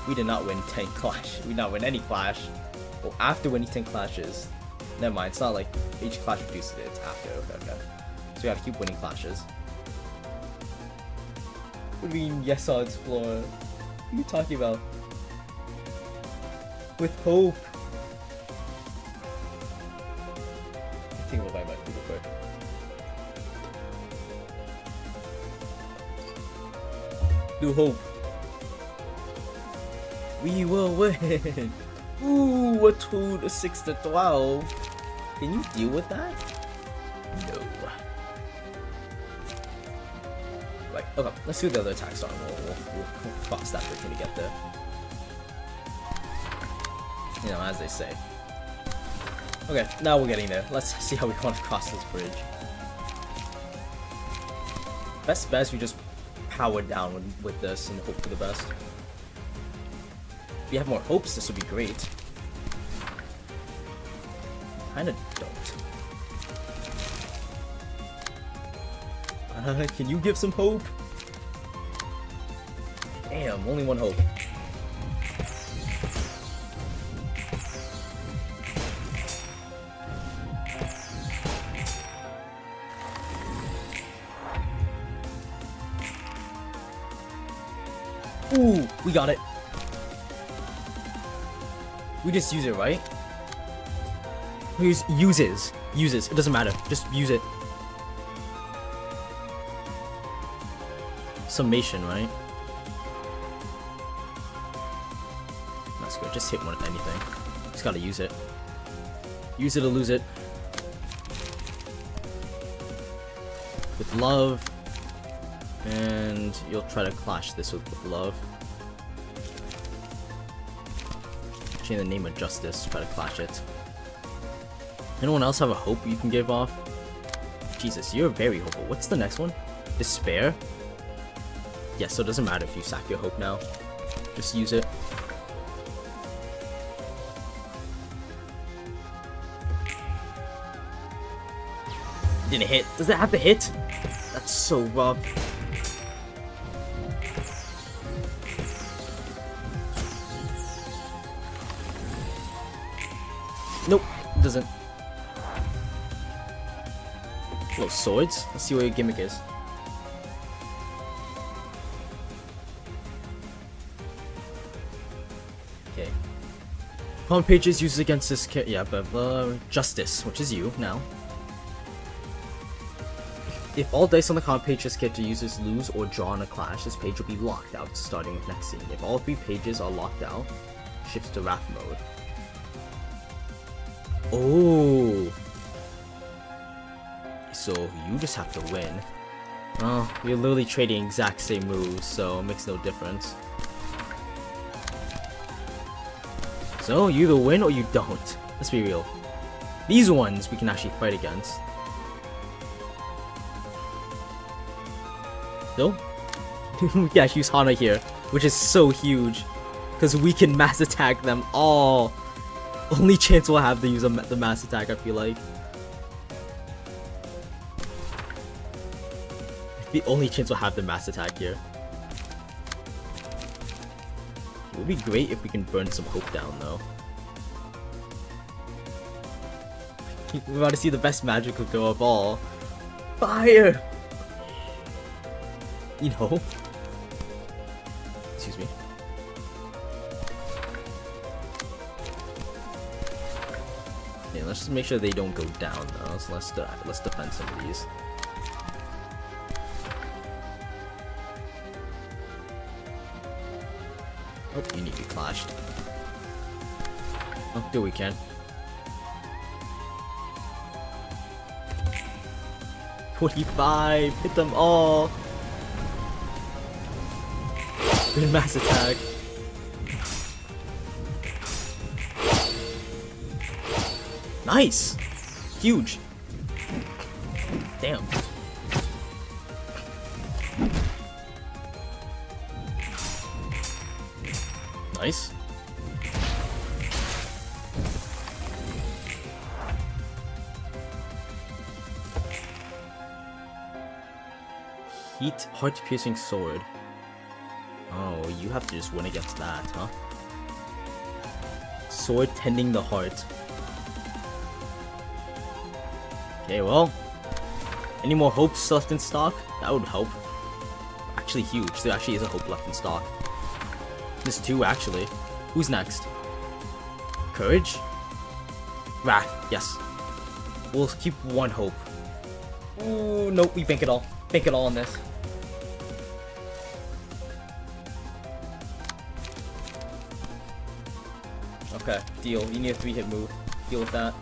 We did not win 10 clash. We did not win any clash. Oh, after winning 10 clashes. Never mind, it's not like each clash reduces it, it's after. Okay. So we gotta keep winning clashes. What do you mean, yes, I'll explore? What are you talking about? With hope. I think we'll buy my food real quick. Do hope. We will win! Ooh, a 2 to 6 to 12. Can you deal with that? No. Right, okay, let's do the other attacks on. We'll cross that bridge when we get there. You know, as they say. Okay, now we're getting there. Let's see how we want to cross this bridge. Best we just power down with this and hope for the best. If you have more hopes, this would be great. Kinda don't. Can you give some hope? Damn, only one hope. Ooh, we got it. We just use it, right? Uses. It doesn't matter. Just use it. Summation, right? That's good. Just hit one with anything. Just gotta use it. Use it or lose it. With love. And you'll try to clash this with love. Actually, in the name of justice, try to clash it. Anyone else have a hope you can give off? Jesus, you're very hopeful. What's the next one? Despair? Yes, so it doesn't matter if you sack your hope now. Just use it. Didn't hit. Does it have to hit? That's so rough. Nope, it doesn't. Little swords. Let's see what your gimmick is. Okay. Common pages used against this yeah, but Justice, which is you now. If all dice on the common page this character uses lose or draw on a clash, this page will be locked out, starting with next scene. If all 3 pages are locked out, shifts to Wrath mode. Oh! So you just have to win. Oh, you're literally trading exact same moves, so it makes no difference. So you either win or you don't. Let's be real. These ones we can actually fight against. So we can actually use Hana here, which is so huge, because we can mass attack them all. Only chance we'll have to use the mass attack, I feel like. The only chance we'll have the mass attack here. It would be great if we can burn some hope down, though. We're about to see the best magical go of all. Fire! You know? Excuse me. Yeah, let's just make sure they don't go down, though. So let's defend some of these. Oh, you need to be clashed. Oh, do we can. 45! Hit them all! Good mass attack. Nice! Huge! Damn. Nice. Heat heart-piercing sword. Oh, you have to just win against that, huh? Sword tending the heart. Okay, well. Any more hopes left in stock? That would help. Actually huge. There actually is a hope left in stock. There's 2 actually. Who's next? Courage? Wrath, yes. We'll keep 1 hope. Ooh, nope, we bank it all. Bank it all on this. Okay, deal. You need a 3-hit move. Deal with that.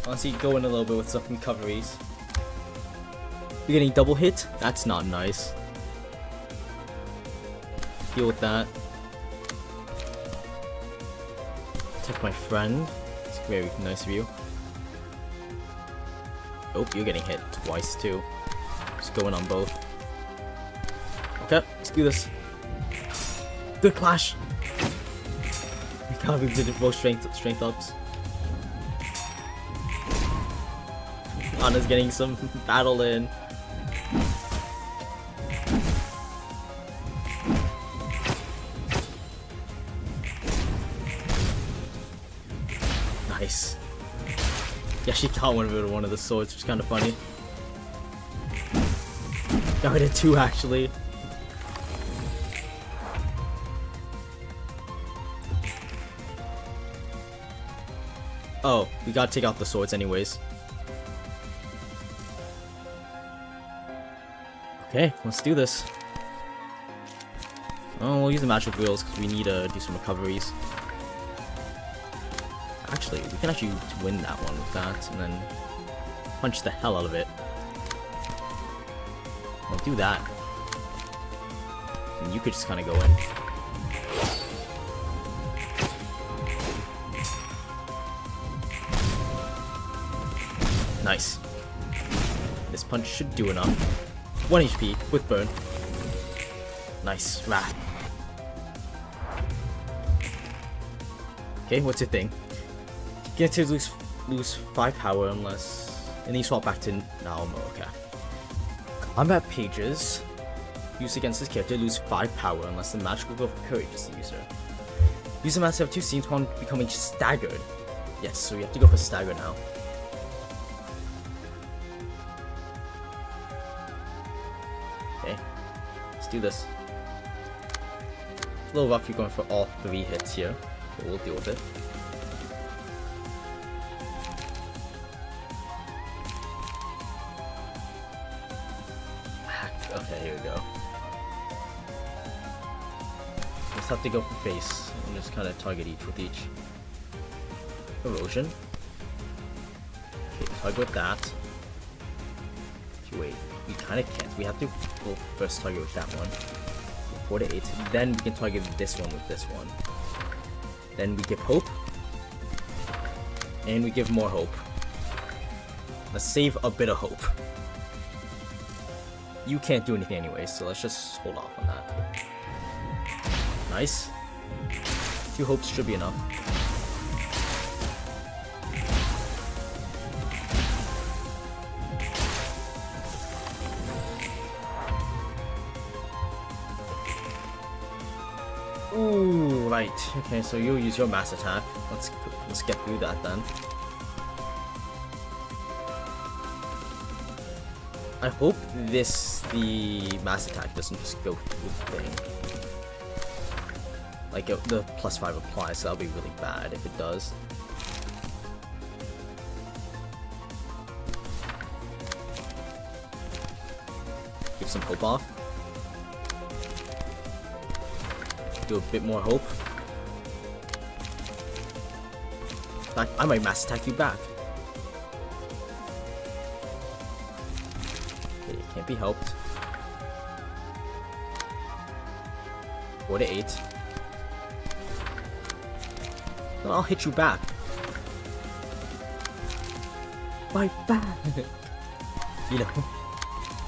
Honestly, go in a little bit with some recoveries. You're getting double hit? That's not nice. Deal with that. Take my friend. It's very nice of you. Oh, you're getting hit twice too. Just going on both. Okay, let's do this. Good clash. We can't believe we did both strength ups. Anna's getting some battle in. Nice. Yeah, she got one of the swords, which is kind of funny. Got rid of 2 actually. Oh, we gotta take out the swords anyways. Okay, let's do this. Oh, we'll use the magic wheels because we need to do some recoveries. Actually, we can actually win that one with that, and then punch the hell out of it. We'll do that. And you could just kind of go in. Nice. This punch should do enough. 1 HP with burn. Nice. Wrath. Okay, what's your thing? Get to lose 5 power unless... And then you swap back to Naomo, okay. Combat pages used against this character lose 5 power unless the magical growth of courage is the user. Use the master of 2 scenes upon becoming staggered. Yes, so we have to go for stagger now. Okay, let's do this. It's a little rough, you're going for all 3 hits here, but we'll deal with it. Okay, here we go. Let's have to go for face and just kind of target each with each. Erosion. Okay, target with that. Okay, wait, we kind of can't. We have to go first target with that one. 4 to 8. Then we can target this one with this one. Then we give hope. And we give more hope. Let's save a bit of hope. You can't do anything anyway, so let's just hold off on that. Nice. 2 hopes should be enough. Ooh, right. Okay, so you'll use your mass attack. Let's get through that then. I hope the mass attack doesn't just go through the thing. Like the +5 applies, so that'll be really bad if it does. Give some hope off. Do a bit more hope. In fact, I might mass attack you back. Okay, it can't be helped. 4 to 8. Then I'll hit you back. Fight back! You know,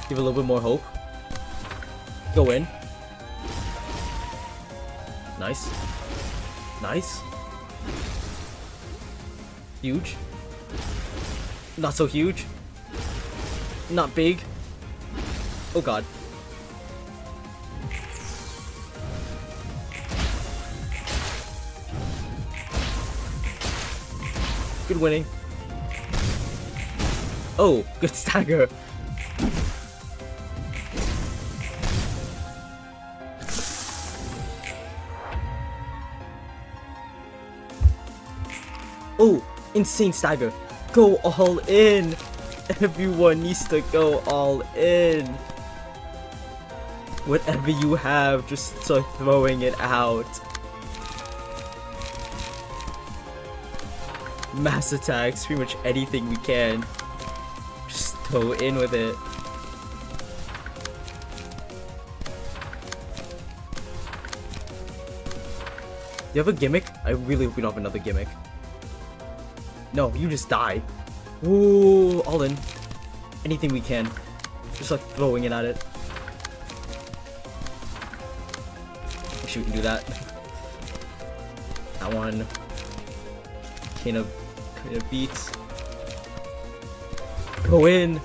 give a little bit more hope. Go in. Nice. Nice. Huge. Not so huge. Not big. Oh god. Good winning. Oh, good stagger. Oh, insane stagger. Go all in. Everyone needs to go all in. Whatever you have, just start throwing it out. Mass attacks, pretty much anything we can. Just throw in with it. Do you have a gimmick? I really hope we don't have another gimmick. No, you just die. Ooh, all in. Anything we can. Just like throwing it at it. Actually, we can do that. That one. Kind of beats. Go in.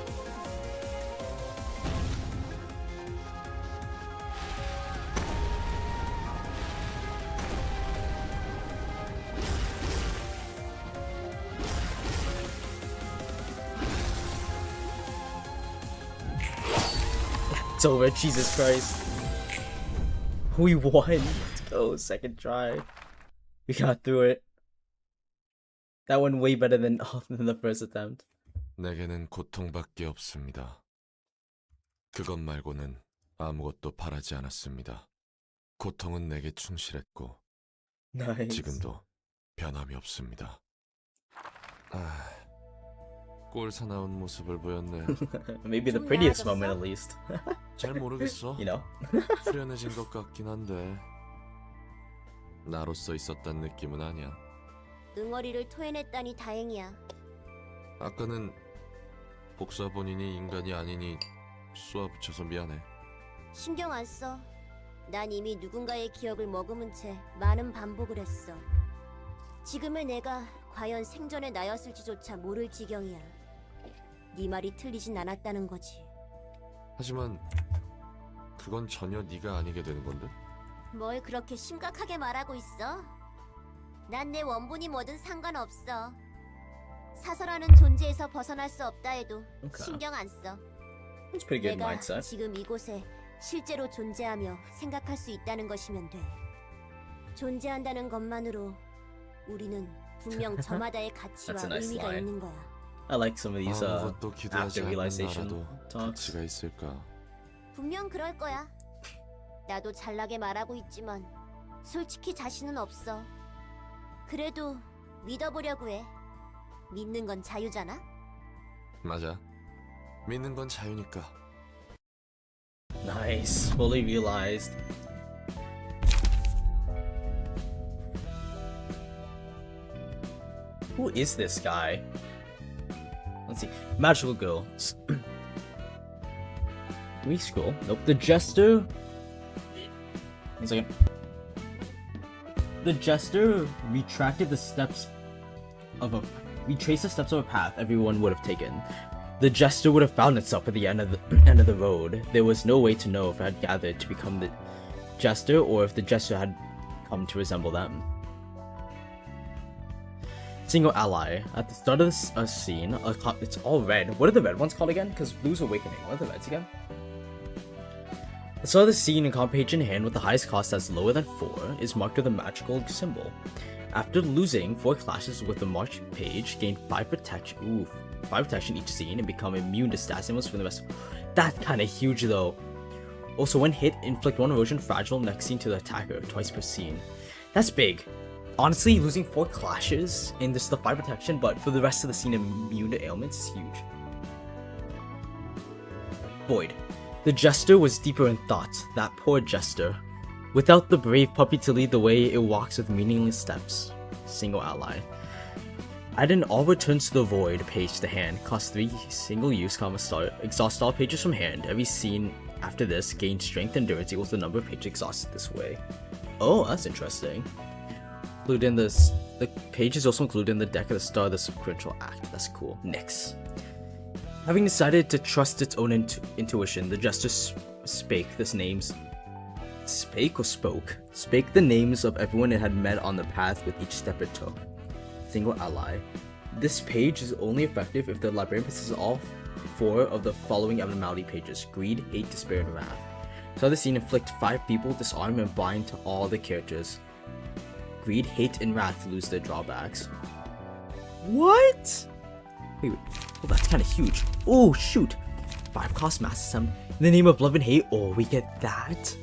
It's over, Jesus Christ. We won. Let's go, second try. We got through it. That went way better than the first attempt. 내게는 고통밖에 없습니다. 그것 말고는 아무것도 바라지 않았습니다. 고통은 내게 충실했고 Nice. 지금도 변함이 없습니다. 꼴 사나운 모습을 보였네. Maybe the 좀 prettiest 나아졌어? moment at least. 잘 모르겠어. You know? 후련해진 것 같긴 한데 나로서 있었단 느낌은 아니야. 응어리를 토해냈다니 다행이야. 아까는 복사 본인이 인간이 아니니 쏘아붙여서 미안해. 신경 안 써. 난 이미 누군가의 기억을 머금은 채 많은 반복을 했어. 지금의 내가 과연 생전의 나였을지조차 모를 지경이야. 네 말이 틀리진 않았다는 거지. 하지만 그건 전혀 네가 아니게 되는 건데? 뭘 그렇게 심각하게 말하고 있어? 난 내 원본이 뭐든 상관없어. 사설하는 존재에서 벗어날 수 없다 해도 Okay. 신경 안 써. That's pretty good 내가 mindset. 지금 이곳에 실제로 존재하며 생각할 수 있다는 것이면 돼. 존재한다는 것만으로 우리는 분명 저마다의 가치와 That's a nice 의미가 line. 있는 거야. I like some of these 아무것도 기대하지 after 않는 realization 나라도 talks. 가치가 있을까? 분명 그럴 거야. 나도 잘나게 말하고 있지만 솔직히 자신은 없어. 그래도 믿어보려고 해. 믿는 건 자유잖아. 맞아. 믿는 건 자유니까. Nice. Fully realized. Who is this guy? Let's see. Magical girl. Can we scroll? Nope. The jester. 1 second. The jester retraced the steps of a path everyone would have taken. The jester would have found itself at the end of the road. There was no way to know if it had gathered to become the jester or if the jester had come to resemble them. Single ally. At the start of a scene, it's all red. What are the red ones called again? Because blue's awakening. What are the reds again? The start of the scene, a comp page in hand with the highest cost that's lower than 4 is marked with a magical symbol. After losing 4 clashes with the marked page, gain 5 protection. Ooh, 5 protection each scene and become immune to stat symbols for the rest. That's kind of huge though. Also, when hit, inflict 1 erosion fragile next scene to the attacker, twice per scene. That's big. Honestly, losing 4 clashes in just the 5 protection, but for the rest of the scene immune to ailments is huge. Void. The jester was deeper in thought, that poor jester. Without the brave puppy to lead the way, it walks with meaningless steps. Single ally. Add in all returns to the void page to hand, cost 3 single use, start. Exhaust all pages from hand. Every scene after this gains strength and endurance equals the number of pages exhausted this way. Oh, that's interesting. Included in this, the page is also included in the deck at the start of the spiritual act. That's cool. Next. Having decided to trust its own intuition, the jester spake this names. Spake or spoke? Spake the names of everyone it had met on the path with each step it took. Single ally. This page is only effective if the librarian possesses all 4 of the following abnormality pages: greed, hate, despair, and wrath. So the scene inflict 5 people, disarm, and bind to all the characters. Greed, hate, and wrath lose their drawbacks. What? Wait, oh, that's kind of huge. Oh, shoot. 5 cost mass assembly. In the name of love and hate. Oh, we get that.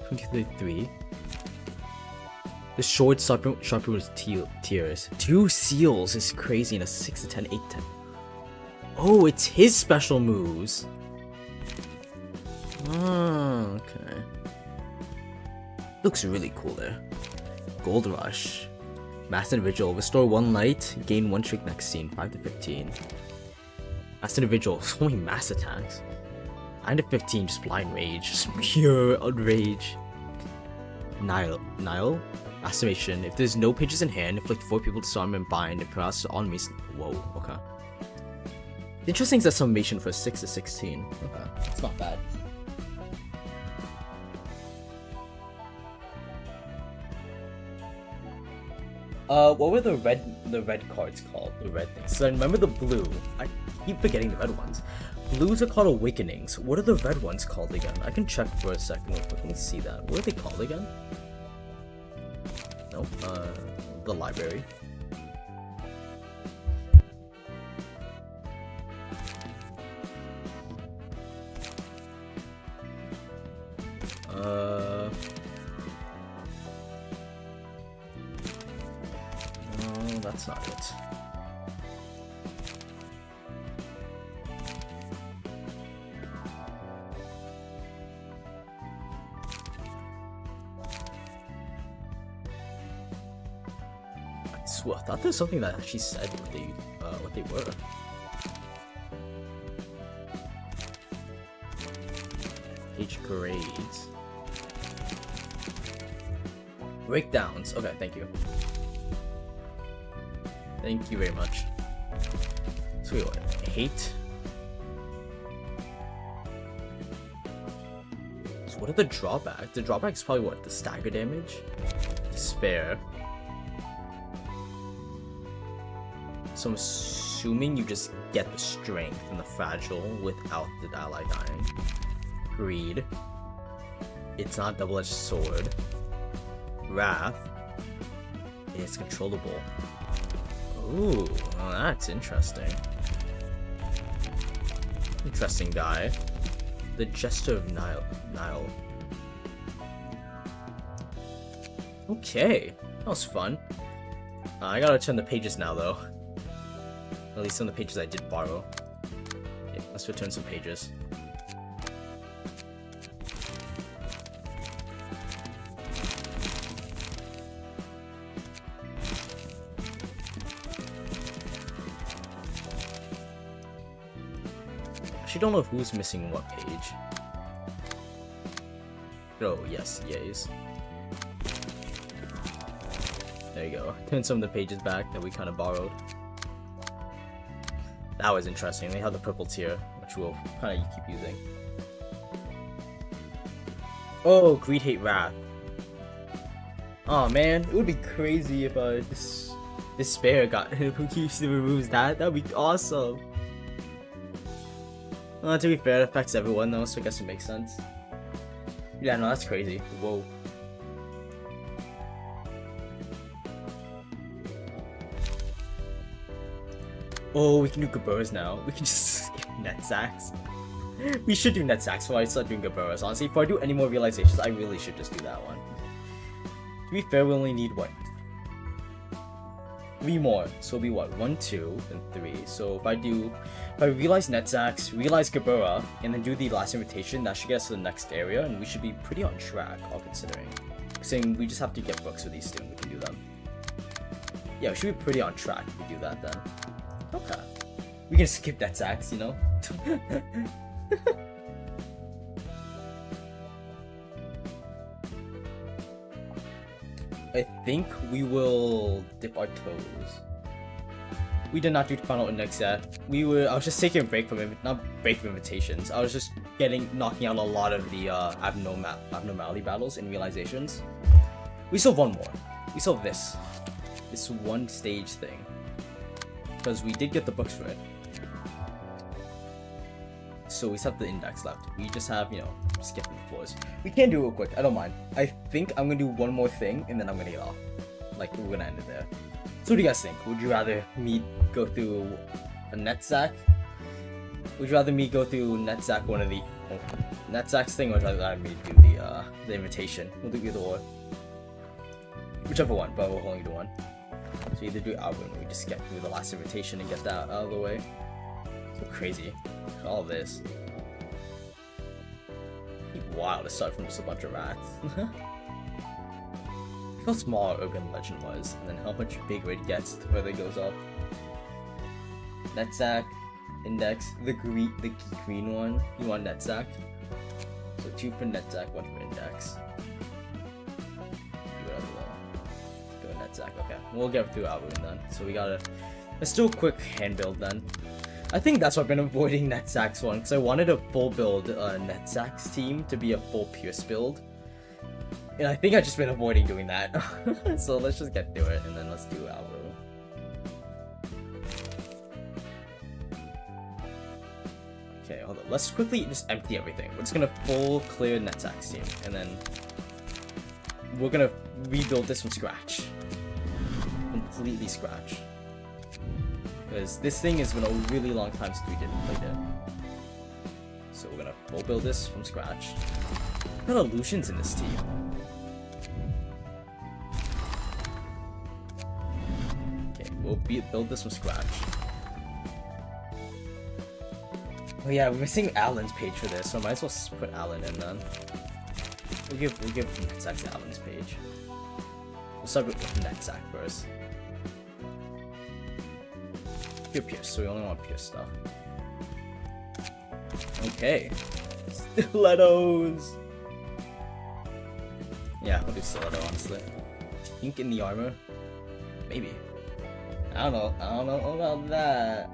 23. The short sharper with tears. 2 seals is crazy in a 6 to 10, 8 to 10. Oh, it's his special moves. Oh, okay. Looks really cool there. Gold Rush. Mass Individual. Restore 1 light. Gain 1 streak next scene. 5 to 15. Mass Individual. So many mass attacks. 9 to 15. Just blind rage. Just pure rage. Nile. Estimation. If there's no pages in hand, inflict 4 people disarm and bind and paralysis on me. Whoa, okay. Interesting is that summation for 6 to 16. Okay, it's not bad. What were the red cards called? The red things. So I remember the blue. I keep forgetting the red ones. Blues are called awakenings. What are the red ones called again? I can check for a second real quick. Let me see that. What are they called again? Nope. The library. No, that's not it. I thought there was something that actually said what they were. Page grades. Breakdowns. Okay, thank you. Thank you very much. So what? Hate. So what are the drawbacks? The drawbacks is probably what? The stagger damage? Despair. So I'm assuming you just get the strength and the fragile without the ally dying. Greed. It's not double-edged sword. Wrath. It's controllable. Ooh, well, that's interesting. Interesting guy. The Jester of Nile. Okay, that was fun. I gotta turn the pages now, though. At least some of the pages I did borrow. Okay, let's return some pages. Actually, don't know who's missing what page. Oh, yes, yays. There you go. Turn some of the pages back that we kind of borrowed. That was interesting. They had the purple tier, which we'll kind of keep using. Oh, Greed, Hate, Wrath. Oh man, it would be crazy if this Despair got who keeps removes that. That'd be awesome. To be fair, it affects everyone though, so I guess it makes sense. Yeah, no, that's crazy. Whoa. Oh, we can do Gaburas now. We can just skip net sacks. We should do net sacks before I start doing Gaburas. Honestly, if I do any more realizations, I really should just do that one. To be fair, we only need what? 3 more. So it'll be what? 1, 2, and 3. So if I realize net sacks, realize Gabura, and then do the last invitation, that should get us to the next area, and we should be pretty on track, all considering. Saying we just have to get books for these 2, and we can do them. Yeah, we should be pretty on track if we do that then. Okay. We can skip that sacks, you know? I think we will dip our toes. We did not do final index yet. I was just taking a break from not break from invitations. I was just knocking out a lot of the abnormality battles and realizations. We still have one more. We still have this one stage thing. Because we did get the books for it. So we still have the index left. We just have, skipping the floors. We can do it real quick, I don't mind. I think I'm gonna do one more thing and then I'm gonna get off. Like, we're gonna end it there. So what do you guys think? Would you rather me go through a net sack? Would you rather me go through net sack one of the net sacks thing, or would you rather me do the invitation? We'll do either or. Whichever one, but we'll only do one. So either do Album, or we just get through the last invitation and get that out of the way. So crazy. All this. Wild to start from just a bunch of rats. How small Urban Legend was, and then how much bigger it gets the further it goes up. Netsack, Index, the green one, you want Netsack? So 2 for Netsack, 1 for Index. Go Netsack, okay. We'll get through Album then. So let's do a quick hand build then. I think that's why I've been avoiding Netsacks one, because I wanted a full build Netsacks team to be a full Pierce build. And I think I've just been avoiding doing that. So let's just get through it, and then let's do Alvaro. Okay, hold on. Let's quickly just empty everything. We're just gonna full clear Netsacks team, and then we're gonna rebuild this from scratch. Completely scratch. Because this thing has been a really long time since we played it. So we're gonna full build this from scratch. What illusions in this team? Okay, we'll build this from scratch. Oh yeah, we're missing Alan's page for this, so I might as well put Alan in then. We'll give Netsack Alan's page. We'll start with Netsack first. Pierce, so we only want Pierce stuff. Okay. Stilettos! Yeah, we'll do Stiletto, honestly. Ink in the armor? Maybe. I don't know about that.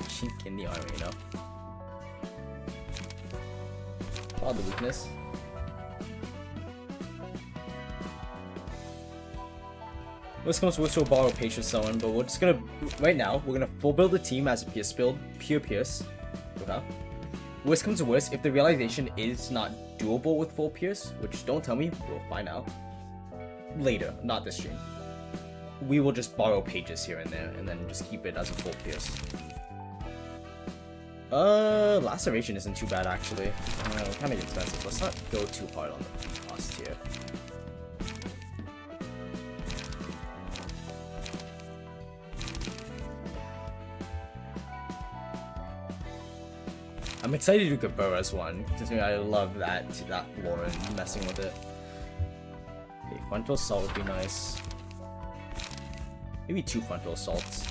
Chink in the armor, you know? Oh, the weakness. Worst comes to worst, we'll borrow Page from someone, but we're just gonna, right now, we're gonna full build the team as a Pierce build, pure Pierce. Okay. Worst comes to worst, if the realization is not doable with full Pierce, which don't tell me, we'll find out later, not this stream. We will just borrow Pages here and there, and then just keep it as a full Pierce. Laceration isn't too bad actually. Kind of expensive. Let's not go too hard on the cost here. I'm excited to do Gabura's one, because I love that lore and messing with it. Okay, frontal assault would be nice. Maybe 2 frontal assaults.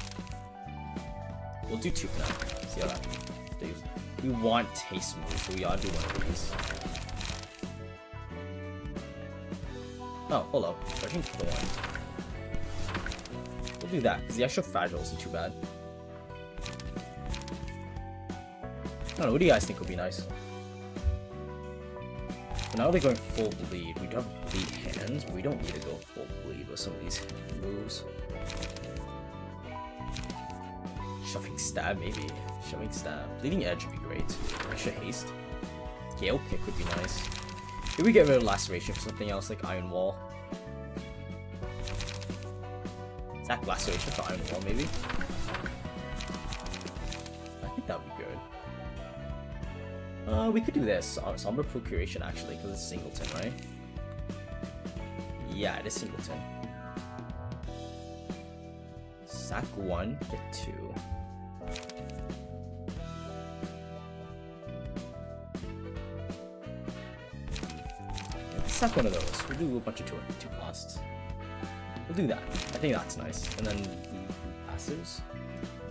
We'll do 2 for now. See how that goes. We want haste moves, so we ought to do one of these. Oh, hold up. I think the one. We'll do that, because the extra fragile isn't too bad. I don't know, what do you guys think would be nice? But now they're going full bleed. We do have bleed hands, but we don't need to go full bleed with some of these moves. Shoving stab, maybe. Shoving stab. Bleeding edge would be great. Extra haste. Gale kick would be nice. Maybe we get rid of laceration for something else like iron wall. Is that laceration for iron wall, maybe? I think that would be good. We could do this. Somber Procuration actually, because it's singleton, right? Yeah, it is singleton. Sack 1, get 2. Sack one of those. We'll do a bunch of 2 costs. We'll do that. I think that's nice. And then we do passives.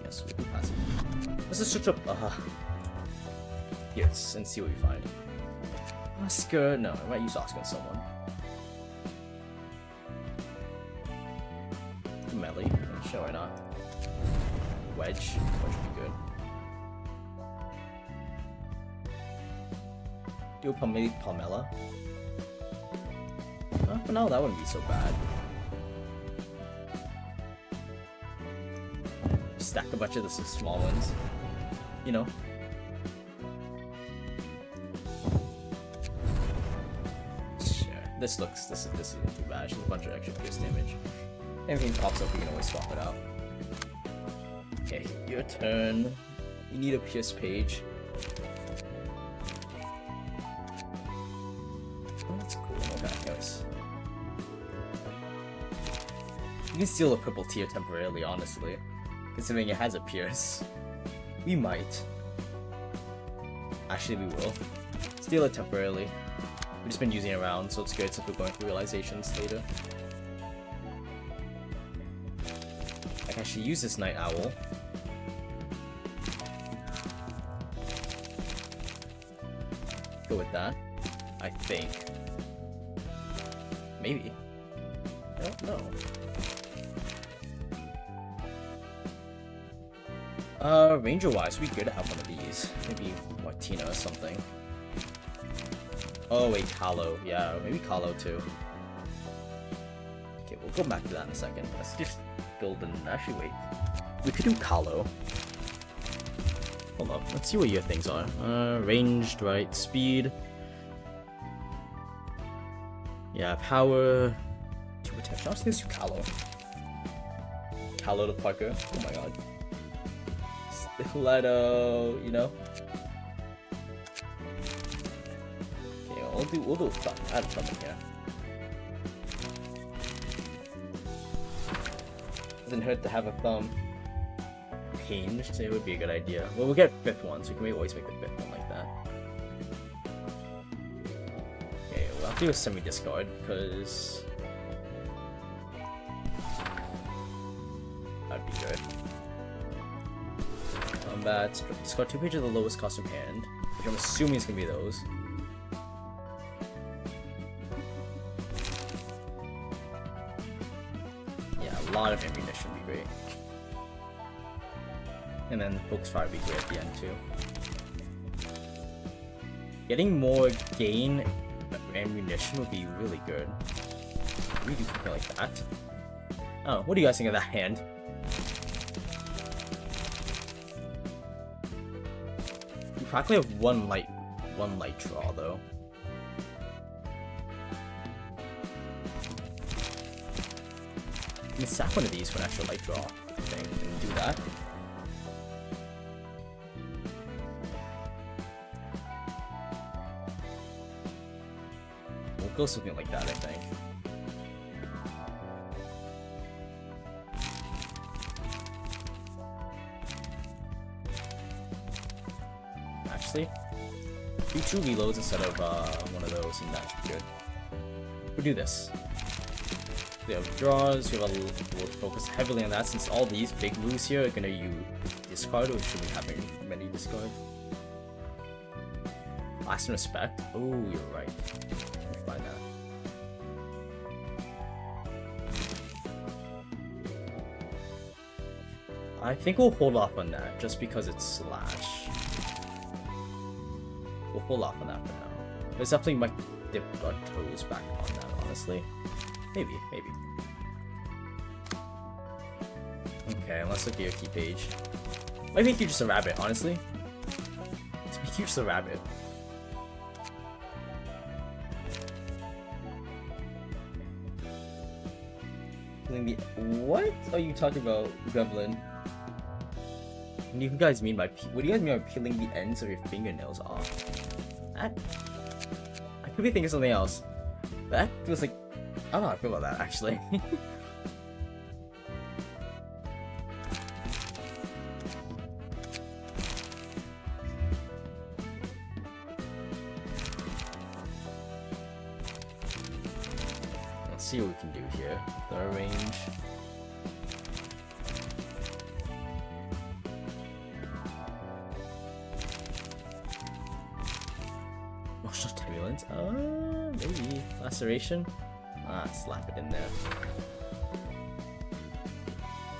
Yes, we'll do passives. Let's just switch up here and see what we find. Oscar. No, I might use Oscar on someone. Melee. Sure, why not? Wedge. Wedge would be good. Do a Palmella. But no, that wouldn't be so bad. Stack a bunch of the small ones. You know. Sure. This isn't too bad. Just a bunch of extra pierce damage. Anything pops up, we can always swap it out. Okay, your turn. You need a pierce page. Oh, that's cool. Okay, nice. You can steal a purple tier temporarily, honestly. Considering it has a pierce. We might. Actually, we will. Steal it temporarily. We've just been using it around, so it's good since we're going through realizations later. I can actually use this Night Owl. Go with that. I think. Maybe. I don't know. Ranger-wise, we could have one of these. Maybe Martina or something. Oh wait, Kahlo. Yeah, maybe Kahlo too. Okay, we'll go back to that in a second. Let's just build an... Actually, wait. We could do Kahlo. Hold up. Let's see what your things are. Ranged, right? Speed. Yeah, power. 2 protection. Let's do Kahlo. Kahlo to Parker. Oh my god. Stiletto, you know. Okay, we'll do a thumb. Add a thumb in here. Doesn't hurt to have a thumb. Hinged, so it would be a good idea. Well, we'll get 5th one, so we can always make the 5th one like that. Okay, we'll have to do a semi-discard, because... that'd be good. Combat, discard 2 pages of the lowest cost of hand, which I'm assuming is going to be those. Yeah, a lot of ammunition would be great. And then the books fire would be great at the end too. Getting more gain ammunition would be really good. We do something like that. Oh, what do you guys think of that hand? You practically have one light draw though. You can sack one of these for an extra light draw, I think, and do that. We'll go something like that, I think. Actually, 2 reloads instead of one of those, and that should be good. We'll do this. We have draws, we'll focus heavily on that since all these big moves here are gonna use discard, or should we have many discard? Last respect. Oh, you're right. Let me find that. I think we'll hold off on that just because it's slash. We'll hold off on that for now. There's definitely might dip our toes back on that, honestly. Maybe. Okay, let's look at your key page. Might make you just a rabbit, honestly. Let's make you just a rabbit. What are you talking about, Gremlin? What do you guys mean by peeling the ends of your fingernails off? That I could be thinking something else. That feels like I don't know how I feel about that actually. Let's see what we can do here. The range. Emotional turbulence. Maybe laceration. Slap it in there.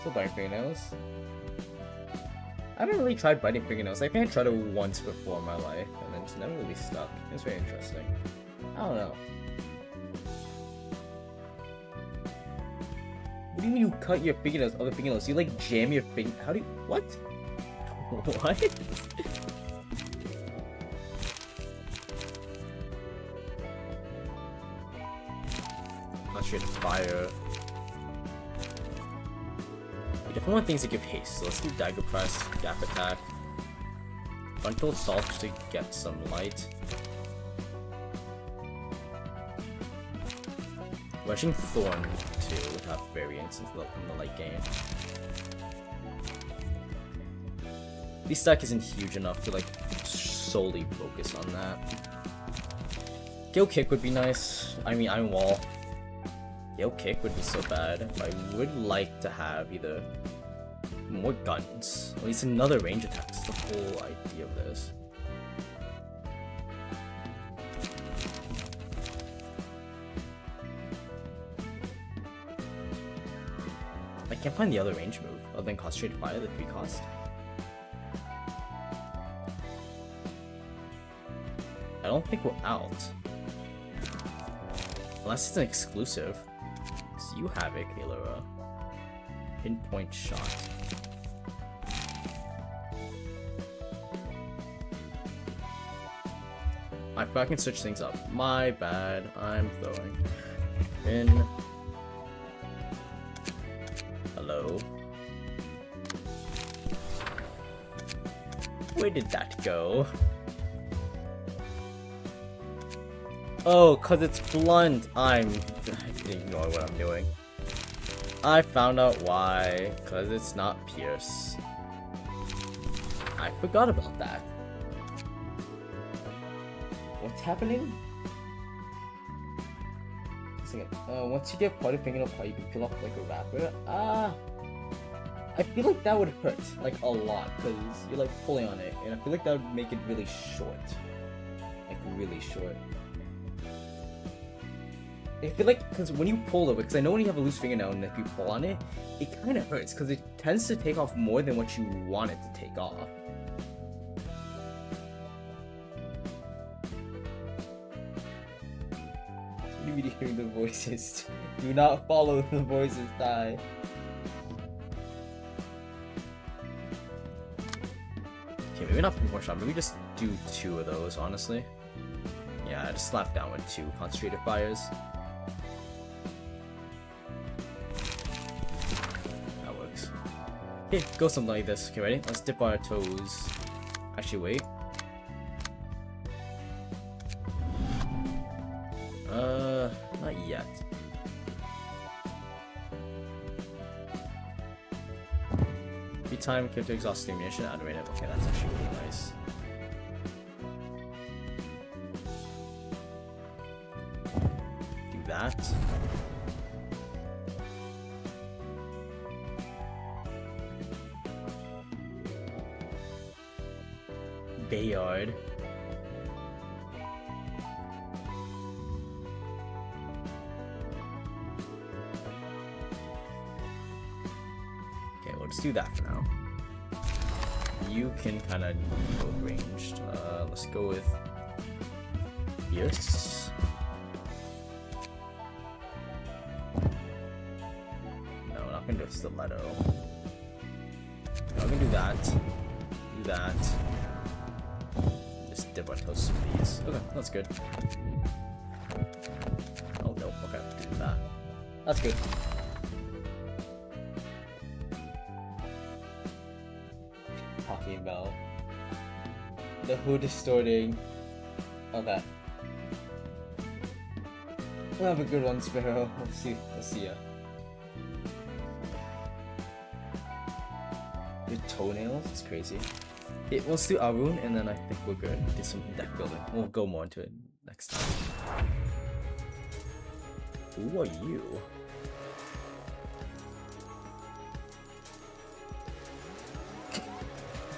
So biting fingernails. I haven't really tried biting fingernails. I think I tried it once before in my life, and then it's never really stuck. It's very interesting. I don't know. What do you mean you cut your fingernails, other fingernails? You like jam your finger? How do you? What? What? Concentrate fire. We definitely want things that give haste, so let's do dagger press, gap attack, frontal assault to get some light. Rushing thorn too would have variance in the light game. This stack isn't huge enough to like solely focus on that. Gale kick would be nice. I mean iron wall. Gale kick would be so bad, but I would like to have either more guns, or at least another range attack. That's the whole idea of this. I can't find the other range move other than concentrated fire, the 3 cost. I don't think we're out. Unless it's an exclusive. So you have it, Kaylora. Pinpoint shot. I forgot I can switch things up. My bad. I'm throwing. In. Hello. Where did that go? Oh, cause it's blunt. I'm ignore what I'm doing. I found out why. Cause it's not pierce. I forgot about that. What's happening? Once you get part of fingernail part, you can peel off like a wrapper. I feel like that would hurt like a lot because you're like pulling on it, and I feel like that would make it really short, like really short. I feel like because when you pull it, because I know when you have a loose fingernail and if you pull on it, it kind of hurts because it tends to take off more than what you want it to take off. You need to hear the voices. Do not follow the voices, die. maybe not pinpoint shot, maybe just do 2 of those, honestly. Yeah, just slap down with 2 concentrated fires. That works. Okay, go something like this. Okay, ready? Let's dip our toes. Actually, wait. Not yet. Every time character exhausts ammunition, animate it. Okay, that's actually really nice. Do that. Bayard. Okay, we'll just do that for now. You can kind of go ranged. Let's go with Pierce. No, we're not gonna do Stiletto. No, we're gonna do that. Do that. Just dip our toes with these. Okay, that's good. Oh no, okay, do that. That's good. Talking about the hood distorting. Okay. We'll have a good one, Sparrow. Let's see ya. Your toenails? It's crazy. Okay, let's do Arun, and then I think we're good. Do some deck building. We'll go more into it next time. Who are you?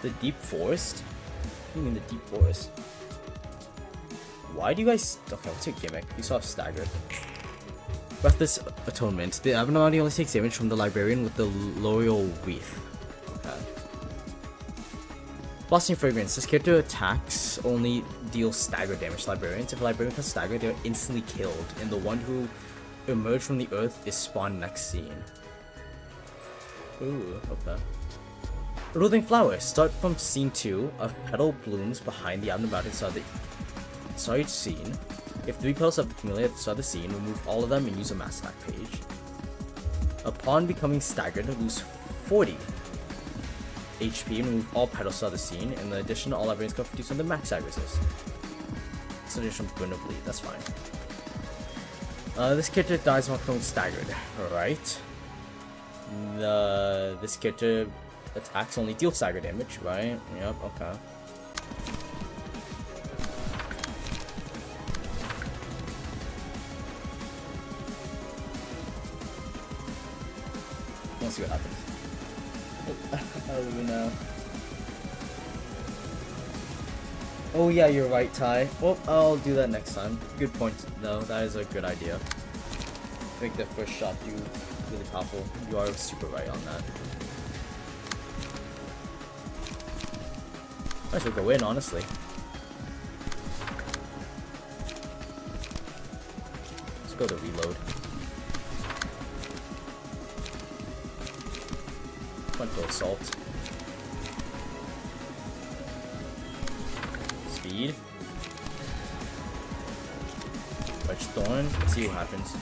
The Deep Forest? What do you mean the Deep Forest? Why do you guys... Okay, what's your gimmick? You saw staggered. Breathless Atonement. The abnormality only takes damage from the Librarian with the L'Oreal Wreath. Okay. Blasting Fragrance. This character attacks only deals staggered damage to Librarians. If a Librarian becomes staggered, they are instantly killed, and the one who emerged from the earth is spawned next scene. Ooh, okay. Rooting Flowers. Start from scene 2. A petal blooms behind the abnormality inside the inside scene. If 3 petals have accumulated at the start of the scene, remove all of them and use a mass attack page. Upon becoming staggered, lose 40 HP and remove all petals out of the scene. In addition, all librarians can reduce on the max attack resist. It's an additional burn of bleed, that's fine. This character dies while becoming staggered. Alright. This character attacks only deal stagger damage, right? Yep, okay. Let's see what happens. I don't even know. Oh yeah, you're right, Ty. Well, I'll do that next time. Good point, though. That is a good idea. Make the first shot do really powerful. You are super right on that. I should go in, honestly. Let's go to reload. Frontal assault. Speed. Wedge Thorn. Let's see what happens.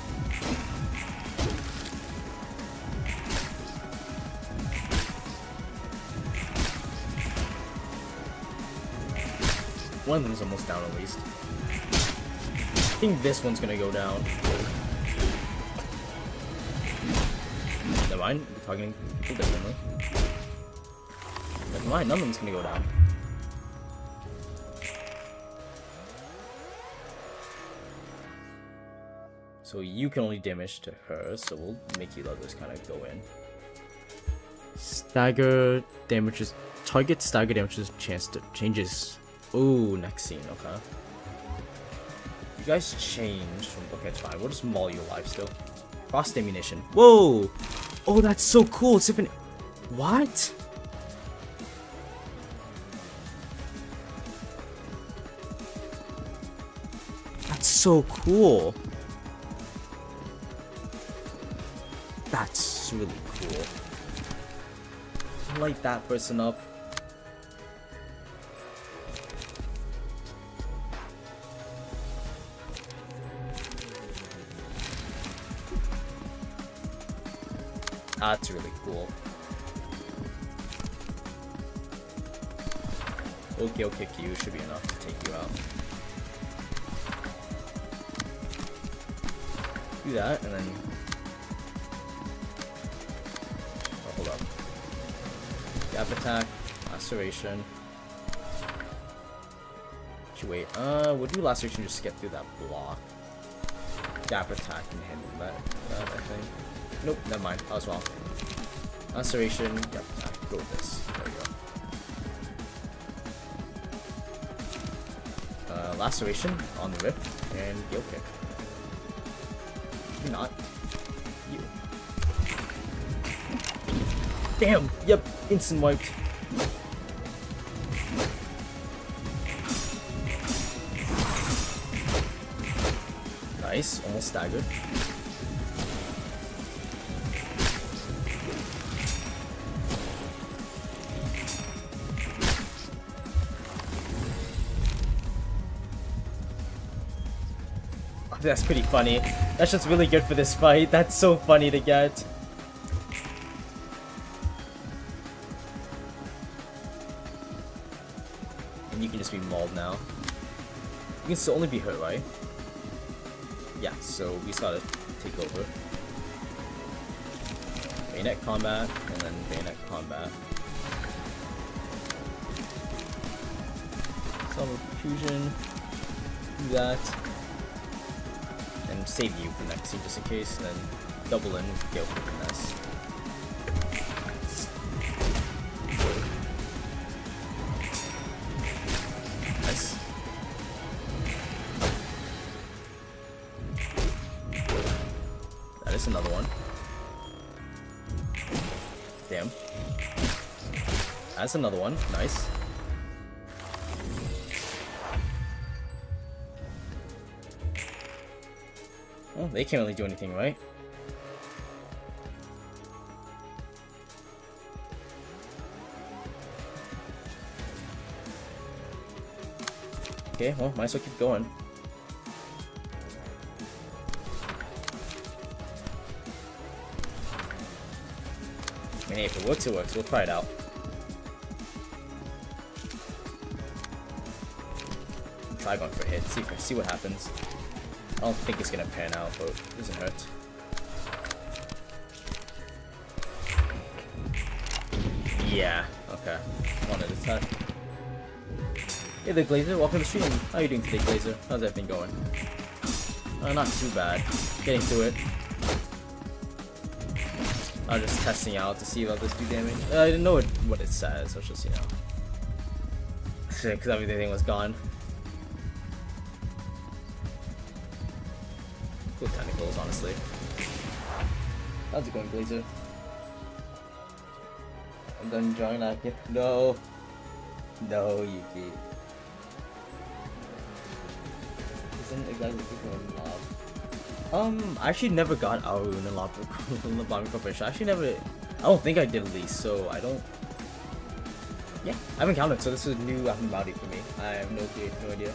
One of them is almost down at least. I think this one's gonna go down. Never mind, we're targeting people differently. Never mind, none of them's gonna go down. So you can only damage to her, so we'll make you others kind of go in. Stagger damages. Target stagger damages chance to changes. Ooh, next scene, okay. You guys changed from... Okay, it's fine. We'll just maul you alive still. Frost ammunition. Whoa! Oh, that's so cool. It's even... What? That's so cool. That's really cool. Light that person up. That's really cool. Okay, kick you should be enough to take you out. Do that, and then... Oh, hold up. Gap attack, laceration. Actually, wait, we'll do laceration just to get through that block. Gap attack can handle that, I think. Nope, never mind, I was wrong. Laceration, gap attack, go with this. There we go. Laceration on the rip, and gill kick. Not you. Damn! Yep, instant wiped. Nice, almost staggered. That's pretty funny. That's just really good for this fight. That's so funny to get. And you can just be mauled now. You can still only be hurt, right? Yeah, so we just gotta take over. Bayonet combat, and then bayonet combat. Some fusion. Do that. And save you for next scene just in case, and then double in with Gale for finesse. Nice. That is another one. Damn. That's another one. Nice. Well, they can't really do anything, right? Okay, well, might as well keep going. I mean, hey, if it works, it works. We'll try it out. Try going for a hit. See what happens. I don't think it's gonna pan out, but it doesn't hurt. Yeah, okay. Wanted to touch. Hey there, Glazer. Welcome to the stream. How are you doing today, Glazer? How's everything going? Not too bad. Getting through it. I was just testing out to see if this do damage. I didn't know what it says. I was just, you know, because everything was gone. Cool tentacles, honestly. How's it going, Glazer? I'm done drawing that kid. No. No, Yuki. Isn't exactly looking lob. I actually never got Aru in the bombing corporation. I actually never. I don't think I did at least, so I don't. Yeah, I haven't counted, so this is a new abnormality for me. I have no idea.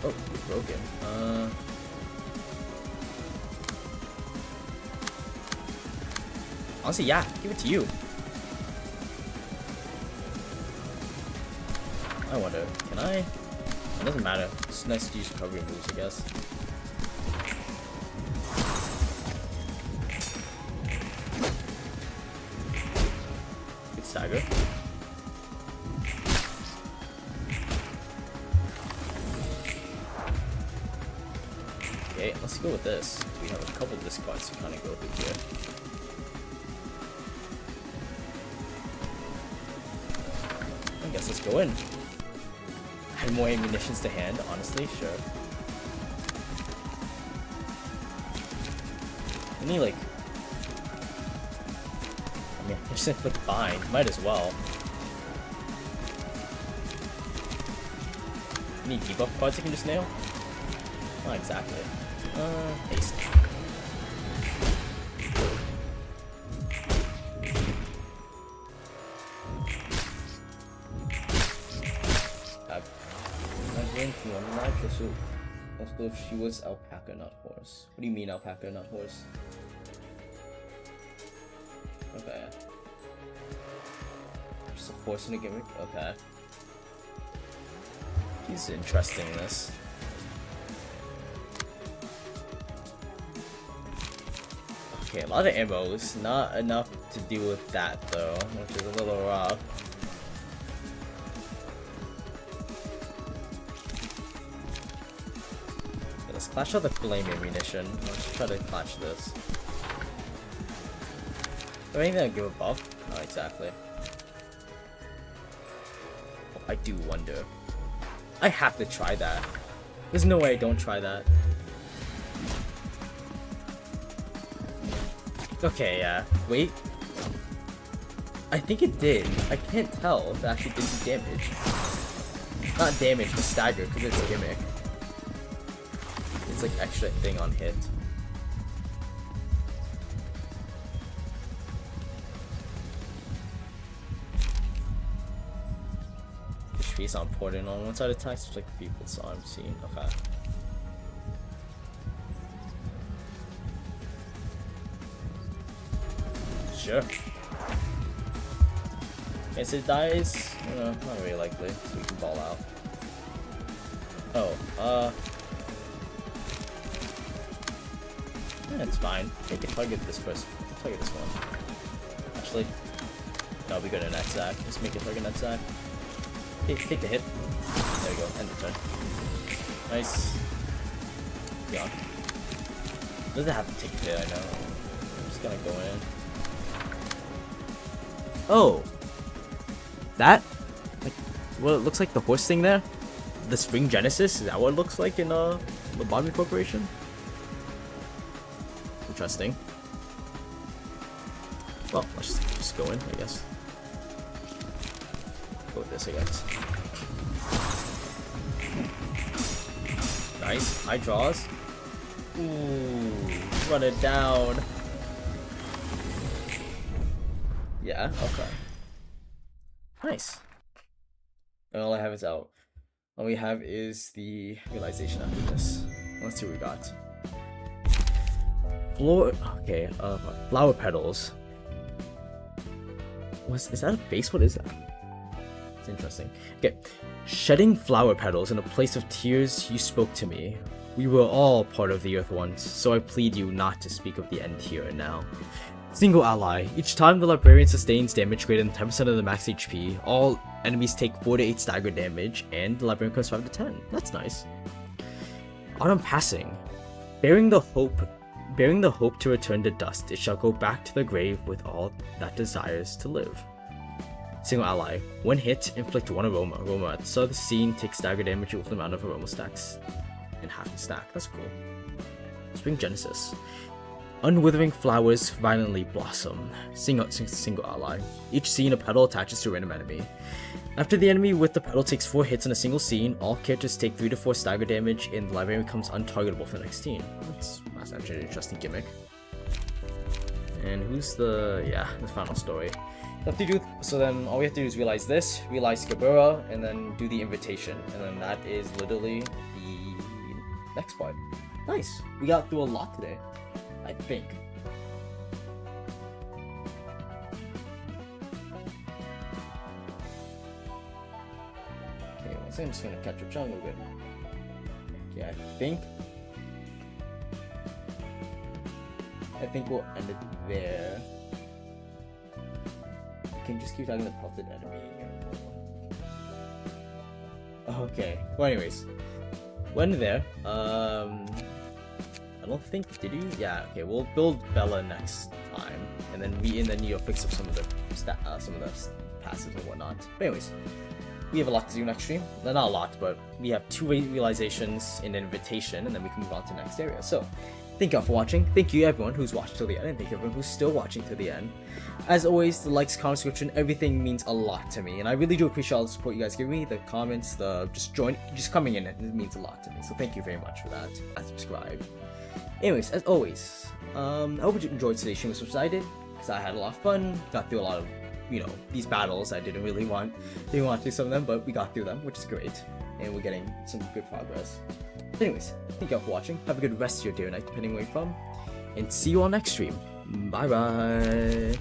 Oh, you're broken. Honestly, yeah, give it to you. I wonder, can I? It doesn't matter. It's nice to use recovery moves, I guess. Good stagger. Okay, let's go with this. We have a couple discards to kind of go through here. I guess let's go in. Add more ammunitions to hand, honestly, sure. Any like, I mean, just simply fine. Might as well. Any debuff cards you can just nail? Not exactly. Haste. Also, if she was alpaca, not horse. What do you mean alpaca, not horse? Okay. Just a horse and a gimmick? Okay. He's interesting, this. Okay, a lot of ammos. Not enough to deal with that, though, which is a little rough. Okay, let's clash out the flame ammunition. Let's try to clash this. Is there anything that'll give a buff? Not exactly. Oh, I do wonder. I have to try that. There's no way I don't try that. Okay, yeah. Wait. I think it did. I can't tell if it actually did do damage. Not damage, but stagger, because it's a gimmick. It's like extra thing on hit. HP on porting on one side attacks, it's like people saw I'm seeing. Okay. Sure. Guess it dies? Not really likely, so we can ball out. Oh, yeah, it's fine. We can target this person. Target this one. Actually, no, we go to next Zack. Just make it target next Zack. Take the hit. There you go, end the turn. Nice. Yeah. Doesn't have to take the hit, I know. I'm just gonna go in. Oh! That? Like, what it looks like the horse thing there? The Spring Genesis? Is that what it looks like in Lobotomy Corporation? Interesting. Well, let's just go in, I guess. Go with this, I guess. Nice. High draws. Ooh. Run it down. Yeah, okay. Nice. And all I have is out. All we have is the realization after this. Let's see what we got. Flower petals. Is that a face? What is that? It's interesting. Okay. Shedding flower petals in a place of tears, you spoke to me. We were all part of the earth once, so I plead you not to speak of the end here and now. Single ally. Each time the librarian sustains damage greater than 10% of the max HP, all enemies take 4 to 8 stagger damage, and the librarian comes 5 to 10. That's nice. Autumn passing. Bearing the hope to return to dust, it shall go back to the grave with all that desires to live. Single ally. When hit, inflict 1 aroma. Aroma at the start of the scene takes stagger damage with the amount of aroma stacks in half the stack. That's cool. Spring Genesis. Unwithering flowers violently blossom. Single ally. Each scene a petal attaches to a random enemy. After the enemy with the petal takes 4 hits in a single scene, all characters take 3 to 4 stagger damage, and the librarian becomes untargetable for the next scene. That's actually an interesting gimmick. And who's the final story? So then all we have to do is realize this, realize Gabura, and then do the invitation, and then that is literally the next part. Nice. We got through a lot today, I think. Okay, I'm just gonna catch up John a little bit. Okay, I think we'll end it there. You can just keep talking about pelted enemy. Okay. Well, anyways, we'll end there. I don't think, did you? Yeah. Okay. We'll build Bella next time, and then you'll fix up some of the passives and whatnot. But anyways, we have a lot to do next stream. Well, not a lot, but we have 2 realizations in an invitation, and then we can move on to the next area. So, thank you all for watching. Thank you everyone who's watched till the end, and thank you everyone who's still watching till the end. As always, the likes, comments, subscription, everything means a lot to me, and I really do appreciate all the support you guys give me, the comments, the just coming in, it means a lot to me. So thank you very much for that. Subscribe. Anyways, as always, I hope you enjoyed today's stream as much as I did, because I had a lot of fun, got through a lot of, these battles I didn't want to do some of them, but we got through them, which is great. and we're getting some good progress. Anyways, thank you all for watching. Have a good rest of your day or night, depending where you're from, and see you on next stream. Bye bye.